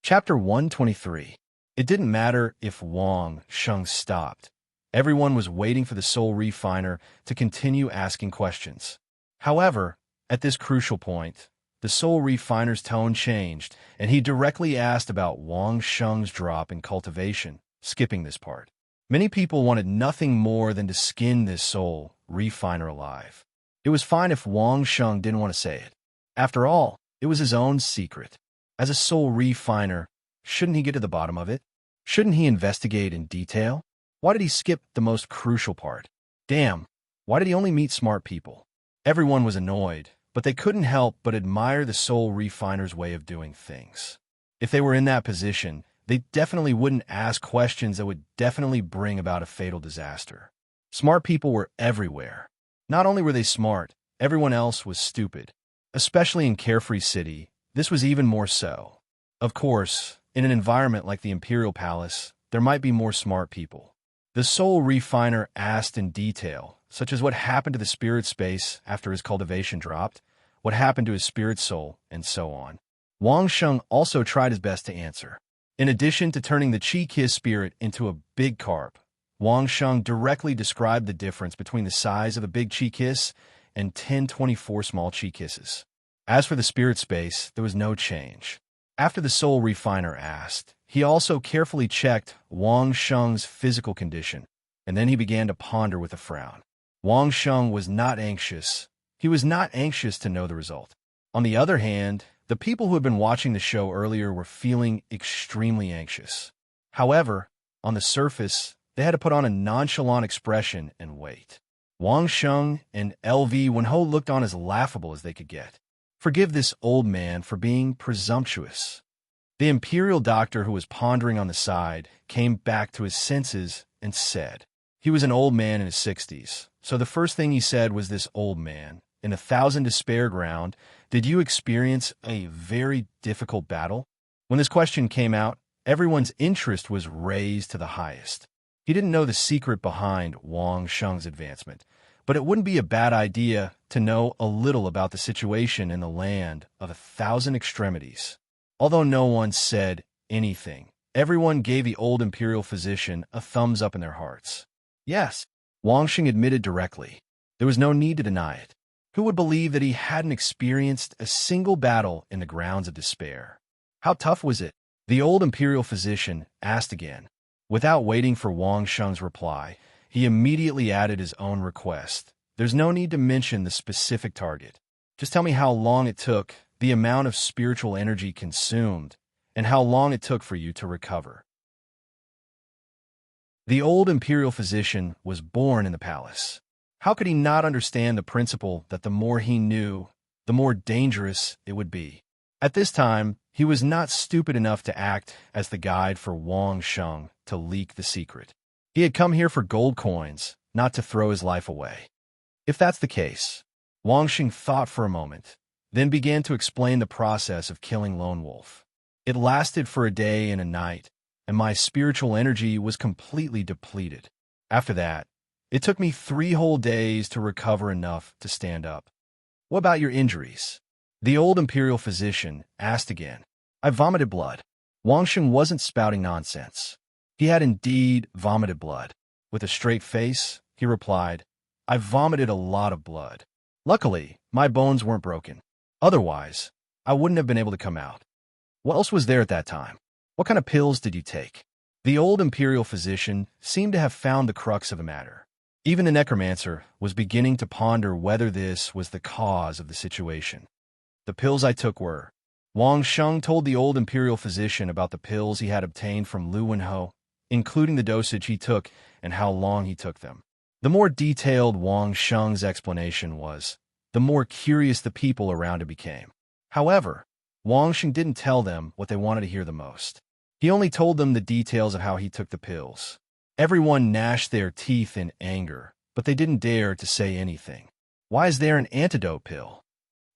Speaker 1: Chapter 123. It didn't matter if Wang Sheng stopped. Everyone was waiting for the soul refiner to continue asking questions. However, at this crucial point, the soul refiner's tone changed, and he directly asked about Wang Sheng's drop in cultivation, skipping this part. Many people wanted nothing more than to skin this soul refiner alive. It was fine if Wang Sheng didn't want to say it. After all, it was his own secret. As a soul refiner, shouldn't he get to the bottom of it? Shouldn't he investigate in detail? Why did he skip the most crucial part? Damn, why did he only meet smart people? Everyone was annoyed, but they couldn't help but admire the soul refiner's way of doing things. If they were in that position, they definitely wouldn't ask questions that would definitely bring about a fatal disaster. Smart people were everywhere. Not only were they smart, everyone else was stupid. Especially in Carefree City, this was even more so. Of course, in an environment like the Imperial Palace, there might be more smart people. The soul refiner asked in detail, such as what happened to the spirit space after his cultivation dropped, what happened to his spirit soul, and so on. Wang Sheng also tried his best to answer. In addition to turning the Qi Kiss spirit into a big carp, Wang Sheng directly described the difference between the size of a big Qi Kiss and 1024 small Qi Kisses. As for the spirit space, there was no change. After the soul refiner asked, he also carefully checked Wang Sheng's physical condition, and then he began to ponder with a frown. Wang Sheng was not anxious. He was not anxious to know the result. On the other hand, the people who had been watching the show earlier were feeling extremely anxious. However, on the surface, they had to put on a nonchalant expression and wait. Wang Sheng and LV Wenho looked on as laughable as they could get. Forgive this old man for being presumptuous. The imperial doctor who was pondering on the side came back to his senses and said. He was an old man in his 60s, so the first thing he said was, "This old man, in 1,000 despair ground, did you experience a very difficult battle?" When this question came out, everyone's interest was raised to the highest. He didn't know the secret behind Wang Sheng's advancement, but it wouldn't be a bad idea to know a little about the situation in the land of 1,000 extremities. Although no one said anything, everyone gave the old imperial physician a thumbs up in their hearts. Yes, Wang Sheng admitted directly. There was no need to deny it. Who would believe that he hadn't experienced a single battle in the grounds of despair? How tough was it? The old imperial physician asked again. Without waiting for Wang Sheng's reply, he immediately added his own request. There's no need to mention the specific target. Just tell me how long it took, the amount of spiritual energy consumed, and how long it took for you to recover. The old imperial physician was born in the palace. How could he not understand the principle that the more he knew, the more dangerous it would be? At this time, he was not stupid enough to act as the guide for Wang Sheng to leak the secret. He had come here for gold coins, not to throw his life away. If that's the case, Wang Sheng thought for a moment, then began to explain the process of killing Lone Wolf. It lasted for a day and a night, and my spiritual energy was completely depleted. After that, it took me 3 whole days to recover enough to stand up. What about your injuries? The old imperial physician asked again. I vomited blood. Wang Sheng wasn't spouting nonsense. He had indeed vomited blood. With a straight face, he replied, I vomited a lot of blood. Luckily, my bones weren't broken. Otherwise, I wouldn't have been able to come out. What else was there at that time? What kind of pills did you take? The old imperial physician seemed to have found the crux of the matter. Even the necromancer was beginning to ponder whether this was the cause of the situation. The pills I took were. Wang Sheng told the old imperial physician about the pills he had obtained from Lu Wenho, including the dosage he took and how long he took them. The more detailed Wang Sheng's explanation was, the more curious the people around him became. However, Wang Sheng didn't tell them what they wanted to hear the most. He only told them the details of how he took the pills. Everyone gnashed their teeth in anger, but they didn't dare to say anything. Why is there an antidote pill?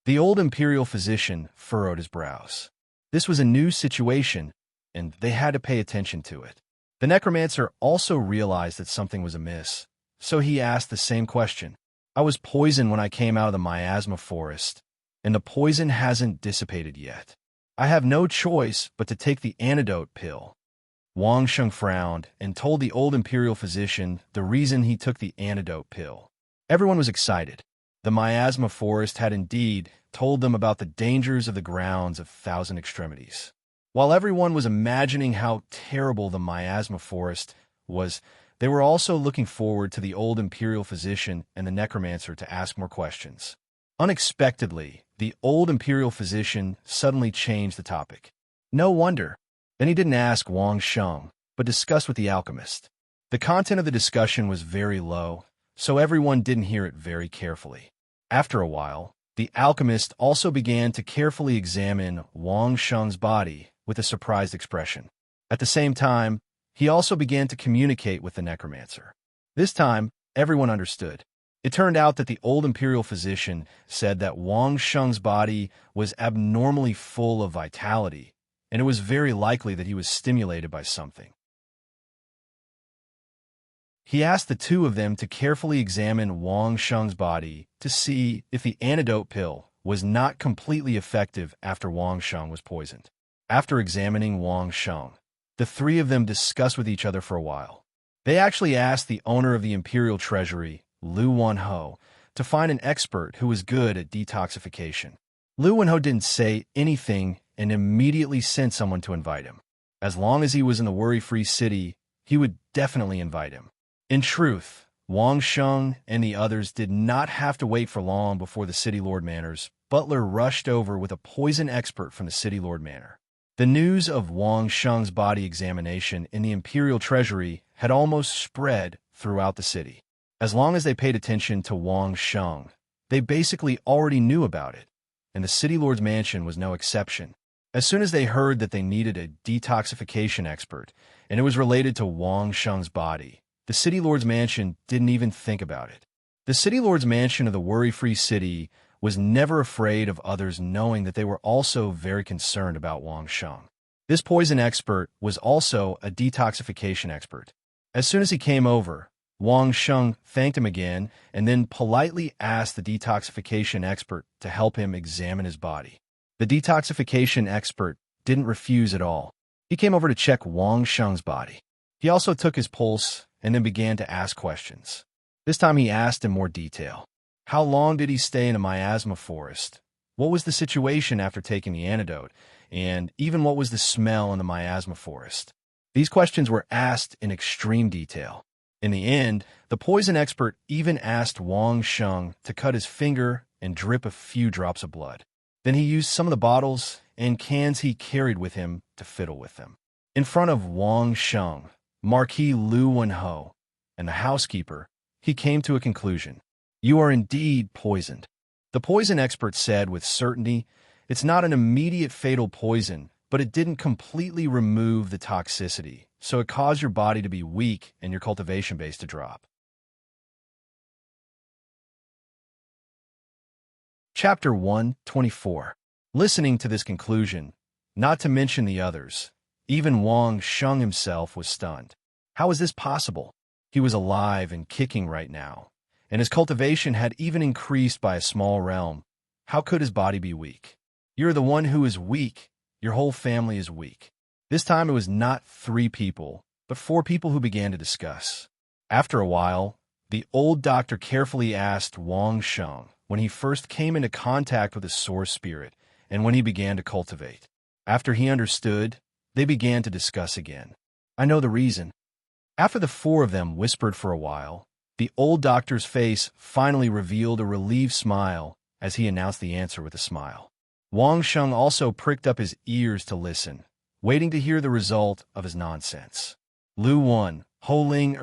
Speaker 1: The old imperial physician furrowed his brows. This was a new situation, and they had to pay attention to it. The necromancer also realized that something was amiss, so he asked the same question. I was poisoned when I came out of the miasma forest, and the poison hasn't dissipated yet. I have no choice but to take the antidote pill. Wang Sheng frowned and told the old imperial physician the reason he took the antidote pill. Everyone was excited. The miasma forest had indeed told them about the dangers of the grounds of 1,000 extremities. While everyone was imagining how terrible the miasma forest was, they were also looking forward to the old imperial physician and the necromancer to ask more questions. Unexpectedly, the old imperial physician suddenly changed the topic. No wonder. Then he didn't ask Wang Sheng, but discussed with the alchemist. The content of the discussion was very low, so everyone didn't hear it very carefully. After a while, the alchemist also began to carefully examine Wang Sheng's body with a surprised expression. At the same time, he also began to communicate with the necromancer. This time, everyone understood. It turned out that the old imperial physician said that Wang Sheng's body was abnormally full of vitality, and it was very likely that he was stimulated by something. He asked the 2 of them to carefully examine Wang Sheng's body to see if the antidote pill was not completely effective after Wang Sheng was poisoned. After examining Wang Sheng, the three of them discussed with each other for a while. They actually asked the owner of the Imperial Treasury, Lu Wenho, to find an expert who was good at detoxification. Lu Wenho didn't say anything and immediately sent someone to invite him. As long as he was in the worry-free city, he would definitely invite him. In truth, Wang Sheng and the others did not have to wait for long before the City Lord Manor's butler rushed over with a poison expert from the City Lord Manor. The news of Wang Sheng's body examination in the Imperial Treasury had almost spread throughout the city. As long as they paid attention to Wang Sheng, they basically already knew about it, and the City Lord's mansion was no exception. As soon as they heard that they needed a detoxification expert, and it was related to Wang Sheng's body, the City Lord's mansion didn't even think about it. The City Lord's mansion of the worry-free city was never afraid of others knowing that they were also very concerned about Wang Sheng. This poison expert was also a detoxification expert. As soon as he came over, Wang Sheng thanked him again and then politely asked the detoxification expert to help him examine his body. The detoxification expert didn't refuse at all. He came over to check Wang Sheng's body. He also took his pulse and then began to ask questions. This time he asked in more detail. How long did he stay in a miasma forest? What was the situation after taking the antidote? And even what was the smell in the miasma forest? These questions were asked in extreme detail. In the end, the poison expert even asked Wang Sheng to cut his finger and drip a few drops of blood. Then he used some of the bottles and cans he carried with him to fiddle with them. In front of Wang Sheng, Marquis Lu Wenho, and the housekeeper, he came to a conclusion. You are indeed poisoned. The poison expert said with certainty, it's not an immediate fatal poison, but it didn't completely remove the toxicity, so it caused your body to be weak and your cultivation base to drop. Chapter 124. Listening to this conclusion, not to mention the others, even Wang Sheng himself was stunned. How is this possible? He was alive and kicking right now, and his cultivation had even increased by a small realm. How could his body be weak? You're the one who is weak. Your whole family is weak. This time it was not 3 people, but 4 people who began to discuss. After a while, the old doctor carefully asked Wang Sheng when he first came into contact with his source spirit and when he began to cultivate. After he understood, they began to discuss again. I know the reason. After the 4 of them whispered for a while, the old doctor's face finally revealed a relieved smile as he announced the answer with a smile. Wang Sheng also pricked up his ears to listen, waiting to hear the result of his nonsense. Lu Wen, Ho Ling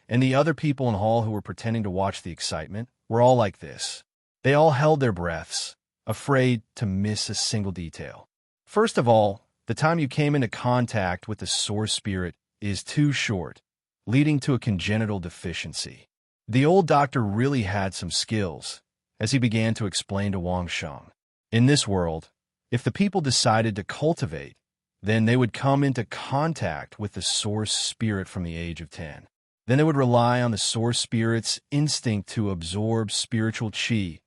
Speaker 1: and the other people in the hall who were pretending to watch the excitement were all like this. They all held their breaths, afraid to miss a single detail. First of all, the time you came into contact with the source spirit is too short, leading to a congenital deficiency. The old doctor really had some skills, as he began to explain to Wang Sheng. In this world, if the people decided to cultivate, then they would come into contact with the source spirit from the age of 10. Then they would rely on the source spirit's instinct to absorb spiritual qi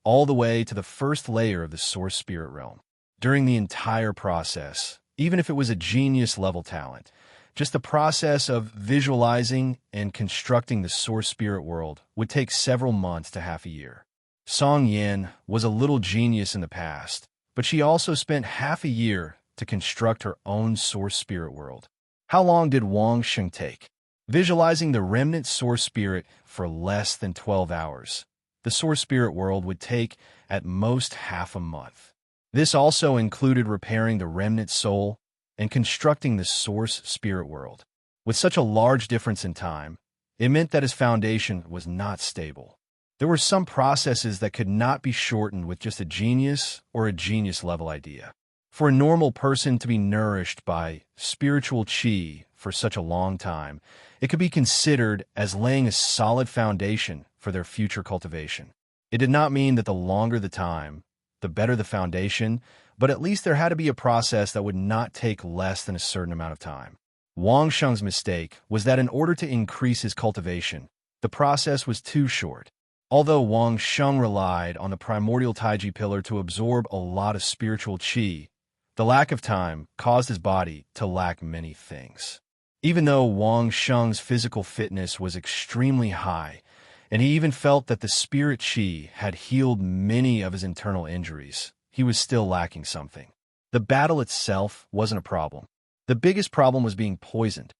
Speaker 1: all the way to the first layer of the source spirit realm. During the entire process, even if it was a genius-level talent, just the process of visualizing and constructing the source spirit world would take several months to half a year. Song Yin was a little genius in the past, but she also spent half a year to construct her own source spirit world. How long did Wang Sheng take? Visualizing the remnant source spirit for less than 12 hours. The source spirit world would take at most half a month. This also included repairing the remnant soul and constructing the source spirit world. With such a large difference in time, it meant that his foundation was not stable. There were some processes that could not be shortened with just a genius or a genius-level idea. For a normal person to be nourished by spiritual qi for such a long time, it could be considered as laying a solid foundation for their future cultivation. It did not mean that the longer the time, the better the foundation, but at least there had to be a process that would not take less than a certain amount of time. Wang Sheng's mistake was that in order to increase his cultivation, the process was too short. Although Wang Sheng relied on the primordial Taiji pillar to absorb a lot of spiritual qi, the lack of time caused his body to lack many things. Even though Wang Sheng's physical fitness was extremely high, and he even felt that the spirit qi had healed many of his internal injuries, he was still lacking something. The battle itself wasn't a problem. The biggest problem was being poisoned.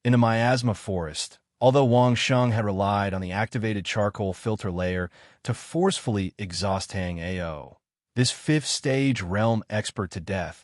Speaker 1: In a miasma forest, although Wang Sheng had relied on the activated charcoal filter layer to forcefully exhaust Tang Ao, this fifth-stage realm expert to death,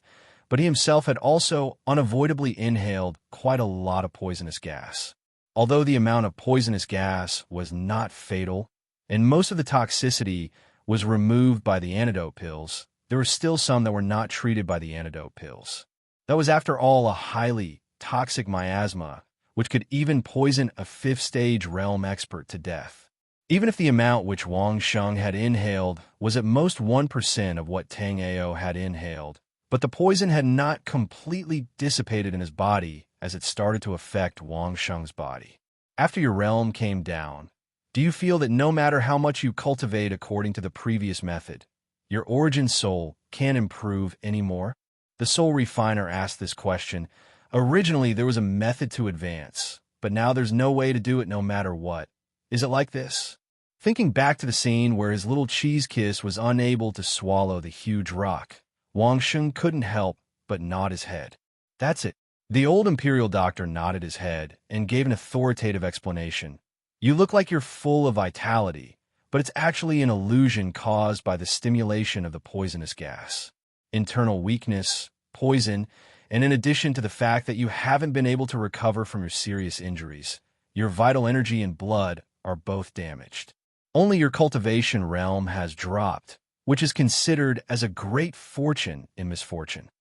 Speaker 1: but he himself had also unavoidably inhaled quite a lot of poisonous gas. Although the amount of poisonous gas was not fatal, and most of the toxicity was removed by the antidote pills, there were still some that were not treated by the antidote pills. That was, after all, a highly toxic miasma, which could even poison a fifth-stage realm expert to death. Even if the amount which Wang Sheng had inhaled was at most 1% of what Tang Ao had inhaled, but the poison had not completely dissipated in his body as it started to affect Wang Sheng's body. After your realm came down, do you feel that no matter how much you cultivate according to the previous method, your origin soul can't improve anymore? The soul refiner asked this question. Originally, there was a method to advance, but now there's no way to do it no matter what. Is it like this? Thinking back to the scene where his little cheese kiss was unable to swallow the huge rock, Wang Sheng couldn't help but nod his head. That's it. The old imperial doctor nodded his head and gave an authoritative explanation. You look like you're full of vitality, but it's actually an illusion caused by the stimulation of the poisonous gas. Internal weakness, poison, and in addition to the fact that you haven't been able to recover from your serious injuries, your vital energy and blood are both damaged. Only your cultivation realm has dropped, which is considered as a great fortune in misfortune.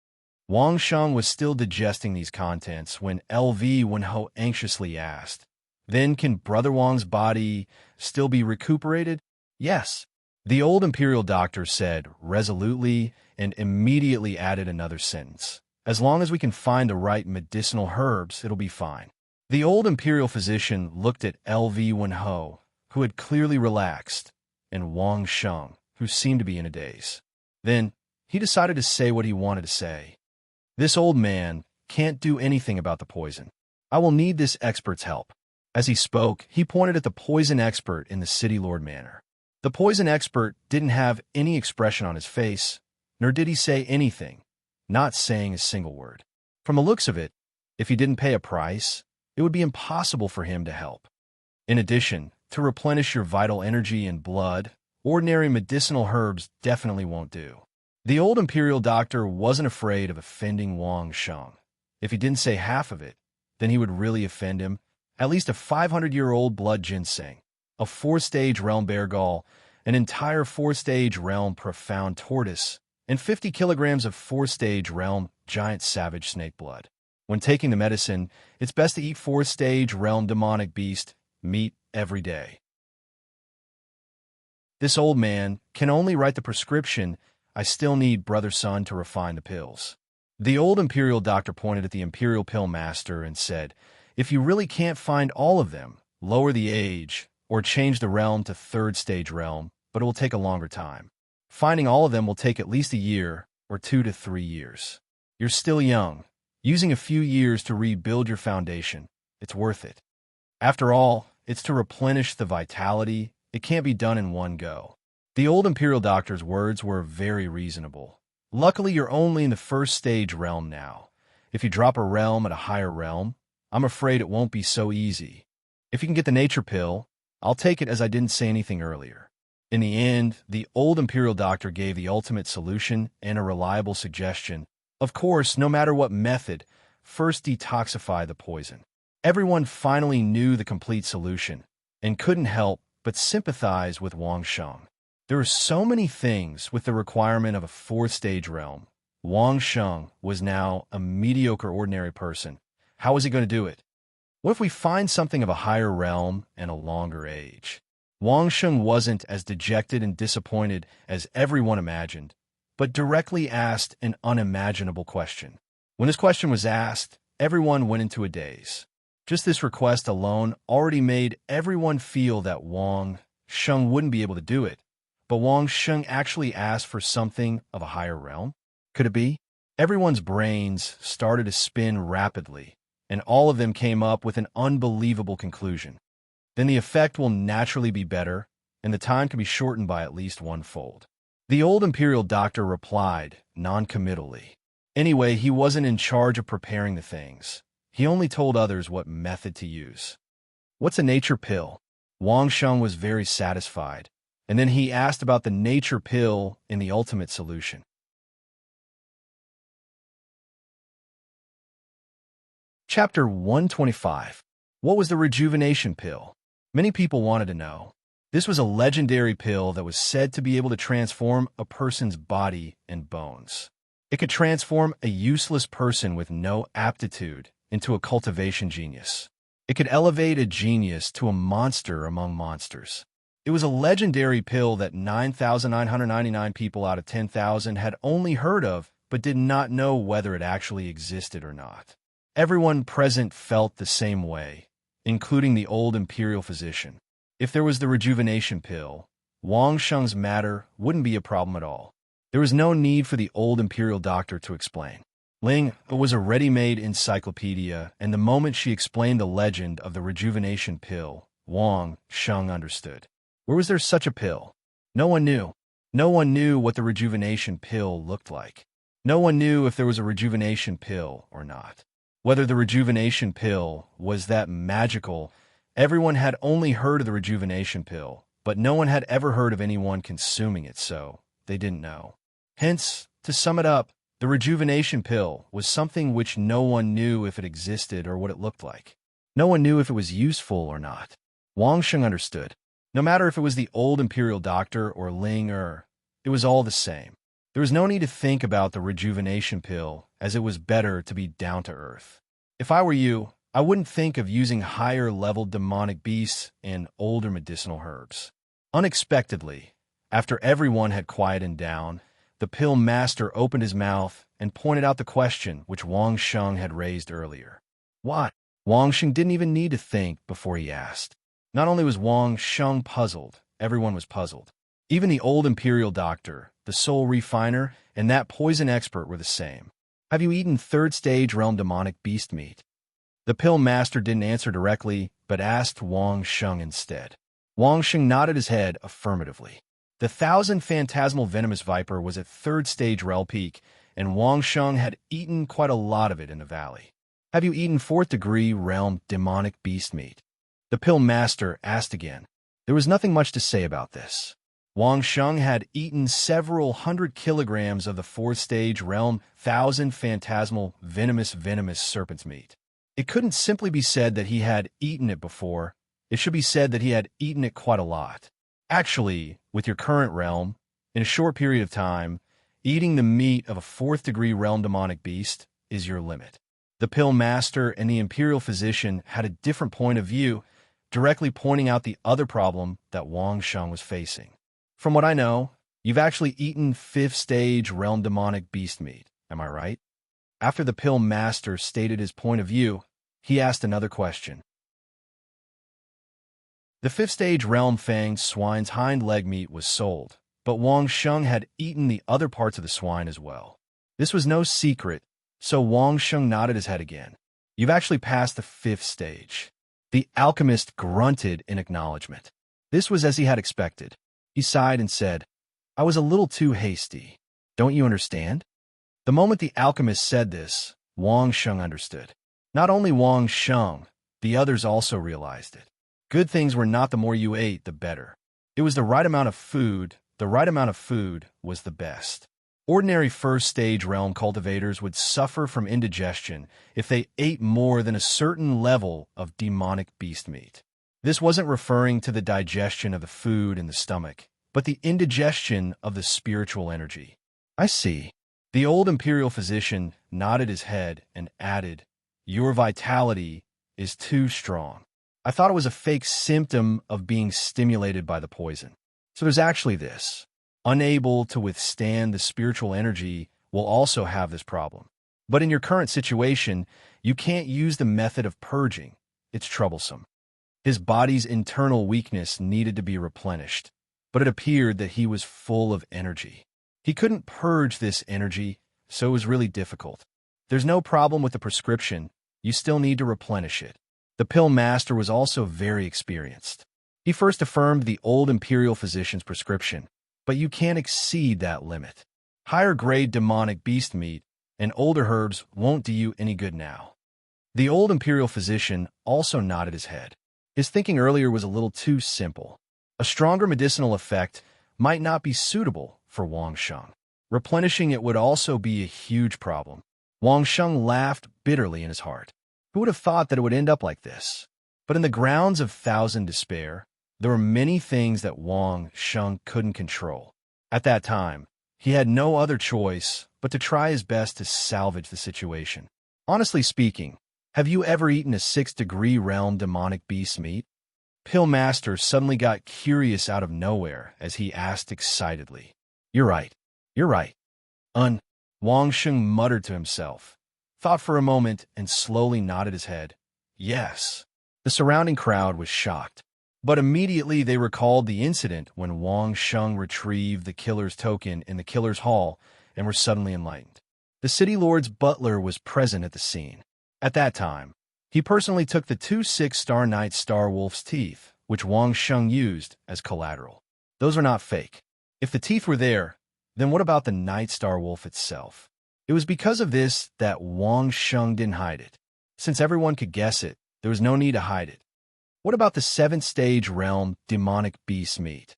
Speaker 1: Wang Sheng was still digesting these contents when LV Wenho anxiously asked, "Then can Brother Wang's body still be recuperated?" "Yes," the old imperial doctor said resolutely and immediately added another sentence. "As long as we can find the right medicinal herbs, it'll be fine." The old imperial physician looked at LV Wenho, who had clearly relaxed, and Wang Sheng, who seemed to be in a daze. Then he decided to say what he wanted to say. "This old man can't do anything about the poison. I will need this expert's help." As he spoke, he pointed at the poison expert in the City Lord Manor. The poison expert didn't have any expression on his face, nor did he say anything, not saying a single word. From the looks of it, if he didn't pay a price, it would be impossible for him to help. In addition, to replenish your vital energy and blood, ordinary medicinal herbs definitely won't do. The old imperial doctor wasn't afraid of offending Wang Sheng. If he didn't say half of it, then he would really offend him. At least a 500-year-old blood ginseng, a 4-stage realm bear gall, an entire 4-stage realm profound tortoise, and 50 kilograms of 4-stage realm giant savage snake blood. When taking the medicine, it's best to eat 4-stage realm demonic beast meat every day. This old man can only write the prescription. I still need Brother Sun to refine the pills. The old imperial doctor pointed at the imperial pill master and said, "If you really can't find all of them, lower the age or change the realm to 3rd-stage realm, but it will take a longer time. Finding all of them will take at least a year or 2 to 3 years. You're still young. Using a few years to rebuild your foundation, it's worth it. After all, it's to replenish the vitality. It can't be done in one go." The old imperial doctor's words were very reasonable. Luckily, you're only in the 1st-stage realm now. If you drop a realm at a higher realm, I'm afraid it won't be so easy. If you can get the nature pill, I'll take it, as I didn't say anything earlier. In the end, the old imperial doctor gave the ultimate solution and a reliable suggestion. Of course, no matter what method, first detoxify the poison. Everyone finally knew the complete solution and couldn't help but sympathize with Wang Sheng. There were so many things with the requirement of a 4th-stage realm. Wang Sheng was now a mediocre ordinary person. How was he going to do it? What if we find something of a higher realm and a longer age? Wang Sheng wasn't as dejected and disappointed as everyone imagined, but directly asked an unimaginable question. When this question was asked, everyone went into a daze. Just this request alone already made everyone feel that Wang Sheng wouldn't be able to do it. But Wang Sheng actually asked for something of a higher realm? Could it be? Everyone's brains started to spin rapidly, and all of them came up with an unbelievable conclusion. Then the effect will naturally be better, and the time can be shortened by at least one-fold. The old imperial doctor replied, non-committally. Anyway, he wasn't in charge of preparing the things. He only told others what method to use. What's a nature pill? Wang Sheng was very satisfied, and then he asked about the nature pill in the ultimate solution. Chapter 125. What was the rejuvenation pill? Many people wanted to know. This was a legendary pill that was said to be able to transform a person's body and bones. It could transform a useless person with no aptitude into a cultivation genius. It could elevate a genius to a monster among monsters. It was a legendary pill that 9,999 people out of 10,000 had only heard of, but did not know whether it actually existed or not. Everyone present felt the same way, including the old imperial physician. If there was the rejuvenation pill, Wang Sheng's matter wouldn't be a problem at all. There was no need for the old imperial doctor to explain. Ling was a ready-made encyclopedia, and the moment she explained the legend of the rejuvenation pill, Wang Sheng understood. Where was there such a pill? No one knew. No one knew what the rejuvenation pill looked like. No one knew if there was a rejuvenation pill or not. Whether the rejuvenation pill was that magical, everyone had only heard of the rejuvenation pill, but no one had ever heard of anyone consuming it, so they didn't know. Hence, to sum it up, the rejuvenation pill was something which no one knew if it existed or what it looked like. No one knew if it was useful or not. Wang Sheng understood. No matter if it was the old imperial doctor or Ling it was all the same. There was no need to think about the rejuvenation pill, as it was better to be down to earth. If I were you, I wouldn't think of using higher-level demonic beasts and older medicinal herbs. Unexpectedly, after everyone had quieted down, the pill master opened his mouth and pointed out the question which Wang Sheng had raised earlier. What? Wang Sheng didn't even need to think before he asked. Not only was Wang Sheng puzzled, everyone was puzzled. Even the old imperial doctor, the soul refiner, and that poison expert were the same. Have you eaten third-stage realm demonic beast meat? The pill master didn't answer directly, but asked Wang Sheng instead. Wang Sheng nodded his head affirmatively. The 1,000 phantasmal venomous viper was at third-stage realm peak, and Wang Sheng had eaten quite a lot of it in the valley. Have you eaten fourth-degree realm demonic beast meat? The pill master asked again. There was nothing much to say about this. Wang Sheng had eaten several hundred kilograms of the fourth-stage realm 1,000 phantasmal venomous serpent's meat. It couldn't simply be said that he had eaten it before. It should be said that he had eaten it quite a lot. Actually, with your current realm, in a short period of time, eating the meat of a fourth-degree realm demonic beast is your limit. The pill master and the imperial physician had a different point of view, directly pointing out the other problem that Wang Sheng was facing. From what I know, you've actually eaten 5th-stage realm demonic beast meat, am I right? After the pill master stated his point of view, he asked another question. The 5th-stage realm fanged swine's hind leg meat was sold, but Wang Sheng had eaten the other parts of the swine as well. This was no secret, so Wang Sheng nodded his head again. You've actually passed the 5th stage. The alchemist grunted in acknowledgement. This was as he had expected. He sighed and said, I was a little too hasty. Don't you understand? The moment the alchemist said this, Wang Sheng understood. Not only Wang Sheng, the others also realized it. Good things were not the more you ate, the better. It was the right amount of food. The right amount of food was the best. Ordinary first-stage realm cultivators would suffer from indigestion if they ate more than a certain level of demonic beast meat. This wasn't referring to the digestion of the food in the stomach, but the indigestion of the spiritual energy. I see. The old imperial physician nodded his head and added, Your vitality is too strong. I thought it was a fake symptom of being stimulated by the poison. So there's actually this. Unable to withstand the spiritual energy will also have this problem. But in your current situation, you can't use the method of purging. it's troublesome. His body's internal weakness needed to be replenished, but it appeared that he was full of energy. He couldn't purge this energy, so it was really difficult. There's no problem with the prescription, you still need to replenish it. The pill master was also very experienced. He first affirmed the old imperial physician's prescription, but you can't exceed that limit. Higher-grade demonic beast meat and older herbs won't do you any good now. The old imperial physician also nodded his head. His thinking earlier was a little too simple. A stronger medicinal effect might not be suitable for Wang Sheng. Replenishing it would also be a huge problem. Wang Sheng laughed bitterly in his heart. Who would have thought that it would end up like this? But in the grounds of thousand despair, there were many things that Wang Sheng couldn't control. At that time, he had no other choice but to try his best to salvage the situation. Honestly speaking, have you ever eaten a 6th-degree realm demonic beast meat? Pill Master suddenly got curious out of nowhere as he asked excitedly. You're right. You're right. Wang Sheng muttered to himself, thought for a moment, and slowly nodded his head. Yes. The surrounding crowd was shocked, but immediately they recalled the incident when Wang Sheng retrieved the killer's token in the killer's hall and were suddenly enlightened. The city lord's butler was present at the scene. At that time, he personally took the 2 6-star Night Star Wolf's teeth, which Wang Sheng used as collateral. Those are not fake. If the teeth were there, then what about the Night Star Wolf itself? It was because of this that Wang Sheng didn't hide it. Since everyone could guess it, there was no need to hide it. What about the 7th-stage realm demonic beast meat?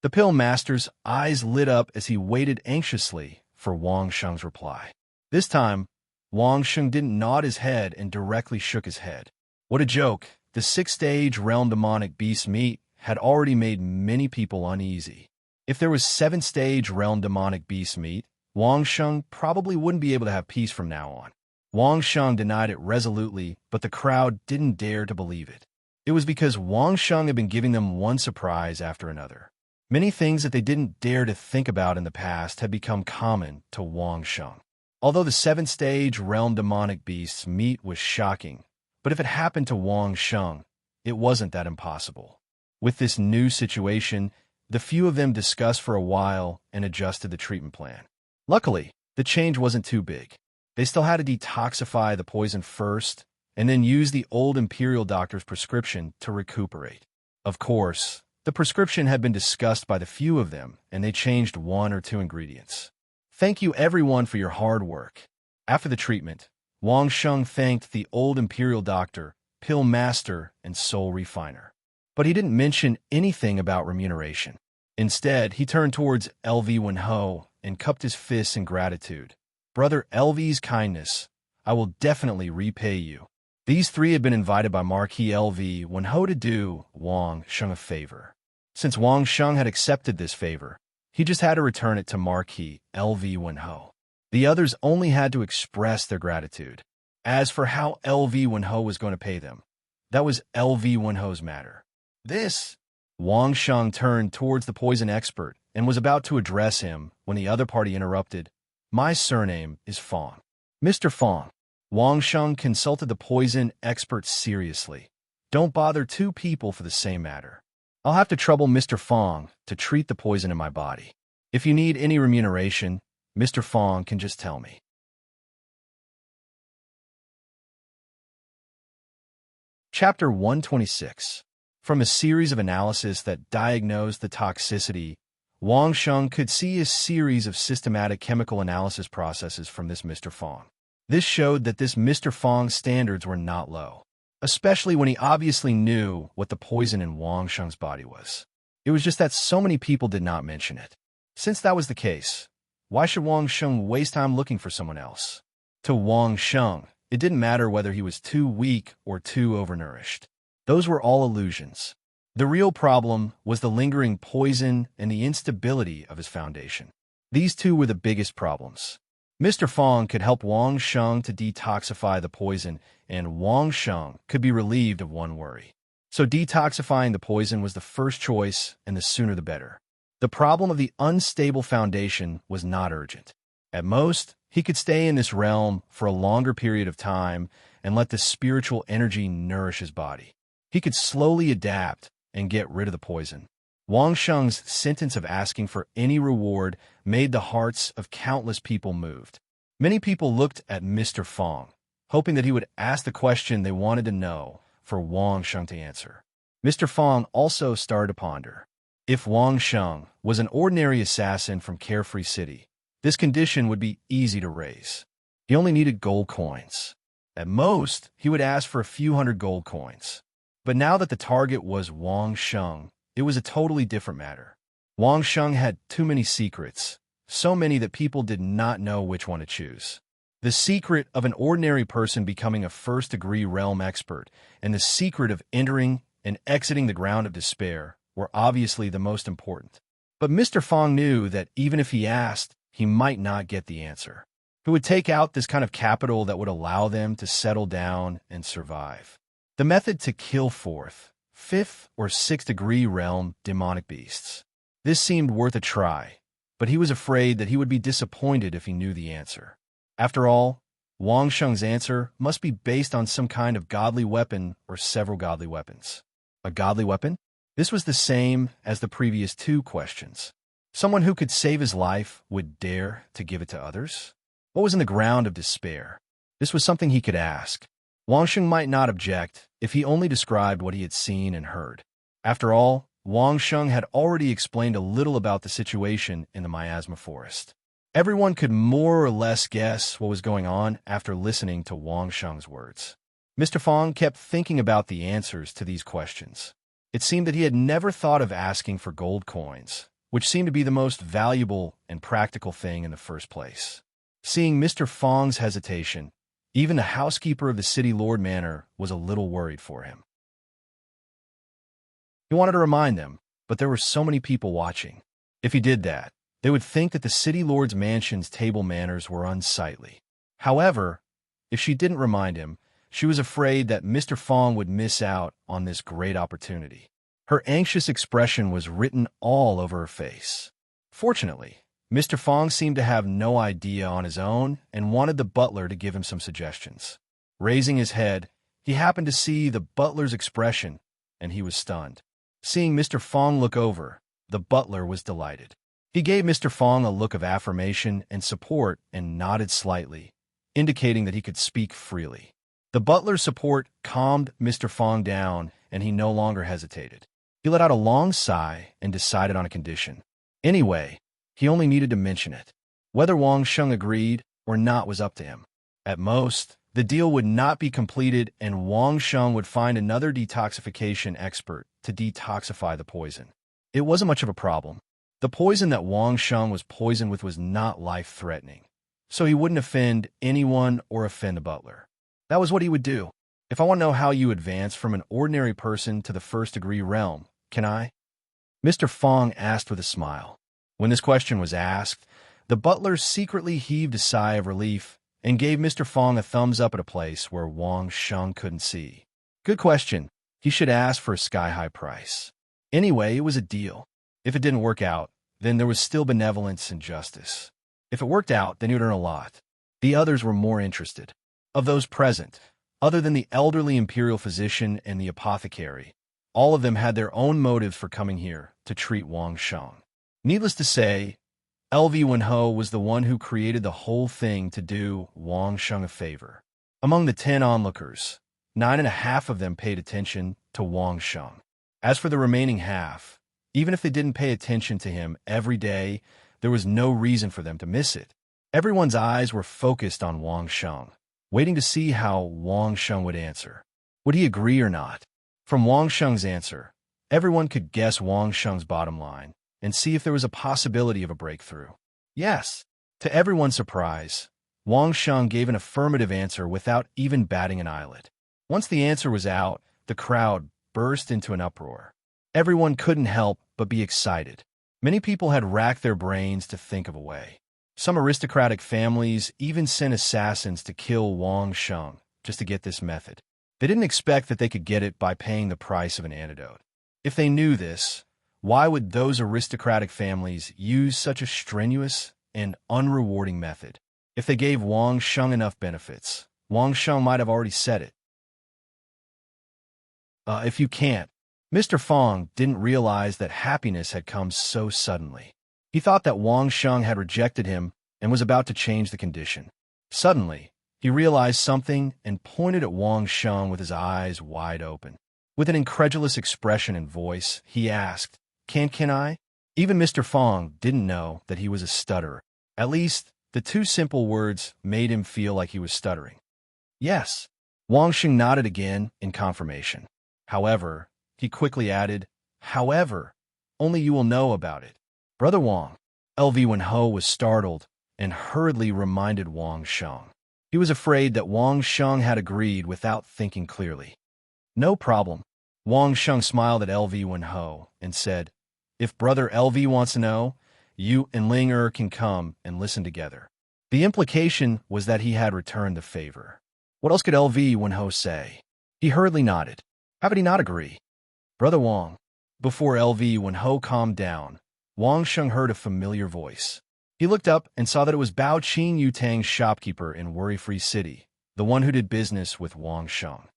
Speaker 1: The pill master's eyes lit up as he waited anxiously for Wang Sheng's reply. This time, Wang Sheng didn't nod his head and directly shook his head. What a joke! The 6th-stage realm demonic beast meat had already made many people uneasy. If there was 7th-stage realm demonic beast meat, Wang Sheng probably wouldn't be able to have peace from now on. Wang Sheng denied it resolutely, but the crowd didn't dare to believe it. It was because Wang Sheng had been giving them one surprise after another. Many things that they didn't dare to think about in the past had become common to Wang Sheng. Although the 7th-stage realm demonic beast's meat was shocking, but if it happened to Wang Sheng, it wasn't that impossible. With this new situation, the few of them discussed for a while and adjusted the treatment plan. Luckily, the change wasn't too big. They still had to detoxify the poison first, and then use the old imperial doctor's prescription to recuperate. Of course, the prescription had been discussed by the few of them, and they changed 1 or 2 ingredients. Thank you everyone for your hard work. After the treatment, Wang Sheng thanked the old imperial doctor, pill master, and soul refiner. But he didn't mention anything about remuneration. Instead, he turned towards LV Wenho and cupped his fists in gratitude. Brother LV's kindness, I will definitely repay you. These 3 had been invited by Marquis LV Wenho to do Wang Sheng a favor. Since Wang Sheng had accepted this favor, he just had to return it to Marquis LV Wenho. The others only had to express their gratitude. As for how LV Wenho was going to pay them, that was LV Wenho's matter. Wang Sheng turned towards the poison expert and was about to address him when the other party interrupted. My surname is Fong. Mr. Fong. Wang Sheng consulted the poison expert seriously. Don't bother 2 people for the same matter. I'll have to trouble Mr. Fong to treat the poison in my body. If you need any remuneration, Mr. Fong can just tell me. Chapter 126. From a series of analyses that diagnosed the toxicity, Wang Sheng could see a series of systematic chemical analysis processes from this Mr. Fong. This showed that this Mr. Fong's standards were not low, especially when he obviously knew what the poison in Wang Sheng's body was. It was just that so many people did not mention it. Since that was the case, why should Wang Sheng waste time looking for someone else? To Wang Sheng, it didn't matter whether he was too weak or too overnourished. Those were all illusions. The real problem was the lingering poison and the instability of his foundation. These 2 were the biggest problems. Mr. Fong could help Wang Sheng to detoxify the poison, and Wang Sheng could be relieved of one worry. So detoxifying the poison was the first choice, and the sooner the better. The problem of the unstable foundation was not urgent. At most, He could stay in this realm for a longer period of time and let the spiritual energy nourish his body. He could slowly adapt and get rid of the poison. Wang Sheng's sentence of asking for any reward made the hearts of countless people moved. Many people looked at Mr. Fong, hoping that he would ask the question they wanted to know for Wang Sheng to answer. Mr. Fong also started to ponder. If Wang Sheng was an ordinary assassin from Carefree City, this condition would be easy to raise. He only needed gold coins. At most, he would ask for a few hundred gold coins. But now that the target was Wang Sheng, it was a totally different matter. Wang Sheng had too many secrets, so many that people did not know which one to choose. The secret of an ordinary person becoming a first-degree realm expert and the secret of entering and exiting the ground of despair were obviously the most important. But Mr. Fong knew that even if he asked, he might not get the answer. He would take out this kind of capital that would allow them to settle down and survive. The method to kill fourth, fifth, or sixth-degree realm demonic beasts. This seemed worth a try, but he was afraid that he would be disappointed if he knew the answer. After all, Wang Sheng's answer must be based on some kind of godly weapon or several godly weapons. A godly weapon? This was the same as the previous two questions. Someone who could save his life would dare to give it to others? What was in the ground of despair? This was something he could ask. Wang Sheng might not object if he only described what he had seen and heard. After all, Wang Sheng had already explained a little about the situation in the miasma forest. Everyone could more or less guess what was going on after listening to Wang Sheng's words. Mr. Fong kept thinking about the answers to these questions. It seemed that he had never thought of asking for gold coins, which seemed to be the most valuable and practical thing in the first place. Seeing Mr. Fong's hesitation, even the housekeeper of the City Lord Manor was a little worried for him. He wanted to remind them, but there were so many people watching. If he did that, they would think that the City Lord's mansion's table manners were unsightly. However, if she didn't remind him, she was afraid that Mr. Fong would miss out on this great opportunity. Her anxious expression was written all over her face. Fortunately, Mr. Fong seemed to have no idea on his own and wanted the butler to give him some suggestions. Raising his head, he happened to see the butler's expression, and he was stunned. Seeing Mr. Fong look over, the butler was delighted. He gave Mr. Fong a look of affirmation and support and nodded slightly, indicating that he could speak freely. The butler's support calmed Mr. Fong down, and he no longer hesitated. He let out a long sigh and decided on a condition. Anyway, he only needed to mention it. Whether Wang Sheng agreed or not was up to him. At most, the deal would not be completed and Wang Sheng would find another detoxification expert to detoxify the poison. It wasn't much of a problem. The poison that Wang Sheng was poisoned with was not life-threatening, so he wouldn't offend anyone or offend the butler. That was what he would do. If I want to know how you advance from an ordinary person to the first-degree realm, can I? Mr. Fong asked with a smile. When this question was asked, the butler secretly heaved a sigh of relief and gave Mr. Fong a thumbs up at a place where Wang Sheng couldn't see. Good question. He should ask for a sky-high price. Anyway, it was a deal. If it didn't work out, then there was still benevolence and justice. If it worked out, then he would earn a lot. The others were more interested. Of those present, other than the elderly imperial physician and the apothecary, all of them had their own motives for coming here to treat Wang Sheng. Needless to say, LV Wenho was the one who created the whole thing to do Wang Sheng a favor. Among the 10 onlookers, 9.5 of them paid attention to Wang Sheng. As for the remaining half, even if they didn't pay attention to him every day, there was no reason for them to miss it. Everyone's eyes were focused on Wang Sheng, waiting to see how Wang Sheng would answer. Would he agree or not? From Wang Sheng's answer, everyone could guess Wang Sheng's bottom line and see if there was a possibility of a breakthrough. Yes. To everyone's surprise, Wang Sheng gave an affirmative answer without even batting an eyelid. Once the answer was out, the crowd burst into an uproar. Everyone couldn't help but be excited. Many people had racked their brains to think of a way. Some aristocratic families even sent assassins to kill Wang Sheng just to get this method. They didn't expect that they could get it by paying the price of an antidote. If they knew this, why would those aristocratic families use such a strenuous and unrewarding method? If they gave Wang Sheng enough benefits, Wang Sheng might have already said it. If you can't. Mr. Fong didn't realize that happiness had come so suddenly. He thought that Wang Sheng had rejected him and was about to change the condition. Suddenly, he realized something and pointed at Wang Sheng with his eyes wide open. With an incredulous expression and voice, he asked, Can I? Even Mr. Fong didn't know that he was a stutterer. At least, the two simple words made him feel like he was stuttering. Yes. Wang Sheng nodded again in confirmation. However, he quickly added, however, only you will know about it. Brother Wang. LV Wenho was startled and hurriedly reminded Wang Sheng. He was afraid that Wang Sheng had agreed without thinking clearly. No problem. Wang Sheng smiled at LV Wenho and said, if Brother LV wants to know, you and Ling can come and listen together. The implication was that he had returned the favor. What else could LV Wenho say? He hurriedly nodded. How could he not agree? Brother Wang. Before LV Wenho calmed down, Wang Sheng heard a familiar voice. He looked up and saw that it was Bao Qin Yutang's shopkeeper in Worry-Free City, the one who did business with Wang Sheng.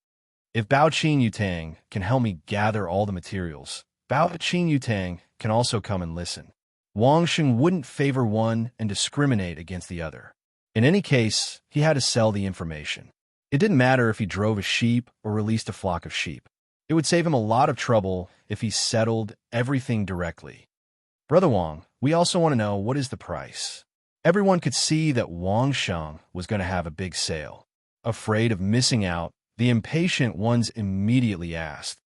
Speaker 1: If Bao Qin Yutang can help me gather all the materials, Bao Qin Yutang can also come and listen. Wang Sheng wouldn't favor one and discriminate against the other. In any case, he had to sell the information. It didn't matter if he drove a sheep or released a flock of sheep. It would save him a lot of trouble if he settled everything directly. Brother Wang, we also want to know what is the price. Everyone could see that Wang Sheng was going to have a big sale. Afraid of missing out, the impatient ones immediately asked.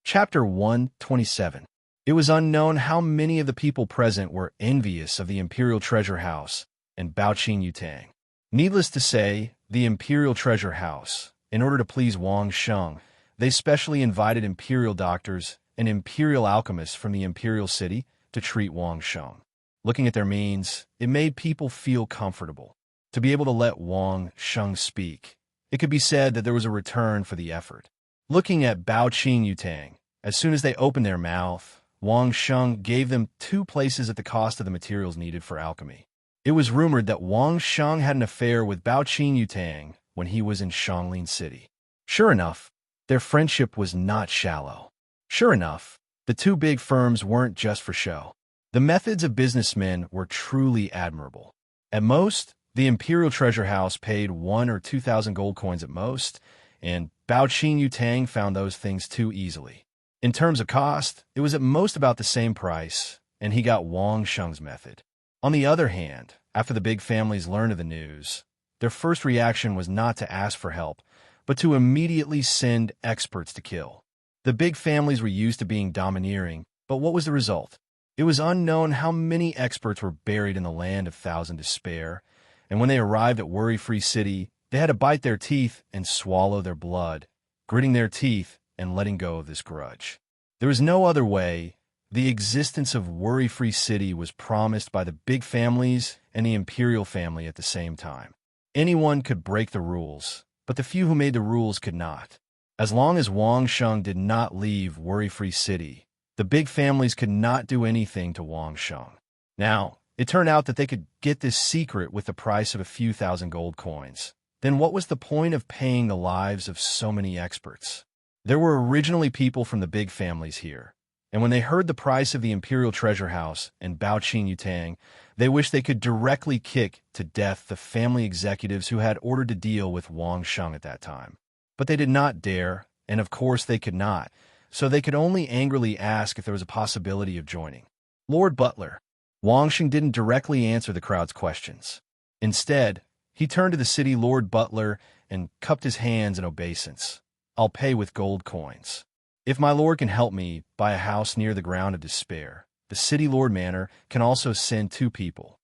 Speaker 1: Chapter 127. It was unknown how many of the people present were envious of the Imperial Treasure House and Bao Qin Yutang. Needless to say, the Imperial Treasure House, in order to please Wang Sheng, they specially invited Imperial doctors and Imperial alchemists from the Imperial City to treat Wang Sheng. Looking at their means, it made people feel comfortable. To be able to let Wang Sheng speak, it could be said that there was a return for the effort. Looking at Bao Qin Yutang, as soon as they opened their mouth, Wang Sheng gave them 2 places at the cost of the materials needed for alchemy. It was rumored that Wang Sheng had an affair with Bao Qin Yutang when he was in Xianglin City. Sure enough, their friendship was not shallow. Sure enough, the 2 big firms weren't just for show. The methods of businessmen were truly admirable. At most, the Imperial Treasure House paid 1 or 2,000 gold coins at most, and Bao Qin Yutang found those things too easily. In terms of cost, it was at most about the same price, and he got Wang Sheng's method. On the other hand, after the big families learned of the news, their first reaction was not to ask for help, but to immediately send experts to kill. The big families were used to being domineering, but what was the result? It was unknown how many experts were buried in the land of Thousand Despair, and when they arrived at Worry-Free City, they had to bite their teeth and swallow their blood, gritting their teeth and letting go of this grudge. There was no other way. The existence of Worry-Free City was promised by the big families and the Imperial family at the same time. Anyone could break the rules, but the few who made the rules could not. As long as Wang Sheng did not leave Worry-Free City, the big families could not do anything to Wang Sheng. Now, it turned out that they could get this secret with the price of a few thousand gold coins. Then what was the point of paying the lives of so many experts? There were originally people from the big families here, and when they heard the price of the Imperial Treasure House and Bao Qin Yutang, they wished they could directly kick to death the family executives who had ordered to deal with Wang Sheng at that time. But they did not dare, and of course they could not, so they could only angrily ask if there was a possibility of joining. Lord Butler. Wang Sheng didn't directly answer the crowd's questions. Instead, he turned to the city Lord Butler and cupped his hands in obeisance. I'll pay with gold coins. If my lord can help me buy a house near the ground of despair, the city lord manor can also send 2 people.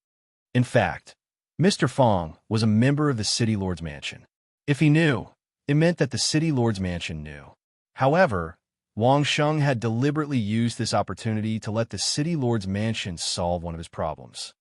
Speaker 1: In fact, Mr. Fong was a member of the city lord's mansion. If he knew, it meant that the city lord's mansion knew. However, Wang Sheng had deliberately used this opportunity to let the city lord's mansion solve one of his problems.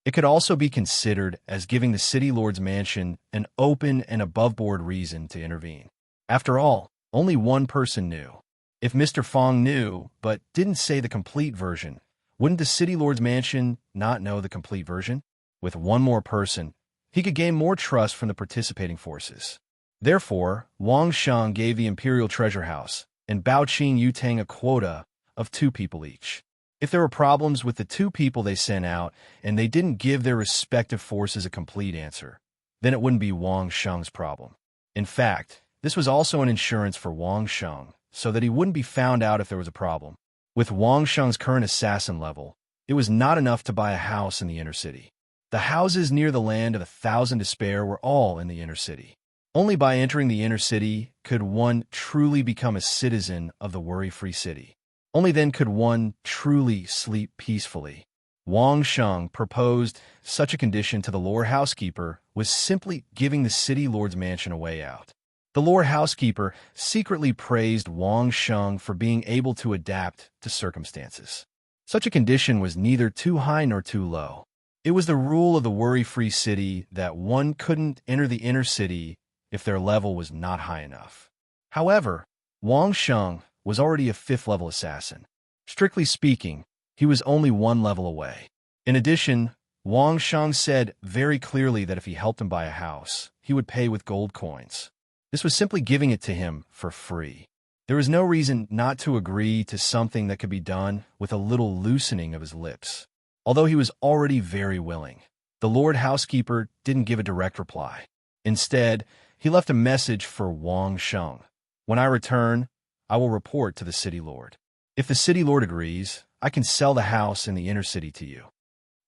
Speaker 1: It could also be considered as giving the city lord's mansion an open and above-board reason to intervene. After all, only one person knew. If Mr. Fong knew, but didn't say the complete version, wouldn't the City Lord's mansion not know the complete version? With one more person, he could gain more trust from the participating forces. Therefore, Wang Sheng gave the Imperial Treasure House and Baoqing Yutang a quota of 2 people each. If there were problems with the 2 people they sent out and they didn't give their respective forces a complete answer, then it wouldn't be Wang Sheng's problem. In fact, this was also an insurance for Wang Sheng, so that he wouldn't be found out if there was a problem. With Wang Sheng's current assassin level, it was not enough to buy a house in the inner city. The houses near the land of 1,000 to spare were all in the inner city. Only by entering the inner city could one truly become a citizen of the worry-free city. Only then could one truly sleep peacefully. Wang Sheng proposed such a condition to the Lord Housekeeper was simply giving the City Lord's mansion a way out. The Lord Housekeeper secretly praised Wang Sheng for being able to adapt to circumstances. Such a condition was neither too high nor too low. It was the rule of the worry-free city that one couldn't enter the inner city if their level was not high enough. However, Wang Sheng was already a 5th-level assassin. Strictly speaking, he was only 1 level away. In addition, Wang Sheng said very clearly that if he helped him buy a house, he would pay with gold coins. This was simply giving it to him for free. There was no reason not to agree to something that could be done with a little loosening of his lips. Although he was already very willing, the Lord Housekeeper didn't give a direct reply. Instead, he left a message for Wang Sheng. When I return, I will report to the City Lord. If the City Lord agrees, I can sell the house in the inner city to you.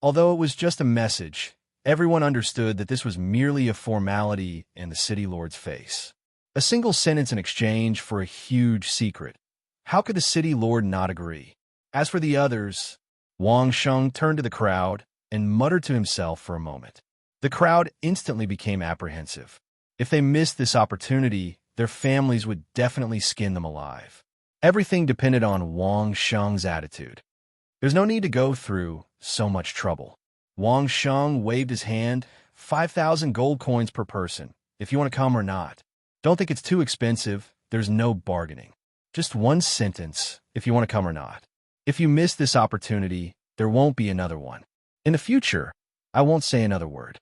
Speaker 1: Although it was just a message, everyone understood that this was merely a formality in the City Lord's face. A single sentence in exchange for a huge secret. How could the City Lord not agree? As for the others, Wang Sheng turned to the crowd and muttered to himself for a moment. The crowd instantly became apprehensive. If they missed this opportunity, their families would definitely skin them alive. Everything depended on Wang Sheng's attitude. There's no need to go through so much trouble. Wang Sheng waved his hand, 5,000 gold coins per person, if you want to come or not. Don't think it's too expensive, there's no bargaining. Just 1 sentence, if you want to come or not. If you miss this opportunity, there won't be another one. In the future, I won't say another word.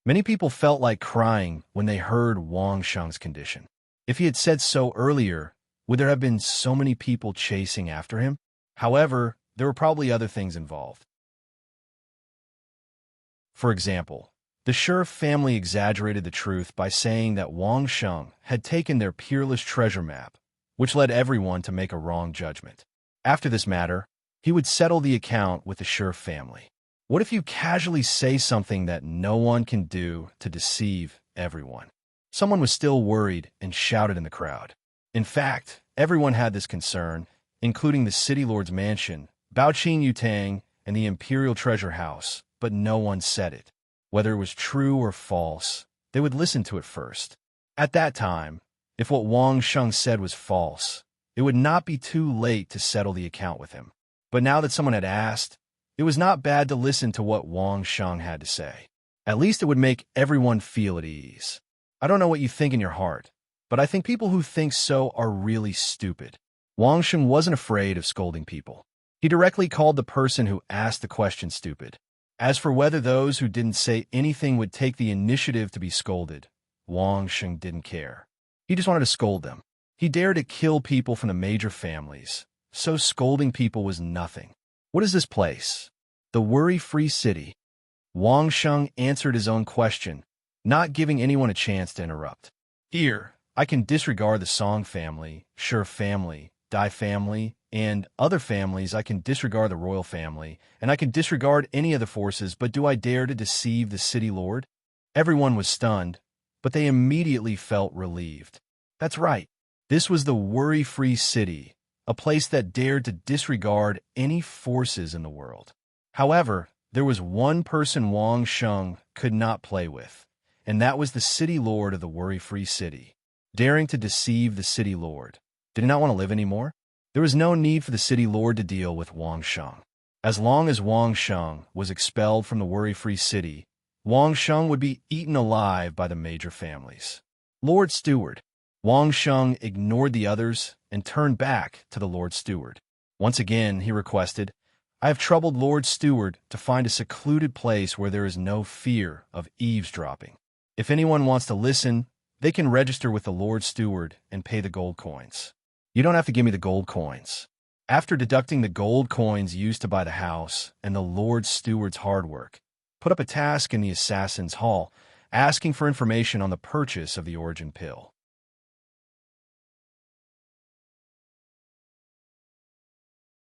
Speaker 1: Many people felt like crying when they heard Wang Sheng's condition. If he had said so earlier, would there have been so many people chasing after him? However, there were probably other things involved. For example, the Sher family exaggerated the truth by saying that Wang Sheng had taken their peerless treasure map, which led everyone to make a wrong judgment. After this matter, he would settle the account with the Sher family. What if you casually say something that no one can do to deceive everyone? Someone was still worried and shouted in the crowd. In fact, everyone had this concern, including the City Lord's mansion, Baoqing Yutang, and the Imperial Treasure House, but no one said it. Whether it was true or false, they would listen to it first. At that time, if what Wang Sheng said was false, it would not be too late to settle the account with him. But now that someone had asked, it was not bad to listen to what Wang Sheng had to say. At least it would make everyone feel at ease. I don't know what you think in your heart, but I think people who think so are really stupid. Wang Sheng wasn't afraid of scolding people. He directly called the person who asked the question stupid. As for whether those who didn't say anything would take the initiative to be scolded, Wang Sheng didn't care. He just wanted to scold them. He dared to kill people from the major families, so scolding people was nothing. What is this place? The worry-free city. Wang Sheng answered his own question, not giving anyone a chance to interrupt. Here, I can disregard the Song family, Sher family, Dai family, and other families. I can disregard the royal family, and I can disregard any of the forces, but do I dare to deceive the City Lord? Everyone was stunned, but they immediately felt relieved. That's right. This was the worry-free city, a place that dared to disregard any forces in the world. However, there was one person Wang Sheng could not play with, and that was the City Lord of the worry-free city. Daring to deceive the City Lord. Did he not want to live anymore? There was no need for the City Lord to deal with Wang Sheng. As long as Wang Sheng was expelled from the worry-free city, Wang Sheng would be eaten alive by the major families. Lord Steward. Wang Sheng ignored the others and turned back to the Lord Steward. Once again, he requested, "I have troubled Lord Steward to find a secluded place where there is no fear of eavesdropping. If anyone wants to listen, they can register with the Lord Steward and pay the gold coins." "You don't have to give me the gold coins." After deducting the gold coins used to buy the house and the Lord Steward's hard work, put up a task in the Assassin's Hall, asking for information on the purchase of the origin pill.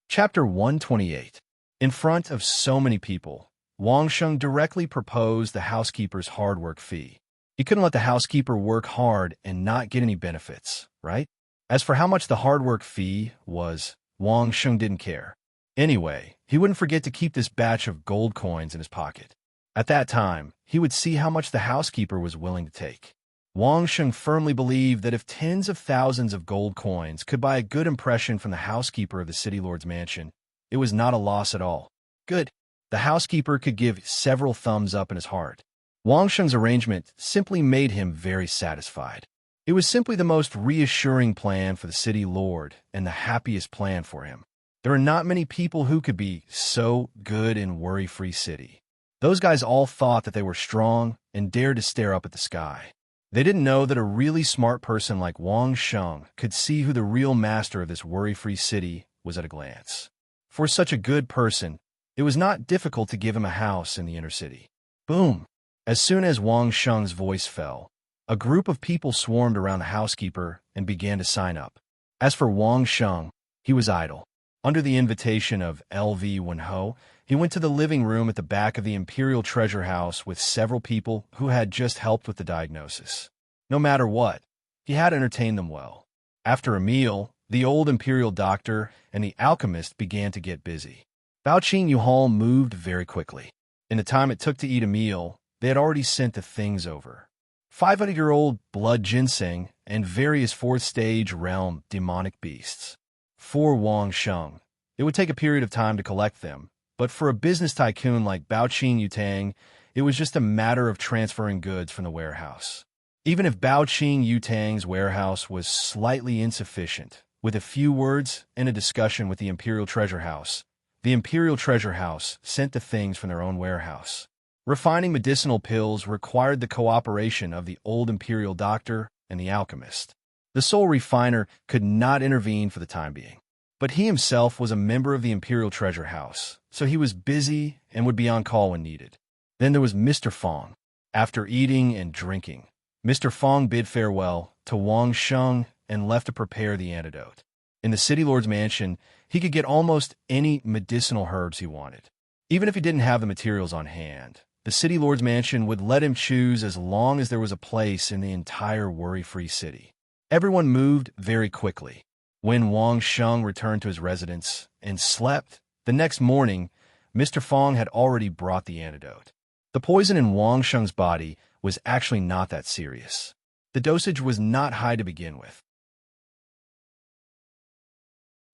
Speaker 1: Chapter 128. In front of so many people, Wang Sheng directly proposed the housekeeper's hard work fee. He couldn't let the housekeeper work hard and not get any benefits, right? As for how much the hard work fee was, Wang Sheng didn't care. Anyway, he wouldn't forget to keep this batch of gold coins in his pocket. At that time, he would see how much the housekeeper was willing to take. Wang Sheng firmly believed that if tens of thousands of gold coins could buy a good impression from the housekeeper of the city lord's mansion, it was not a loss at all. Good. The housekeeper could give several thumbs up in his heart. Wang Sheng's arrangement simply made him very satisfied. It was simply the most reassuring plan for the city lord and the happiest plan for him. There are not many people who could be so good in worry-free city. Those guys all thought that they were strong and dared to stare up at the sky. They didn't know that a really smart person like Wang Sheng could see who the real master of this worry-free city was at a glance. For such a good person, it was not difficult to give him a house in the inner city. Boom! As soon as Wang Sheng's voice fell, a group of people swarmed around the housekeeper and began to sign up. As for Wang Sheng, he was idle. Under the invitation of LV Wenho, he went to the living room at the back of the Imperial Treasure House with several people who had just helped with the diagnosis. No matter what, he had entertained them well. After a meal, the old Imperial doctor and the alchemist began to get busy. Bao Qing Yuhal moved very quickly. In the time it took to eat a meal, they had already sent the things over. 500-year-old blood ginseng and various fourth-stage realm demonic beasts. For Wang Sheng, it would take a period of time to collect them, but for a business tycoon like Bao Qing Yutang, it was just a matter of transferring goods from the warehouse. Even if Bao Qing Yutang's warehouse was slightly insufficient, with a few words and a discussion with the Imperial Treasure House, the Imperial Treasure House sent the things from their own warehouse. Refining medicinal pills required the cooperation of the old Imperial doctor and the alchemist. The sole refiner could not intervene for the time being. But he himself was a member of the Imperial Treasure House, so he was busy and would be on call when needed. Then there was Mr. Fong. After eating and drinking, Mr. Fong bid farewell to Wang Sheng and left to prepare the antidote. In the city lord's mansion, he could get almost any medicinal herbs he wanted. Even if he didn't have the materials on hand, the city lord's mansion would let him choose as long as there was a place in the entire worry-free city. Everyone moved very quickly. When Wang Sheng returned to his residence and slept, the next morning, Mr. Fong had already brought the antidote. The poison in Wang Sheng's body was actually not that serious. The dosage was not high to begin with.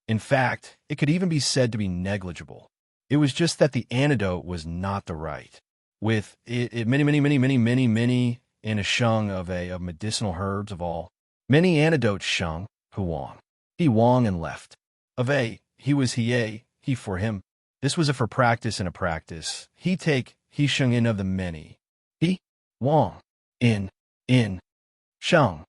Speaker 1: In fact, it could even be said to be negligible. It was just that the antidote was not the right. With many in a sheng of medicinal herbs of all. Many antidotes sheng, huang. He Wang and left. Of he was he for him. This was a for practice and a practice. He take, he sheng in of the many. He, Wang, in, sheng.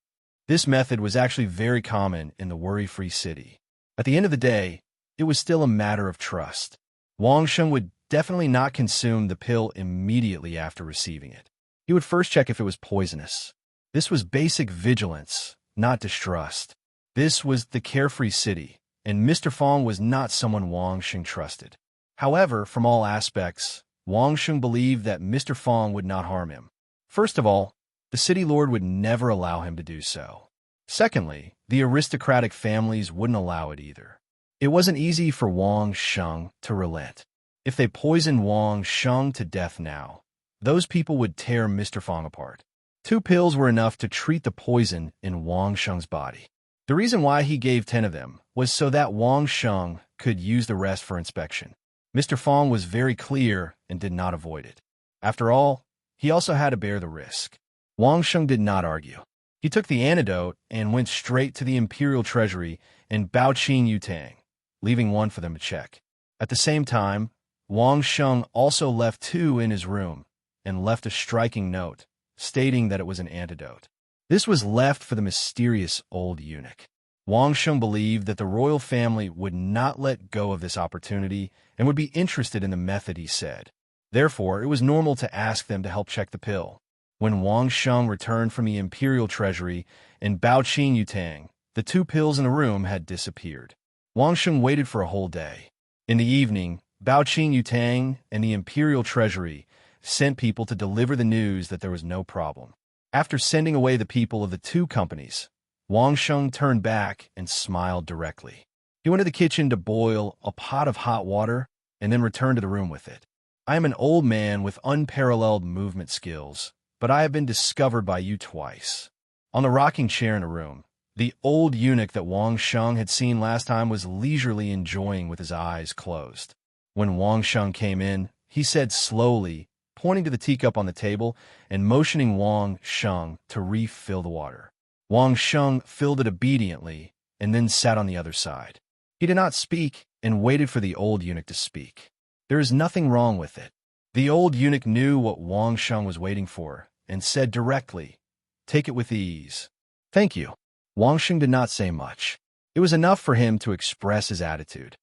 Speaker 1: This method was actually very common in the worry-free city. At the end of the day, it was still a matter of trust. Wang Sheng would definitely not consume the pill immediately after receiving it. He would first check if it was poisonous. This was basic vigilance, not distrust. This was the carefree city, and Mr. Fong was not someone Wang Sheng trusted. However, from all aspects, Wang Sheng believed that Mr. Fong would not harm him. First of all, the city lord would never allow him to do so. Secondly, the aristocratic families wouldn't allow it either. It wasn't easy for Wang Sheng to relent. If they poisoned Wang Sheng to death now, those people would tear Mr. Fong apart. 2 pills were enough to treat the poison in Wang Sheng's body. The reason why he gave 10 of them was so that Wang Sheng could use the rest for inspection. Mr. Fong was very clear and did not avoid it. After all, he also had to bear the risk. Wang Sheng did not argue. He took the antidote and went straight to the imperial treasury in Baoqing Yutang, leaving one for them to check. At the same time, Wang Sheng also left two in his room and left a striking note, stating that it was an antidote. This was left for the mysterious old eunuch. Wang Sheng believed that the royal family would not let go of this opportunity and would be interested in the method, he said. Therefore, it was normal to ask them to help check the pill. When Wang Sheng returned from the imperial treasury in Baoqing Yutang, the two pills in the room had disappeared. Wang Sheng waited for a whole day. In the evening, Baoqing Yutang and the imperial treasury sent people to deliver the news that there was no problem. After sending away the people of the two companies, Wang Sheng turned back and smiled directly. He went to the kitchen to boil a pot of hot water and then returned to the room with it. I am an old man with unparalleled movement skills, but I have been discovered by you twice. On the rocking chair in the room, the old eunuch that Wang Sheng had seen last time was leisurely enjoying with his eyes closed. When Wang Sheng came in, he said slowly, pointing to the teacup on the table and motioning Wang Sheng to refill the water. Wang Sheng filled it obediently and then sat on the other side. He did not speak and waited for the old eunuch to speak. There is nothing wrong with it. The old eunuch knew what Wang Sheng was waiting for and said directly, "Take it with ease." "Thank you." Wang Sheng did not say much. It was enough for him to express his attitude.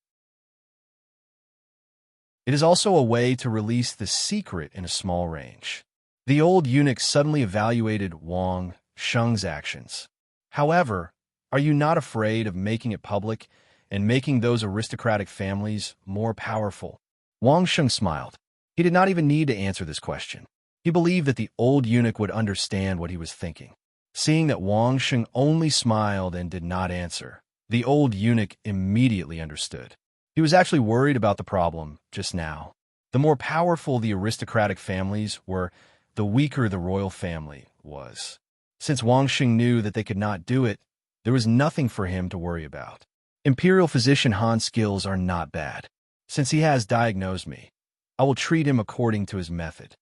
Speaker 1: It is also a way to release the secret in a small range. The old eunuch suddenly evaluated Wang Sheng's actions. "However, are you not afraid of making it public and making those aristocratic families more powerful?" Wang Sheng smiled. He did not even need to answer this question. He believed that the old eunuch would understand what he was thinking. Seeing that Wang Sheng only smiled and did not answer, the old eunuch immediately understood. He was actually worried about the problem just now. The more powerful the aristocratic families were, the weaker the royal family was. Since Wang Sheng knew that they could not do it, there was nothing for him to worry about. Imperial physician Han's skills are not bad. Since he has diagnosed me, I will treat him according to his method.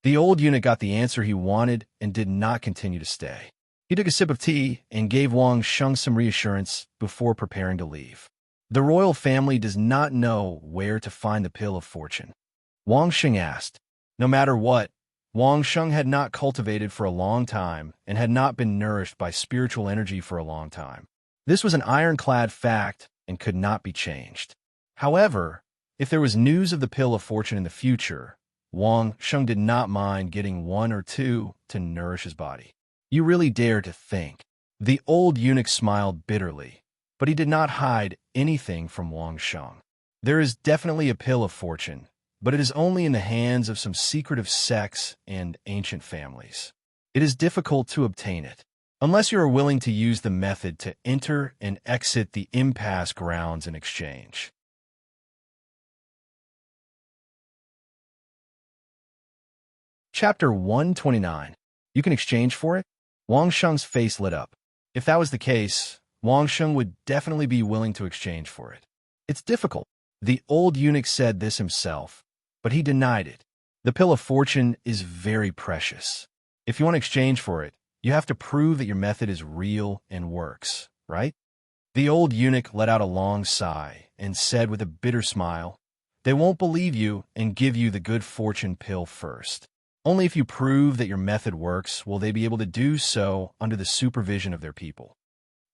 Speaker 1: The old eunuch got the answer he wanted and did not continue to stay. He took a sip of tea and gave Wang Sheng some reassurance before preparing to leave. The royal family does not know where to find the pill of fortune. Wang Sheng asked. No matter what, Wang Sheng had not cultivated for a long time and had not been nourished by spiritual energy for a long time. This was an ironclad fact and could not be changed. However, if there was news of the pill of fortune in the future, Wang Sheng did not mind getting one or two to nourish his body. You really dare to think. The old eunuch smiled bitterly, but he did not hide anything from Wang Sheng. There is definitely a pill of fortune, but it is only in the hands of some secretive sects and ancient families. It is difficult to obtain it, unless you are willing to use the method to enter and exit the impasse grounds in exchange. Chapter 129. You can exchange for it? Wang Sheng's face lit up. If that was the case, Wang Sheng would definitely be willing to exchange for it. It's difficult. The old eunuch said this himself, but he denied it. The pill of fortune is very precious. If you want to exchange for it, you have to prove that your method is real and works, right? The old eunuch let out a long sigh and said with a bitter smile, "They won't believe you and give you the good fortune pill first. Only if you prove that your method works will they be able to do so under the supervision of their people.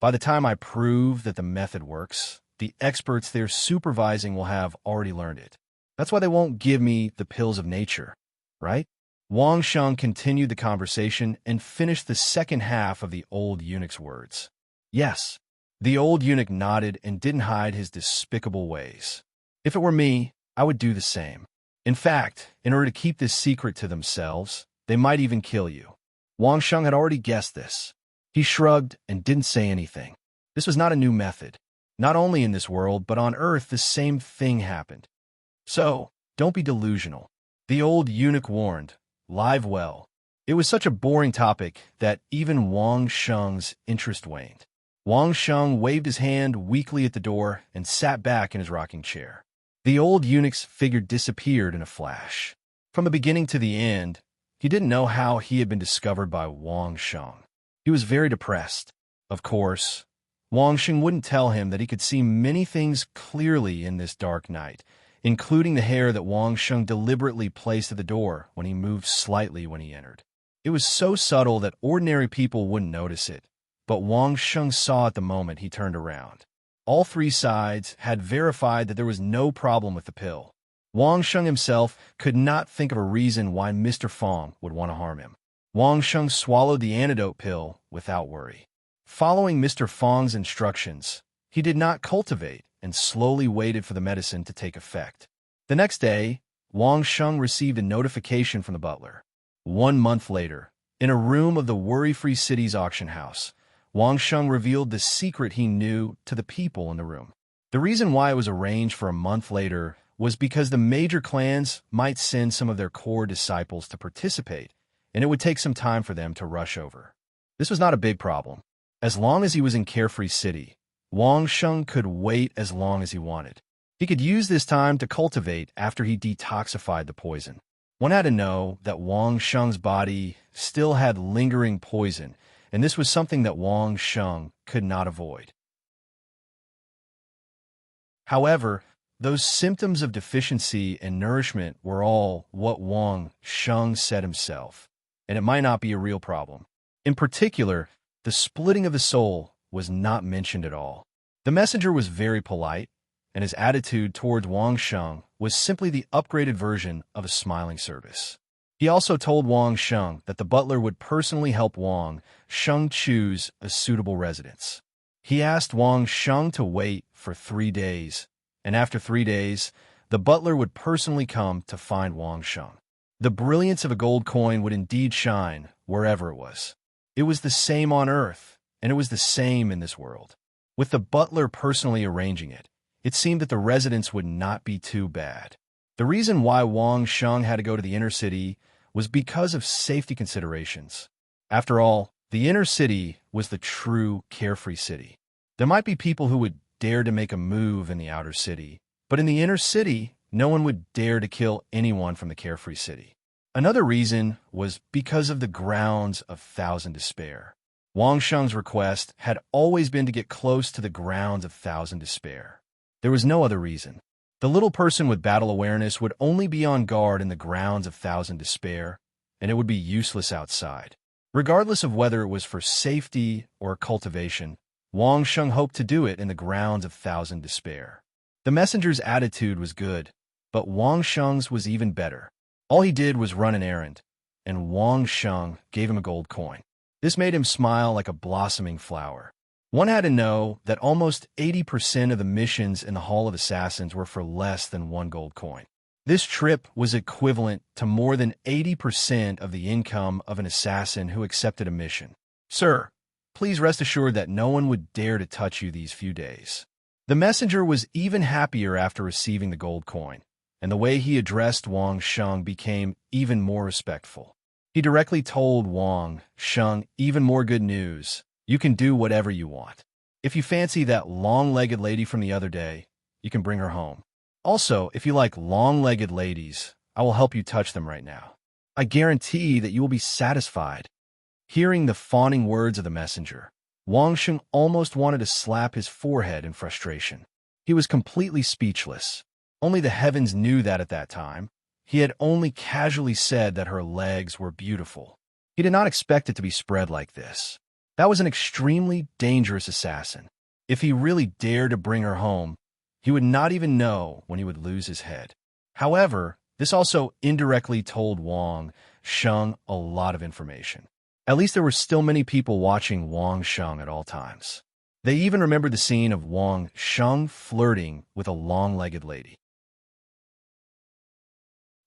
Speaker 1: By the time I prove that the method works, the experts they're supervising will have already learned it. That's why they won't give me the pills of nature, right?" Wang Sheng continued the conversation and finished the second half of the old eunuch's words. Yes. The old eunuch nodded and didn't hide his despicable ways. If it were me, I would do the same. In fact, in order to keep this secret to themselves, they might even kill you. Wang Sheng had already guessed this. He shrugged and didn't say anything. This was not a new method. Not only in this world, but on Earth, the same thing happened. So, don't be delusional. The old eunuch warned, "Live well." It was such a boring topic that even Wang Sheng's interest waned. Wang Sheng waved his hand weakly at the door and sat back in his rocking chair. The old eunuch's figure disappeared in a flash. From the beginning to the end, he didn't know how he had been discovered by Wang Sheng. He was very depressed. Of course, Wang Sheng wouldn't tell him that he could see many things clearly in this dark night, including the hair that Wang Sheng deliberately placed at the door when he moved slightly when he entered. It was so subtle that ordinary people wouldn't notice it, but Wang Sheng saw it the moment he turned around. All three sides had verified that there was no problem with the pill. Wang Sheng himself could not think of a reason why Mr. Fong would want to harm him. Wang Sheng swallowed the antidote pill without worry. Following Mr. Fong's instructions, he did not cultivate and slowly waited for the medicine to take effect. The next day, Wang Sheng received a notification from the butler. 1 month later, in a room of the worry-free city's auction house, Wang Sheng revealed the secret he knew to the people in the room. The reason why it was arranged for a month later was because the major clans might send some of their core disciples to participate, and it would take some time for them to rush over. This was not a big problem. As long as he was in Carefree City, Wang Sheng could wait as long as he wanted. He could use this time to cultivate after he detoxified the poison. One had to know that Wang Sheng's body still had lingering poison, and this was something that Wang Sheng could not avoid. However, those symptoms of deficiency and nourishment were all what Wang Sheng said himself, and it might not be a real problem. In particular, the splitting of the soul was not mentioned at all. The messenger was very polite, and his attitude towards Wang Sheng was simply the upgraded version of a smiling service. He also told Wang Sheng that the butler would personally help Wang Sheng choose a suitable residence. He asked Wang Sheng to wait for 3 days, and after 3 days, the butler would personally come to find Wang Sheng. The brilliance of a gold coin would indeed shine wherever it was. It was the same on Earth, and it was the same in this world. With the butler personally arranging it, it seemed that the residence would not be too bad. The reason why Wang Sheng had to go to the inner city was because of safety considerations. After all, the inner city was the true Carefree City. There might be people who would dare to make a move in the outer city, but in the inner city, no one would dare to kill anyone from the Carefree City. Another reason was because of the grounds of Thousand Despair. Wang Sheng's request had always been to get close to the grounds of Thousand Despair. There was no other reason. The little person with battle awareness would only be on guard in the grounds of Thousand Despair, and it would be useless outside. Regardless of whether it was for safety or cultivation, Wang Sheng hoped to do it in the grounds of Thousand Despair. The messenger's attitude was good, but Wang Sheng's was even better. All he did was run an errand, and Wang Sheng gave him a gold coin. This made him smile like a blossoming flower. One had to know that almost 80% of the missions in the Hall of Assassins were for less than 1 gold coin. This trip was equivalent to more than 80% of the income of an assassin who accepted a mission. Sir, please rest assured that no one would dare to touch you these few days. The messenger was even happier after receiving the gold coin, and the way he addressed Wang Sheng became even more respectful. He directly told Wang Sheng even more good news. You can do whatever you want. If you fancy that long-legged lady from the other day, you can bring her home. Also, if you like long-legged ladies, I will help you touch them right now. I guarantee that you will be satisfied. Hearing the fawning words of the messenger, Wang Sheng almost wanted to slap his forehead in frustration. He was completely speechless. Only the heavens knew that at that time. He had only casually said that her legs were beautiful. He did not expect it to be spread like this. That was an extremely dangerous assassin. If he really dared to bring her home, he would not even know when he would lose his head. However, this also indirectly told Wang Sheng a lot of information. At least there were still many people watching Wang Sheng at all times. They even remembered the scene of Wang Sheng flirting with a long-legged lady.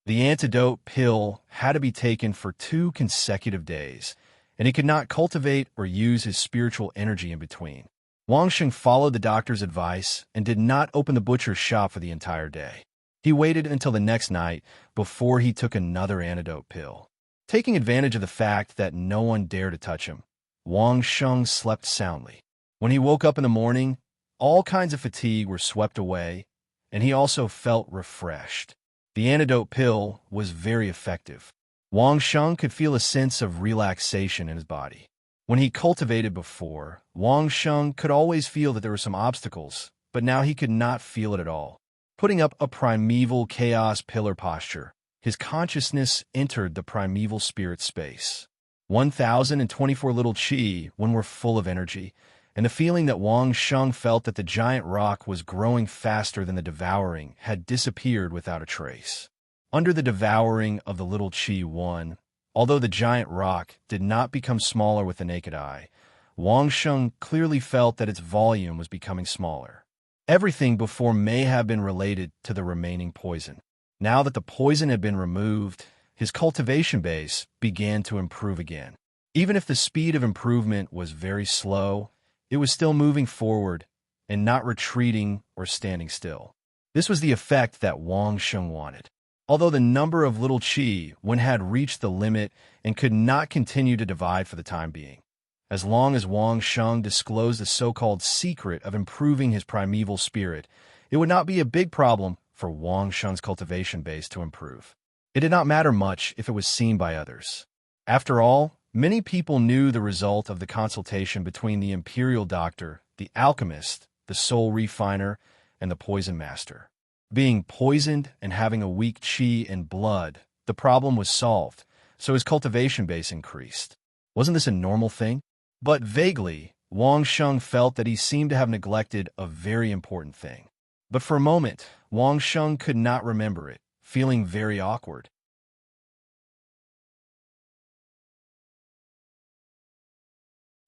Speaker 1: The antidote pill had to be taken for 2 consecutive days, and he could not cultivate or use his spiritual energy in between. Wang Sheng followed the doctor's advice and did not open the butcher's shop for the entire day. He waited until the next night before he took another antidote pill. Taking advantage of the fact that no one dared to touch him, Wang Sheng slept soundly. When he woke up in the morning, all kinds of fatigue were swept away, and he also felt refreshed. The antidote pill was very effective. Wang Sheng could feel a sense of relaxation in his body. When he cultivated before, Wang Sheng could always feel that there were some obstacles, but now he could not feel it at all. Putting up a primeval chaos pillar posture, his consciousness entered the primeval spirit space. 1,024 little chi when we're full of energy, and the feeling that Wang Sheng felt that the giant rock was growing faster than the devouring had disappeared without a trace. Under the devouring of the little chi one, although the giant rock did not become smaller with the naked eye, Wang Sheng clearly felt that its volume was becoming smaller. Everything before may have been related to the remaining poison. Now that the poison had been removed, his cultivation base began to improve again. Even if the speed of improvement was very slow, it was still moving forward and not retreating or standing still. This was the effect that Wang Sheng wanted. Although the number of little chi when had reached the limit and could not continue to divide for the time being. As long as Wang Sheng disclosed the so-called secret of improving his primeval spirit, it would not be a big problem for Wang Sheng's cultivation base to improve. It did not matter much if it was seen by others. After all, many people knew the result of the consultation between the imperial doctor, the alchemist, the soul refiner, and the poison master. Being poisoned and having a weak chi and blood, the problem was solved, so his cultivation base increased. Wasn't this a normal thing? But vaguely, Wang Sheng felt that he seemed to have neglected a very important thing. But for a moment, Wang Sheng could not remember it, feeling very awkward.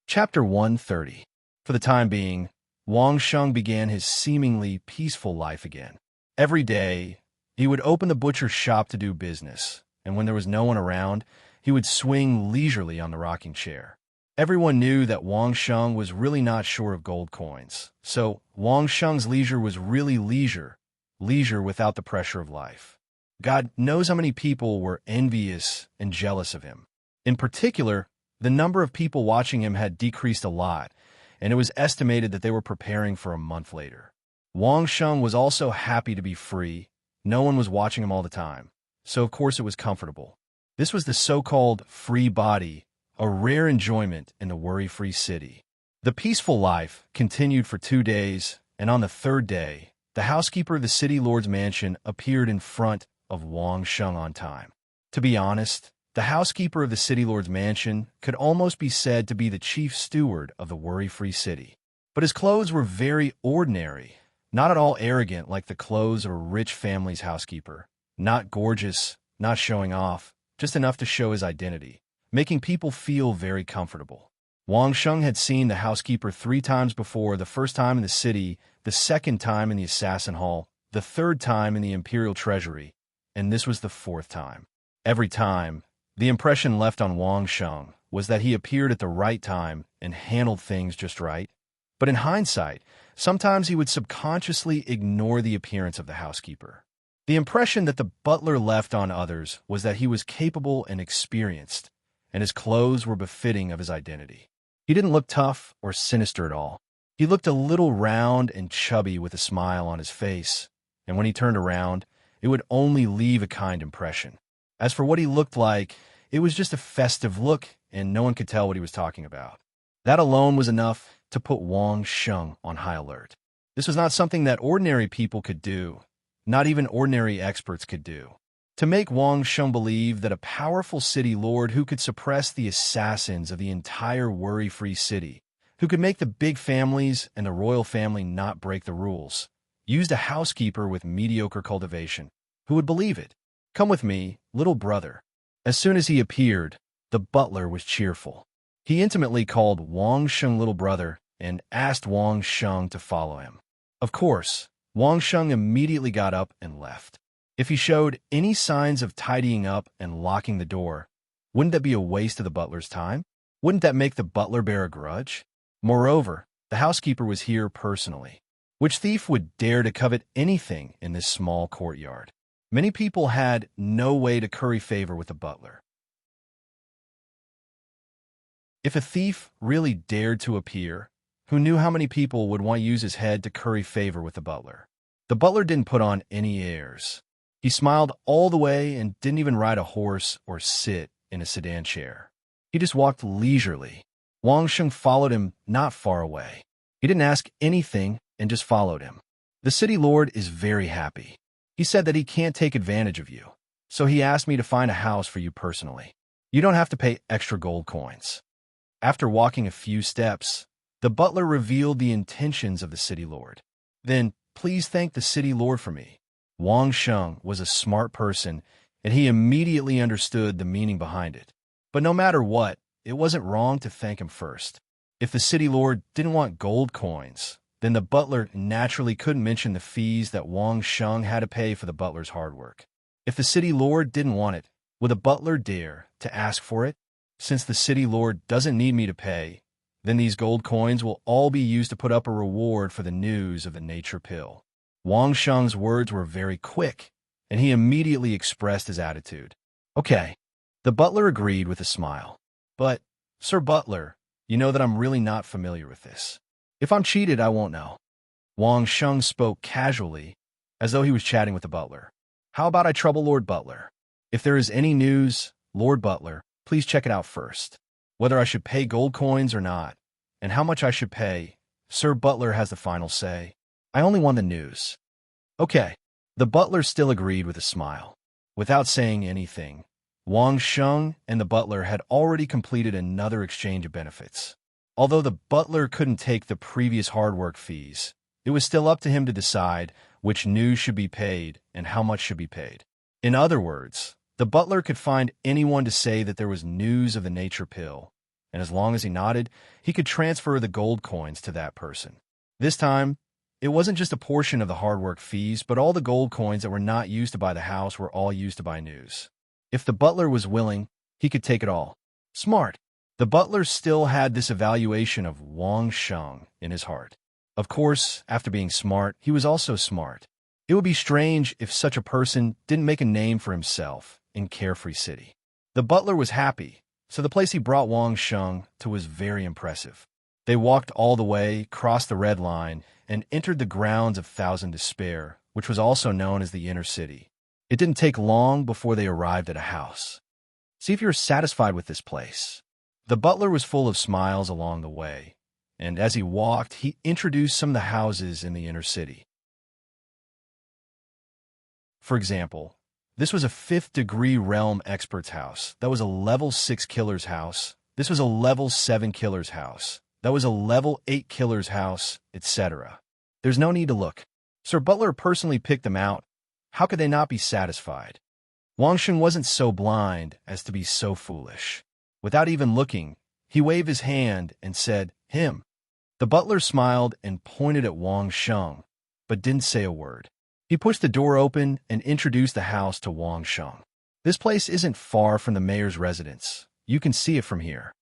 Speaker 1: Chapter 130. For the time being, Wang Sheng began his seemingly peaceful life again. Every day, he would open the butcher's shop to do business, and when there was no one around, he would swing leisurely on the rocking chair. Everyone knew that Wang Sheng was really not sure of gold coins, so Wang Sheng's leisure was really leisure without the pressure of life. God knows how many people were envious and jealous of him. In particular, the number of people watching him had decreased a lot, and it was estimated that they were preparing for a month later. Wang Sheng was also happy to be free. No one was watching him all the time, so of course it was comfortable. This was the so-called free body, a rare enjoyment in the worry-free city. The peaceful life continued for 2 days, and on the third day, the housekeeper of the city lord's mansion appeared in front of Wang Sheng on time. To be honest, the housekeeper of the city lord's mansion could almost be said to be the chief steward of the worry-free city. But his clothes were very ordinary, not at all arrogant like the clothes of a rich family's housekeeper. Not gorgeous, not showing off, just enough to show his identity, making people feel very comfortable. Wang Sheng had seen the housekeeper 3 times before, the first time in the city, the second time in the assassin hall, the third time in the imperial treasury, and this was the 4th time. Every time, the impression left on Wang Sheng was that he appeared at the right time and handled things just right. But in hindsight, sometimes he would subconsciously ignore the appearance of the housekeeper. The impression that the butler left on others was that he was capable and experienced, and his clothes were befitting of his identity. He didn't look tough or sinister at all. He looked a little round and chubby with a smile on his face, and when he turned around, it would only leave a kind impression. As for what he looked like, it was just a festive look, and no one could tell what he was talking about. That alone was enough to put Wang Sheng on high alert. This was not something that ordinary people could do, not even ordinary experts could do. To make Wang Sheng believe that a powerful city lord who could suppress the assassins of the entire worry-free city, who could make the big families and the royal family not break the rules, used a housekeeper with mediocre cultivation, who would believe it? Come with me, little brother. As soon as he appeared, the butler was cheerful. He intimately called Wang Sheng little brother and asked Wang Sheng to follow him. Of course, Wang Sheng immediately got up and left. If he showed any signs of tidying up and locking the door, wouldn't that be a waste of the butler's time? Wouldn't that make the butler bear a grudge? Moreover, the housekeeper was here personally. Which thief would dare to covet anything in this small courtyard? Many people had no way to curry favor with the butler. If a thief really dared to appear, who knew how many people would want to use his head to curry favor with the butler? The butler didn't put on any airs. He smiled all the way and didn't even ride a horse or sit in a sedan chair. He just walked leisurely, Wang Sheng followed him not far away. He didn't ask anything and just followed him. The city lord is very happy. He said that he can't take advantage of you, so he asked me to find a house for you personally. You don't have to pay extra gold coins. After walking a few steps, the butler revealed the intentions of the city lord. Then, please thank the city lord for me. Wang Sheng was a smart person, and he immediately understood the meaning behind it. But no matter what, it wasn't wrong to thank him first. If the city lord didn't want gold coins, then the butler naturally couldn't mention the fees that Wang Sheng had to pay for the butler's hard work. If the city lord didn't want it, would the butler dare to ask for it? Since the city lord doesn't need me to pay, then these gold coins will all be used to put up a reward for the news of the nature pill. Wang Sheng's words were very quick, and he immediately expressed his attitude. Okay. The butler agreed with a smile. But, Sir Butler, you know that I'm really not familiar with this. If I'm cheated, I won't know. Wang Sheng spoke casually, as though he was chatting with the butler. How about I trouble Lord Butler? If there is any news, Lord Butler, please check it out first. Whether I should pay gold coins or not, and how much I should pay, Sir Butler has the final say. I only want the news. Okay. The butler still agreed with a smile. Without saying anything, Wang Sheng and the butler had already completed another exchange of benefits. Although the butler couldn't take the previous hard work fees, it was still up to him to decide which news should be paid and how much should be paid. In other words, the butler could find anyone to say that there was news of the nature pill, and as long as he nodded, he could transfer the gold coins to that person. This time, it wasn't just a portion of the hard work fees, but all the gold coins that were not used to buy the house were all used to buy news. If the butler was willing, he could take it all. Smart. The butler still had this evaluation of Wang Sheng in his heart. Of course, after being smart, he was also smart. It would be strange if such a person didn't make a name for himself in Carefree City. The butler was happy, so the place he brought Wang Sheng to was very impressive. They walked all the way, crossed the red line, and entered the grounds of Thousand Despair, which was also known as the Inner City. It didn't take long before they arrived at a house. See if you're satisfied with this place. The butler was full of smiles along the way, and as he walked, he introduced some of the houses in the inner city. For example, this was a 5th-degree realm expert's house. That was a level 6 killer's house. This was a level 7 killer's house. That was a level 8 killer's house, etc. There's no need to look. Sir Butler personally picked them out. How could they not be satisfied? Wang Sheng wasn't so blind as to be so foolish. Without even looking, he waved his hand and said, "Him." The butler smiled and pointed at Wang Sheng, but didn't say a word. He pushed the door open and introduced the house to Wang Sheng. This place isn't far from the mayor's residence. You can see it from here.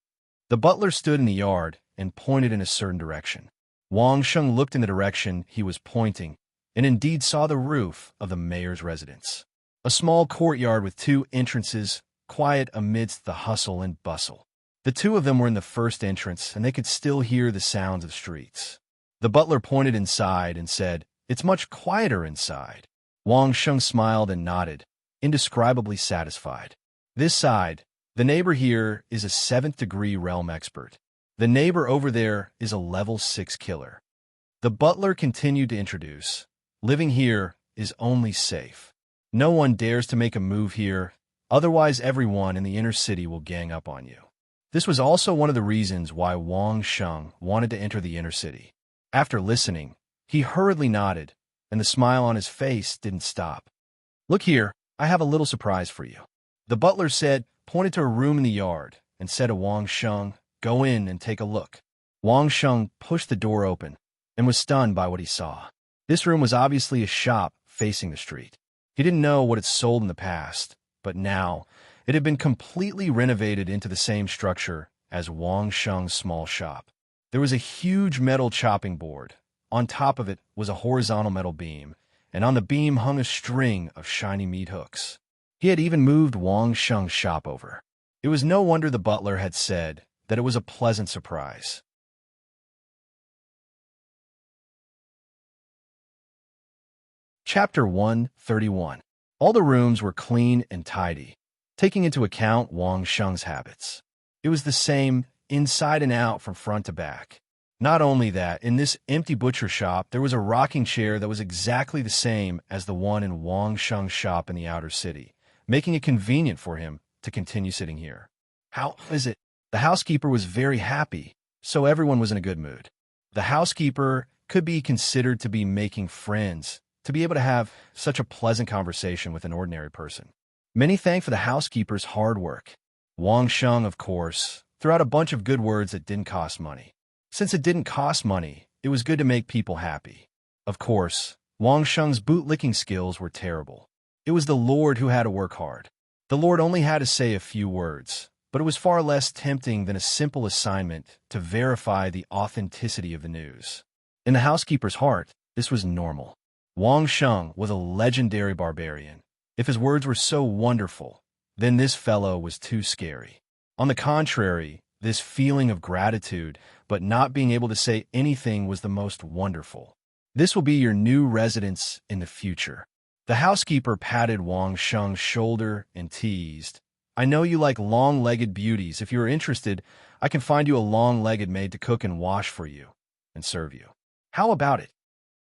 Speaker 1: The butler stood in the yard and pointed in a certain direction. Wang Sheng looked in the direction he was pointing and indeed saw the roof of the mayor's residence. A small courtyard with 2 entrances, quiet amidst the hustle and bustle. The 2 of them were in the first entrance, and they could still hear the sounds of streets. The butler pointed inside and said, "It's much quieter inside." Wang Sheng smiled and nodded, indescribably satisfied. This side, the neighbor here is a 7th-degree realm expert. The neighbor over there is a level 6 killer. The butler continued to introduce, "Living here is only safe. No one dares to make a move here, otherwise everyone in the inner city will gang up on you." This was also one of the reasons why Wang Sheng wanted to enter the inner city. After listening, he hurriedly nodded, and the smile on his face didn't stop. "Look here, I have a little surprise for you," the butler said, pointed to a room in the yard, and said to Wang Sheng, "Go in and take a look." Wang Sheng pushed the door open and was stunned by what he saw. This room was obviously a shop facing the street. He didn't know what it sold in the past, but now it had been completely renovated into the same structure as Wang Sheng's small shop. There was a huge metal chopping board. On top of it was a horizontal metal beam, and on the beam hung a string of shiny meat hooks. He had even moved Wang Sheng's shop over. It was no wonder the butler had said that it was a pleasant surprise. Chapter 131. All the rooms were clean and tidy, taking into account Wang Sheng's habits. It was the same inside and out from front to back. Not only that, in this empty butcher shop, there was a rocking chair that was exactly the same as the one in Wang Sheng's shop in the outer city, making it convenient for him to continue sitting here. How is it? The housekeeper was very happy, so everyone was in a good mood. The housekeeper could be considered to be making friends, to be able to have such a pleasant conversation with an ordinary person. Many thanked for the housekeeper's hard work. Wang Sheng, of course, threw out a bunch of good words that didn't cost money. Since it didn't cost money, it was good to make people happy. Of course, Wang Sheng's bootlicking skills were terrible. It was the Lord who had to work hard. The Lord only had to say a few words, but it was far less tempting than a simple assignment to verify the authenticity of the news. In the housekeeper's heart, this was normal. Wang Sheng was a legendary barbarian. If his words were so wonderful, then this fellow was too scary. On the contrary, this feeling of gratitude, but not being able to say anything, was the most wonderful. This will be your new residence in the future. The housekeeper patted Wang Sheng's shoulder and teased, "I know you like long-legged beauties. If you are interested, I can find you a long-legged maid to cook and wash for you and serve you. How about it?"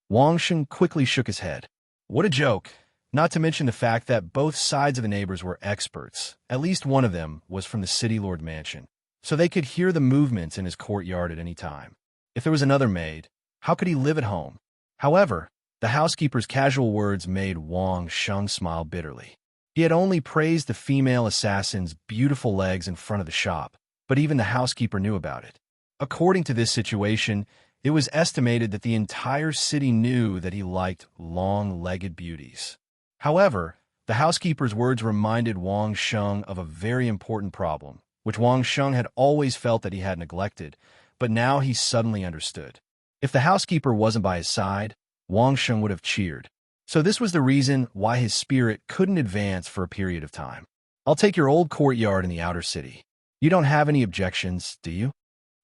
Speaker 1: Wang Sheng quickly shook his head. What a joke! Not to mention the fact that both sides of the neighbors were experts. At least one of them was from the city lord mansion, so they could hear the movements in his courtyard at any time. If there was another maid, how could he live at home? However, the housekeeper's casual words made Wang Sheng smile bitterly. He had only praised the female assassin's beautiful legs in front of the shop, but even the housekeeper knew about it. According to this situation, it was estimated that the entire city knew that he liked long-legged beauties. However, the housekeeper's words reminded Wang Sheng of a very important problem, which Wang Sheng had always felt that he had neglected, but now he suddenly understood. If the housekeeper wasn't by his side, Wang Sheng would have cheered. So this was the reason why his spirit couldn't advance for a period of time. I'll take your old courtyard in the outer city. You don't have any objections, do you?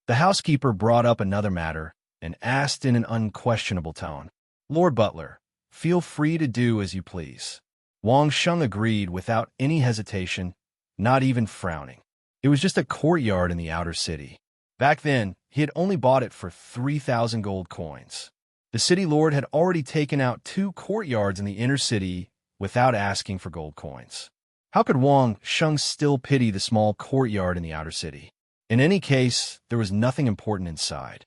Speaker 1: The housekeeper brought up another matter and asked in an unquestionable tone. Lord Butler, feel free to do as you please. Wang Sheng agreed without any hesitation, not even frowning. It was just a courtyard in the outer city. Back then, he had only bought it for 3,000 gold coins. The city lord had already taken out 2 courtyards in the inner city without asking for gold coins. How could Wang Sheng still pity the small courtyard in the outer city? In any case, there was nothing important inside.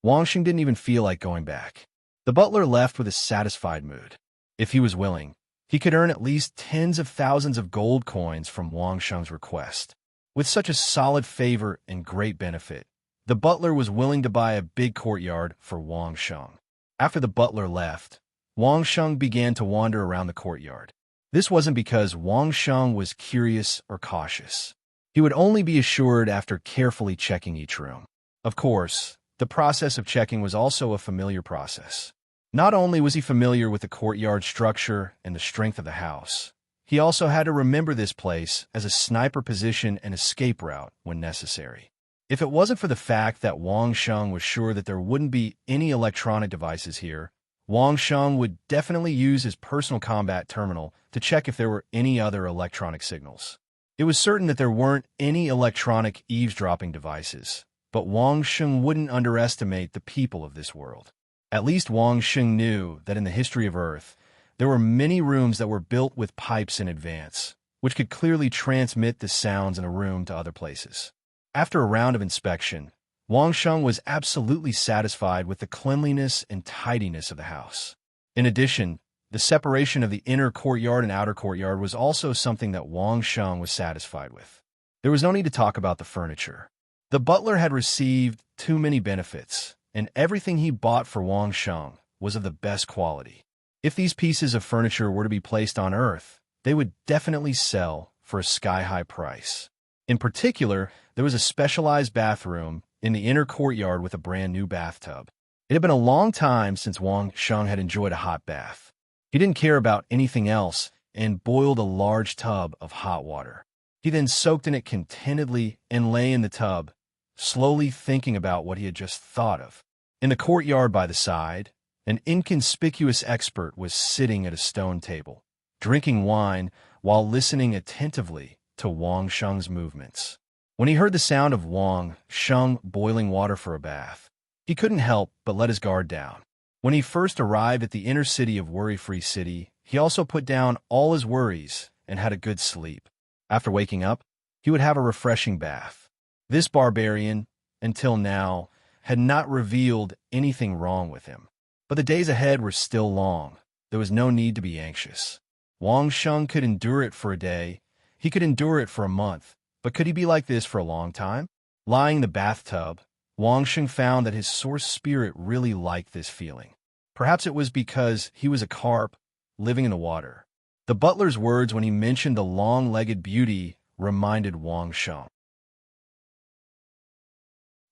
Speaker 1: Wang Sheng didn't even feel like going back. The butler left with a satisfied mood. If he was willing, he could earn at least tens of thousands of gold coins from Wang Sheng's request. With such a solid favor and great benefit, the butler was willing to buy a big courtyard for Wang Sheng. After the butler left, Wang Sheng began to wander around the courtyard. This wasn't because Wang Sheng was curious or cautious. He would only be assured after carefully checking each room. Of course, the process of checking was also a familiar process. Not only was he familiar with the courtyard structure and the strength of the house, he also had to remember this place as a sniper position and escape route when necessary. If it wasn't for the fact that Wang Sheng was sure that there wouldn't be any electronic devices here, Wang Sheng would definitely use his personal combat terminal to check if there were any other electronic signals. It was certain that there weren't any electronic eavesdropping devices, but Wang Sheng wouldn't underestimate the people of this world. At least Wang Sheng knew that in the history of Earth, there were many rooms that were built with pipes in advance, which could clearly transmit the sounds in a room to other places. After a round of inspection, Wang Sheng was absolutely satisfied with the cleanliness and tidiness of the house. In addition, the separation of the inner courtyard and outer courtyard was also something that Wang Sheng was satisfied with. There was no need to talk about the furniture. The butler had received too many benefits, and everything he bought for Wang Sheng was of the best quality. If these pieces of furniture were to be placed on Earth, they would definitely sell for a sky-high price. In particular, there was a specialized bathroom in the inner courtyard with a brand new bathtub. It had been a long time since Wang Sheng had enjoyed a hot bath. He didn't care about anything else and boiled a large tub of hot water. He then soaked in it contentedly and lay in the tub, slowly thinking about what he had just thought of. In the courtyard by the side, an inconspicuous expert was sitting at a stone table, drinking wine while listening attentively to Wang Sheng's movements. When he heard the sound of Wang Sheng boiling water for a bath, he couldn't help but let his guard down. When he first arrived at the inner city of Worry-Free City, he also put down all his worries and had a good sleep. After waking up, he would have a refreshing bath. This barbarian, until now, had not revealed anything wrong with him. But the days ahead were still long. There was no need to be anxious. Wang Sheng could endure it for a day. He could endure it for a month. But could he be like this for a long time? Lying in the bathtub, Wang Sheng found that his source spirit really liked this feeling. Perhaps it was because he was a carp living in the water. The butler's words when he mentioned the long-legged beauty reminded Wang Sheng.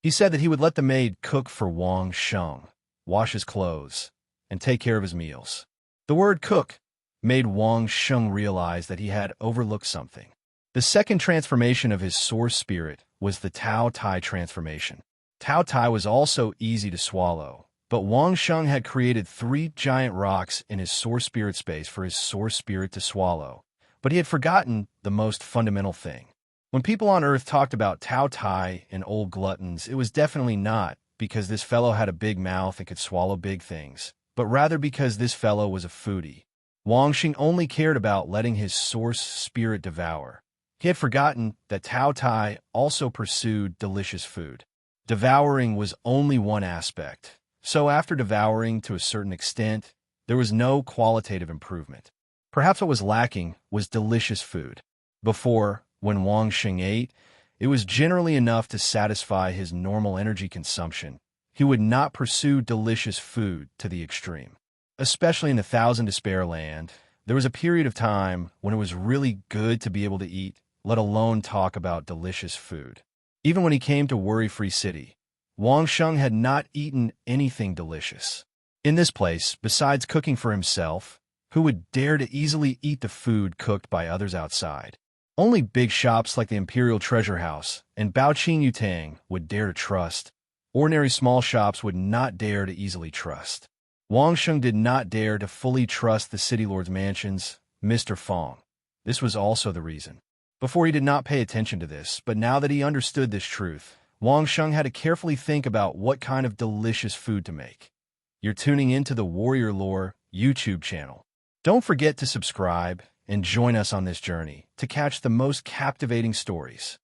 Speaker 1: He said that he would let the maid cook for Wang Sheng, wash his clothes, and take care of his meals. The word cook made Wang Sheng realize that he had overlooked something. The second transformation of his source spirit was the Tao Tai transformation. Tao Tai was also easy to swallow, but Wang Sheng had created 3 giant rocks in his source spirit space for his source spirit to swallow. But he had forgotten the most fundamental thing. When people on Earth talked about Tao Tai and old gluttons, it was definitely not because this fellow had a big mouth and could swallow big things, but rather because this fellow was a foodie. Wang Sheng only cared about letting his source spirit devour. He had forgotten that Tao Tai also pursued delicious food. Devouring was only one aspect, so after devouring to a certain extent, there was no qualitative improvement. Perhaps what was lacking was delicious food. Before, when Wang Sheng ate, it was generally enough to satisfy his normal energy consumption. He would not pursue delicious food to the extreme. Especially in the Thousand Despair Land, there was a period of time when it was really good to be able to eat, let alone talk about delicious food. Even when he came to Worry-Free City, Wang Sheng had not eaten anything delicious. In this place, besides cooking for himself, who would dare to easily eat the food cooked by others outside? Only big shops like the Imperial Treasure House and Baoqing Yutang would dare to trust. Ordinary small shops would not dare to easily trust. Wang Sheng did not dare to fully trust the City Lord's mansions, Mr. Fong. This was also the reason. Before he did not pay attention to this, but now that he understood this truth, Wang Sheng had to carefully think about what kind of delicious food to make. You're tuning into the Warrior Lore YouTube channel. Don't forget to subscribe and join us on this journey to catch the most captivating stories.